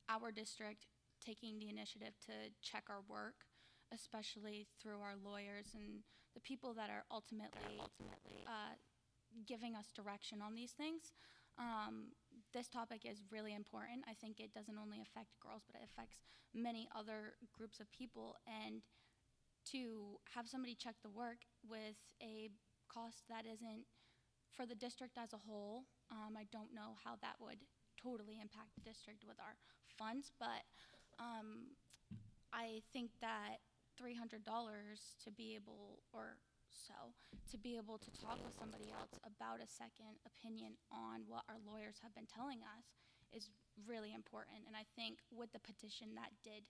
our district taking the initiative to check our work, especially through our lawyers and the people that are ultimately giving us direction on these things. This topic is really important. I think it doesn't only affect girls, but it affects many other groups of people. And to have somebody check the work with a cost that isn't for the district as a whole, I don't know how that would totally impact the district with our funds, but I think that $300 to be able, or so, to be able to talk with somebody else about a second opinion on what our lawyers have been telling us is really important. And I think with the petition that did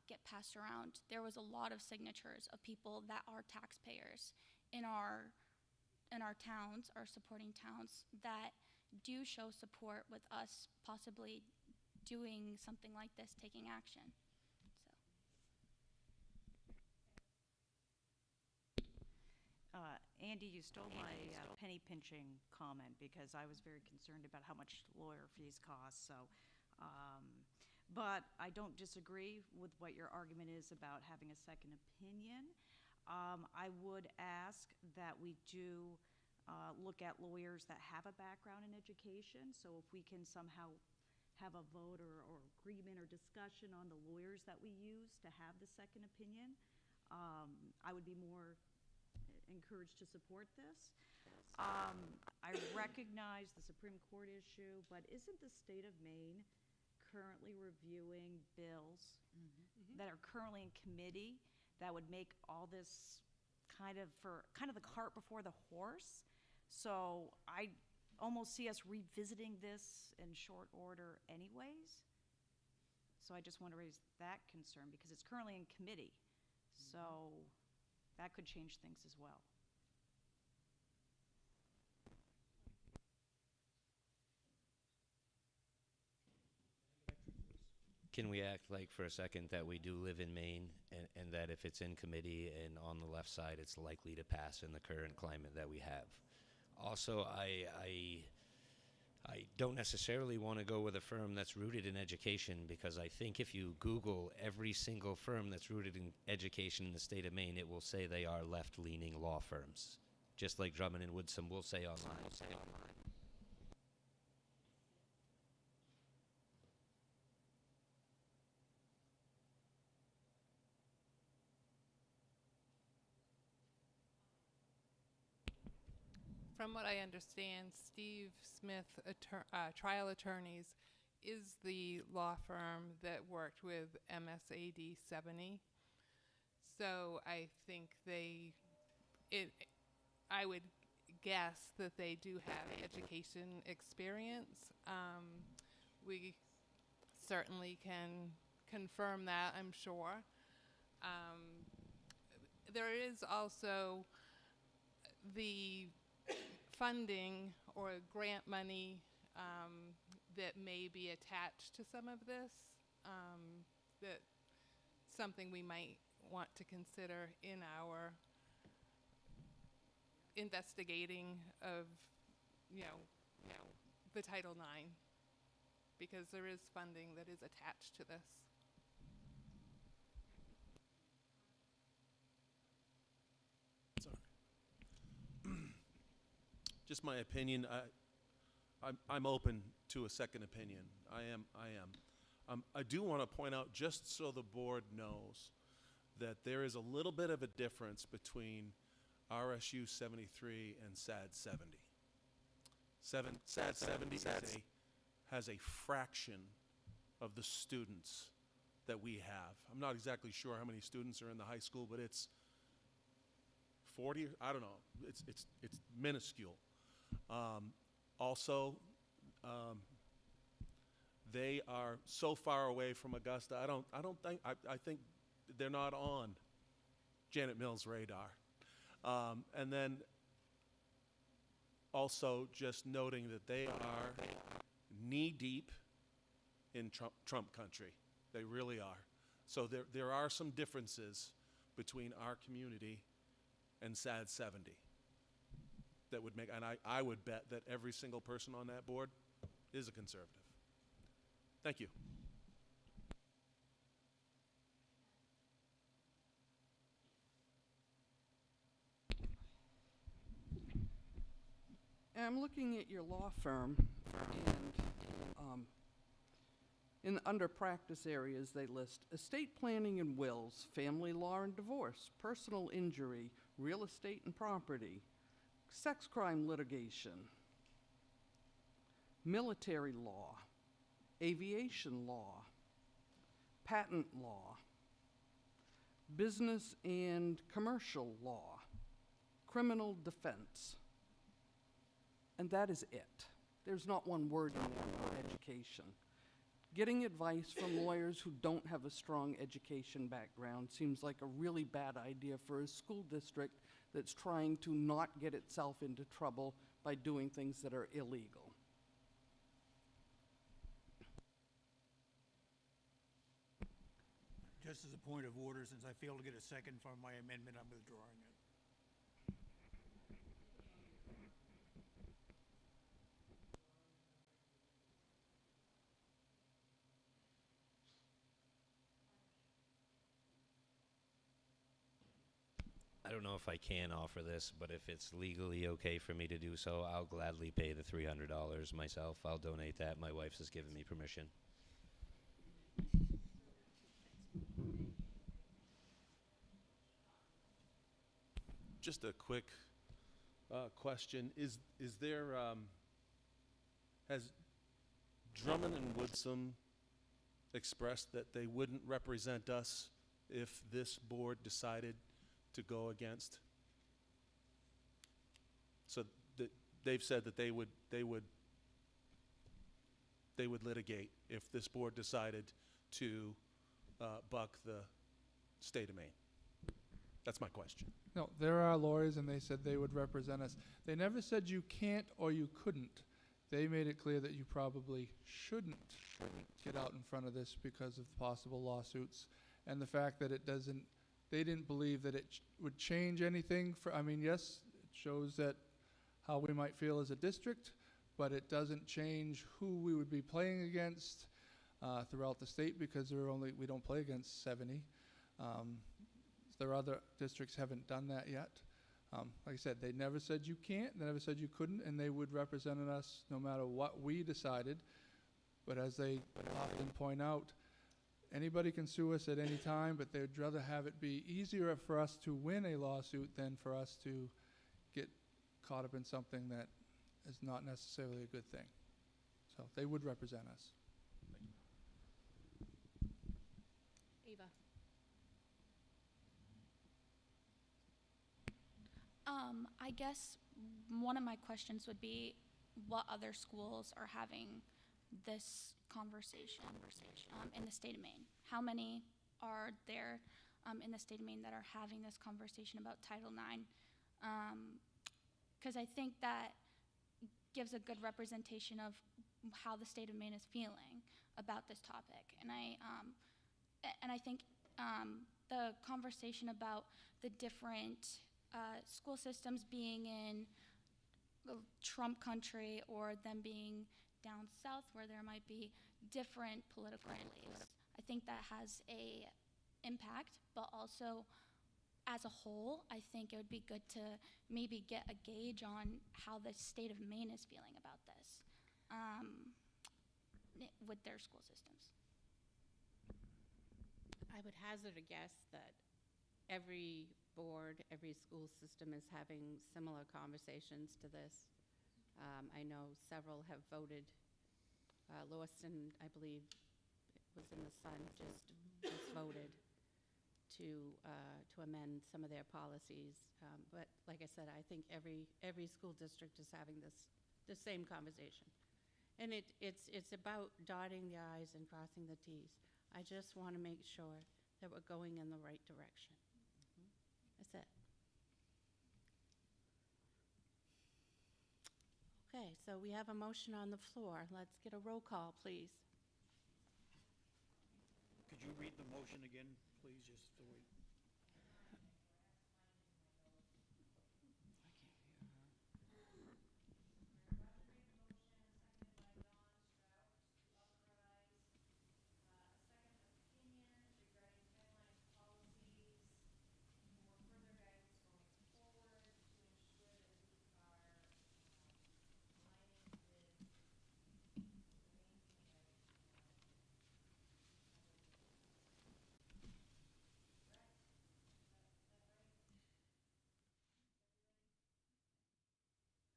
get passed around, there was a lot of signatures of people that are taxpayers in our towns, our supporting towns, that do show support with us possibly doing something like this, taking action. Andy, you stole my penny pinching comment, because I was very concerned about how much lawyer fees cost. So, but I don't disagree with what your argument is about having a second opinion. I would ask that we do look at lawyers that have a background in education. So if we can somehow have a vote or agreement or discussion on the lawyers that we use to have the second opinion, I would be more encouraged to support this. I recognize the Supreme Court issue, but isn't the state of Maine currently reviewing bills that are currently in committee that would make all this kind of the cart before the horse? So I almost see us revisiting this in short order anyways. So I just want to raise that concern because it's currently in committee. So that could change things as well. Can we act like for a second that we do live in Maine and that if it's in committee and on the left side, it's likely to pass in the current climate that we have? Also, I don't necessarily want to go with a firm that's rooted in education, because I think if you Google every single firm that's rooted in education in the state of Maine, it will say they are left-leaning law firms, just like Drummond and Woodson will say online. From what I understand, Steve Smith Trial Attorneys is the law firm that worked with MSAD 70. So I think I would guess that they do have education experience. We certainly can confirm that, I'm sure. There is also the funding or grant money that may be attached to some of this, that something we might want to consider in our investigating of, the Title IX, because there is funding that is attached to this. Just my opinion. I'm open to a second opinion. I am. I do want to point out, just so the board knows, that there is a little bit of a difference between RSU 73 and SAD 70. SAD 70 has a fraction of the students that we have. I'm not exactly sure how many students are in the high school, but it's 40. I don't know. It's minuscule. Also, they are so far away from Augusta. I think they're not on Janet Mills' radar. And then also just noting that they are knee deep in Trump country. They really are. So there are some differences between our community and SAD 70 that would make, and I would bet that every single person on that board is a conservative. Thank you. I'm looking at your law firm, and in the under practice areas they list estate planning and wills, family law and divorce, personal injury, real estate and property, sex crime litigation, military law, aviation law, patent law, business and commercial law, criminal defense. And that is it. There's not one word in there about education. Getting advice from lawyers who don't have a strong education background seems like a really bad idea for a school district that's trying to not get itself into trouble by doing things that are illegal. Just as a point of order, since I failed to get a second for my amendment, I'm withdrawing it. I don't know if I can offer this, but if it's legally okay for me to do so, I'll gladly pay the $300 myself. I'll donate that. My wife has given me permission. Just a quick question. Is there, has Drummond and Woodsum expressed that they wouldn't represent us if this board decided to go against? So they've said that they would litigate if this board decided to buck the state of Maine. That's my question. No, there are lawyers, and they said they would represent us. They never said you can't or you couldn't. They made it clear that you probably shouldn't get out in front of this because of possible lawsuits, and the fact that it doesn't, they didn't believe that it would change anything for, I mean, yes, it shows that how we might feel as a district, but it doesn't change who we would be playing against throughout the state, because we don't play against 70. There are other districts haven't done that yet. Like I said, they never said you can't, they never said you couldn't, and they would represent us no matter what we decided. But as they often point out, anybody can sue us at any time, but they'd rather have it be easier for us to win a lawsuit than for us to get caught up in something that is not necessarily a good thing. So they would represent us. Ava. I guess one of my questions would be, what other schools are having this conversation in the state of Maine? How many are there in the state of Maine that are having this conversation about Title IX? Because I think that gives a good representation of how the state of Maine is feeling about this topic. And I think the conversation about the different school systems being in Trump country or them being down south where there might be different political beliefs, I think that has a impact, but also as a whole, I think it would be good to maybe get a gauge on how the state of Maine is feeling about this with their school systems. I would hazard a guess that every board, every school system is having similar conversations to this. I know several have voted. Lewiston, I believe, was in the Sun, just voted to amend some of their policies. But like I said, I think every school district is having the same conversation. And it's about dotting the I's and crossing the T's. I just want to make sure that we're going in the right direction. That's it. Okay, so we have a motion on the floor. Let's get a roll call, please. Could you read the motion again, please, just so we...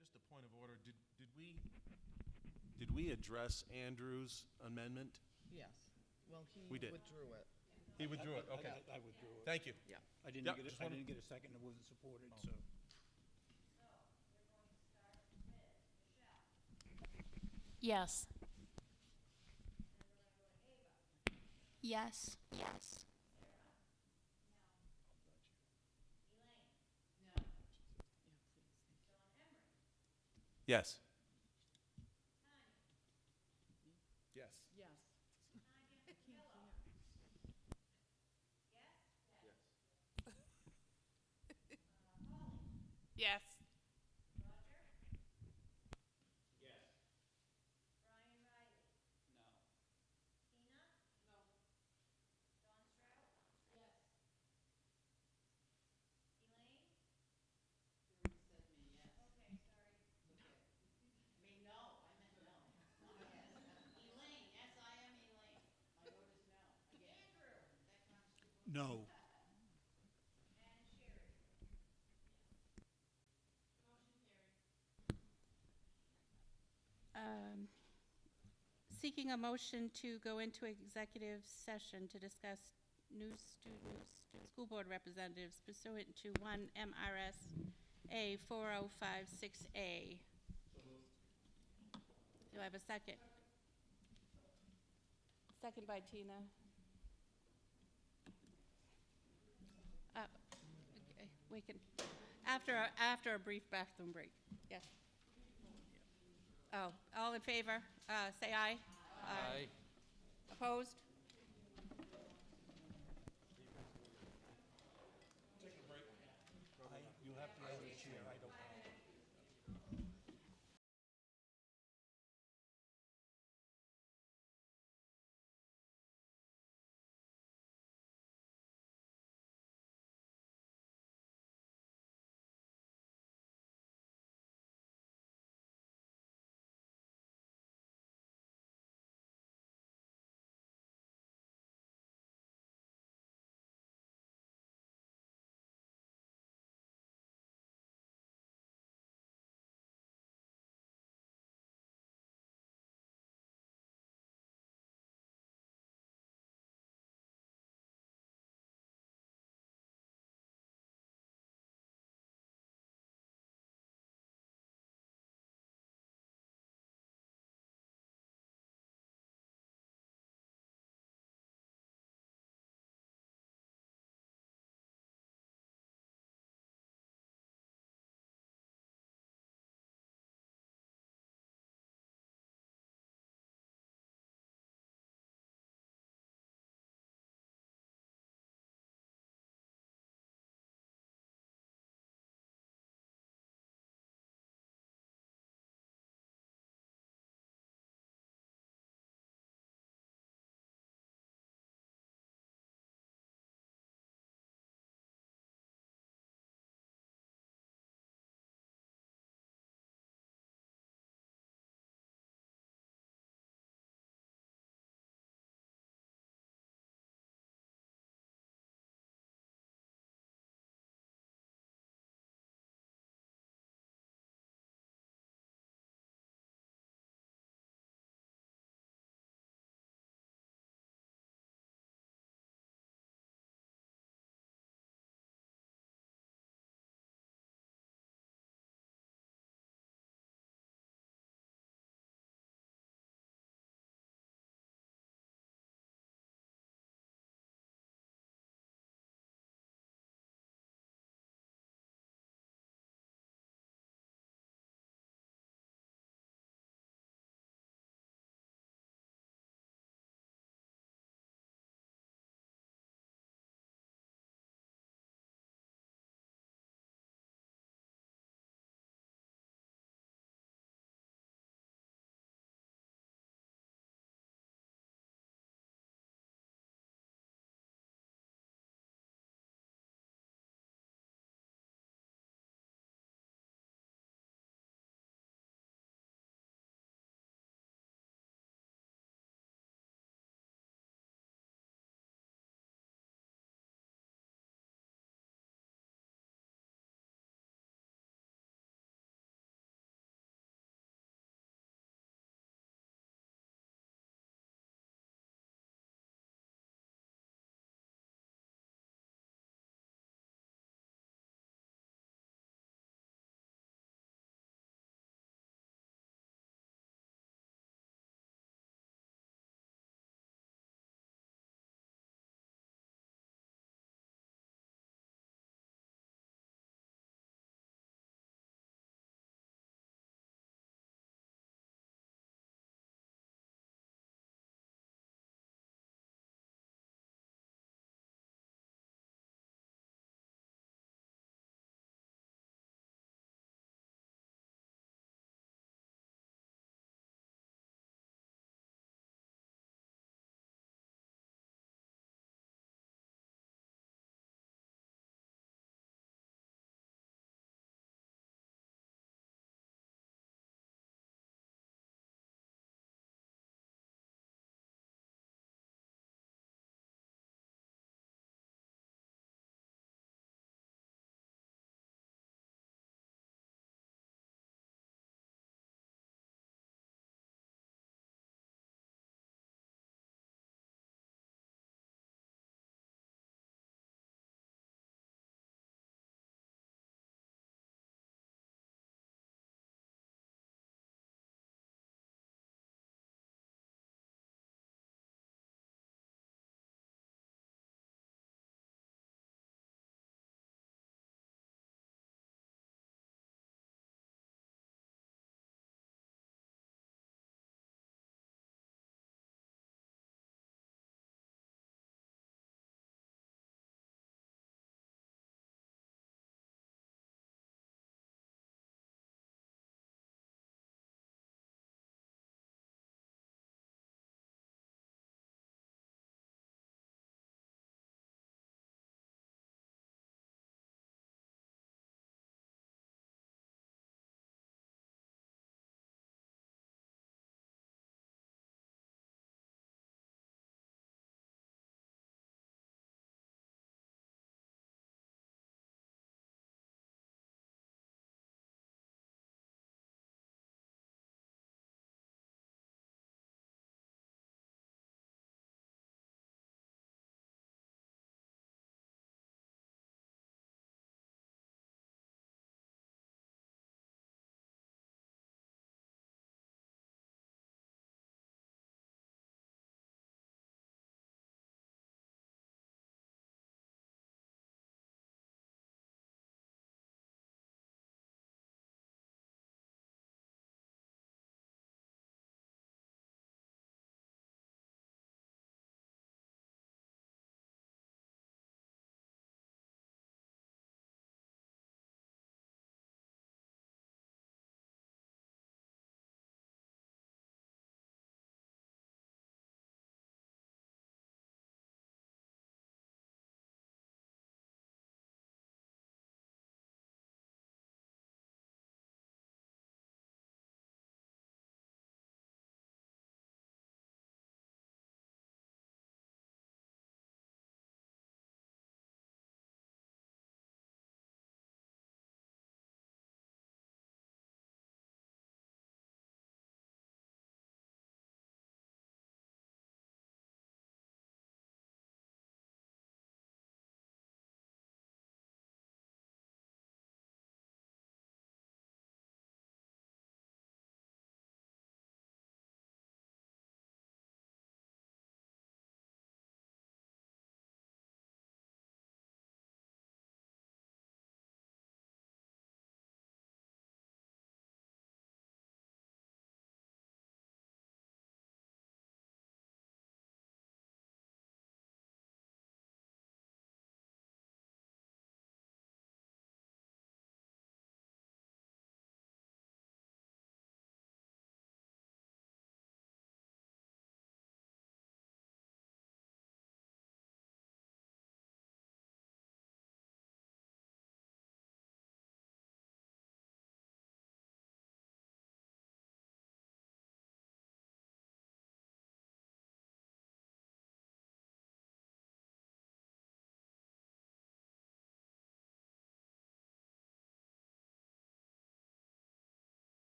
Just a point of order, did we address Andrew's amendment? Yes. Well, We did. withdrew it. He withdrew it, okay. I withdrew it. Thank you. Yeah. I didn't Yep, get it, just I wanna- didn't get a second, it wasn't supported, so. Yes. Yes. Yes. Yes. Yes. Yes. Yes. No. Seeking a motion to go into executive session to discuss new school board representatives pursuant to 1 MRSA 4056A. Do I have a second? Second by Tina. Okay, we can, after a brief bathroom break. Yes. Oh, all in favor, say aye. Aye. Opposed? You have to have a chair, I don't.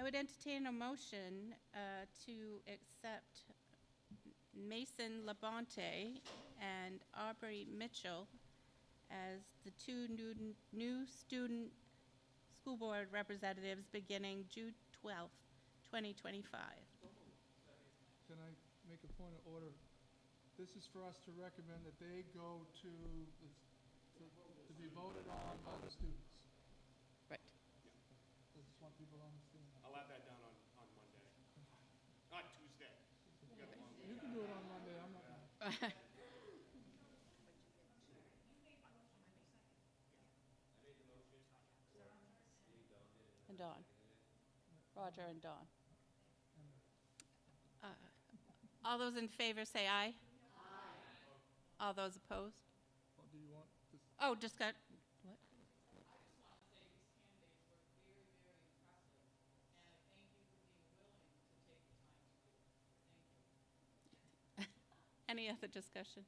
would entertain a motion to accept Mason Labonte and Aubrey Mitchell as the two new student school board representatives beginning June 12th, 2025. Can I make a point of order? This is for us to recommend that they go to be voted on by the students. Right. I just want people to understand that. I'll have that done on Monday. Not Tuesday. You can do it on Monday, I'm not. And Dawn. Roger and Dawn. All those in favor say aye. Aye. All those opposed? Oh, do you want this? Oh, discuss, what? Any other discussion?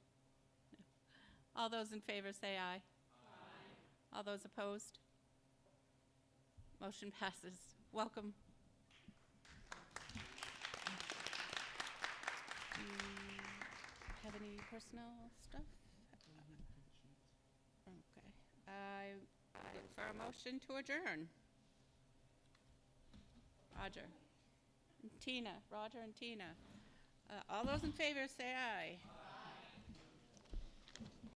No. All those in favor say aye. Aye. All those opposed? Motion passes. Welcome. Do you have any personnel stuff? Okay. I look for a motion to adjourn. Roger. And Tina. Roger and Tina. All those in favor say aye.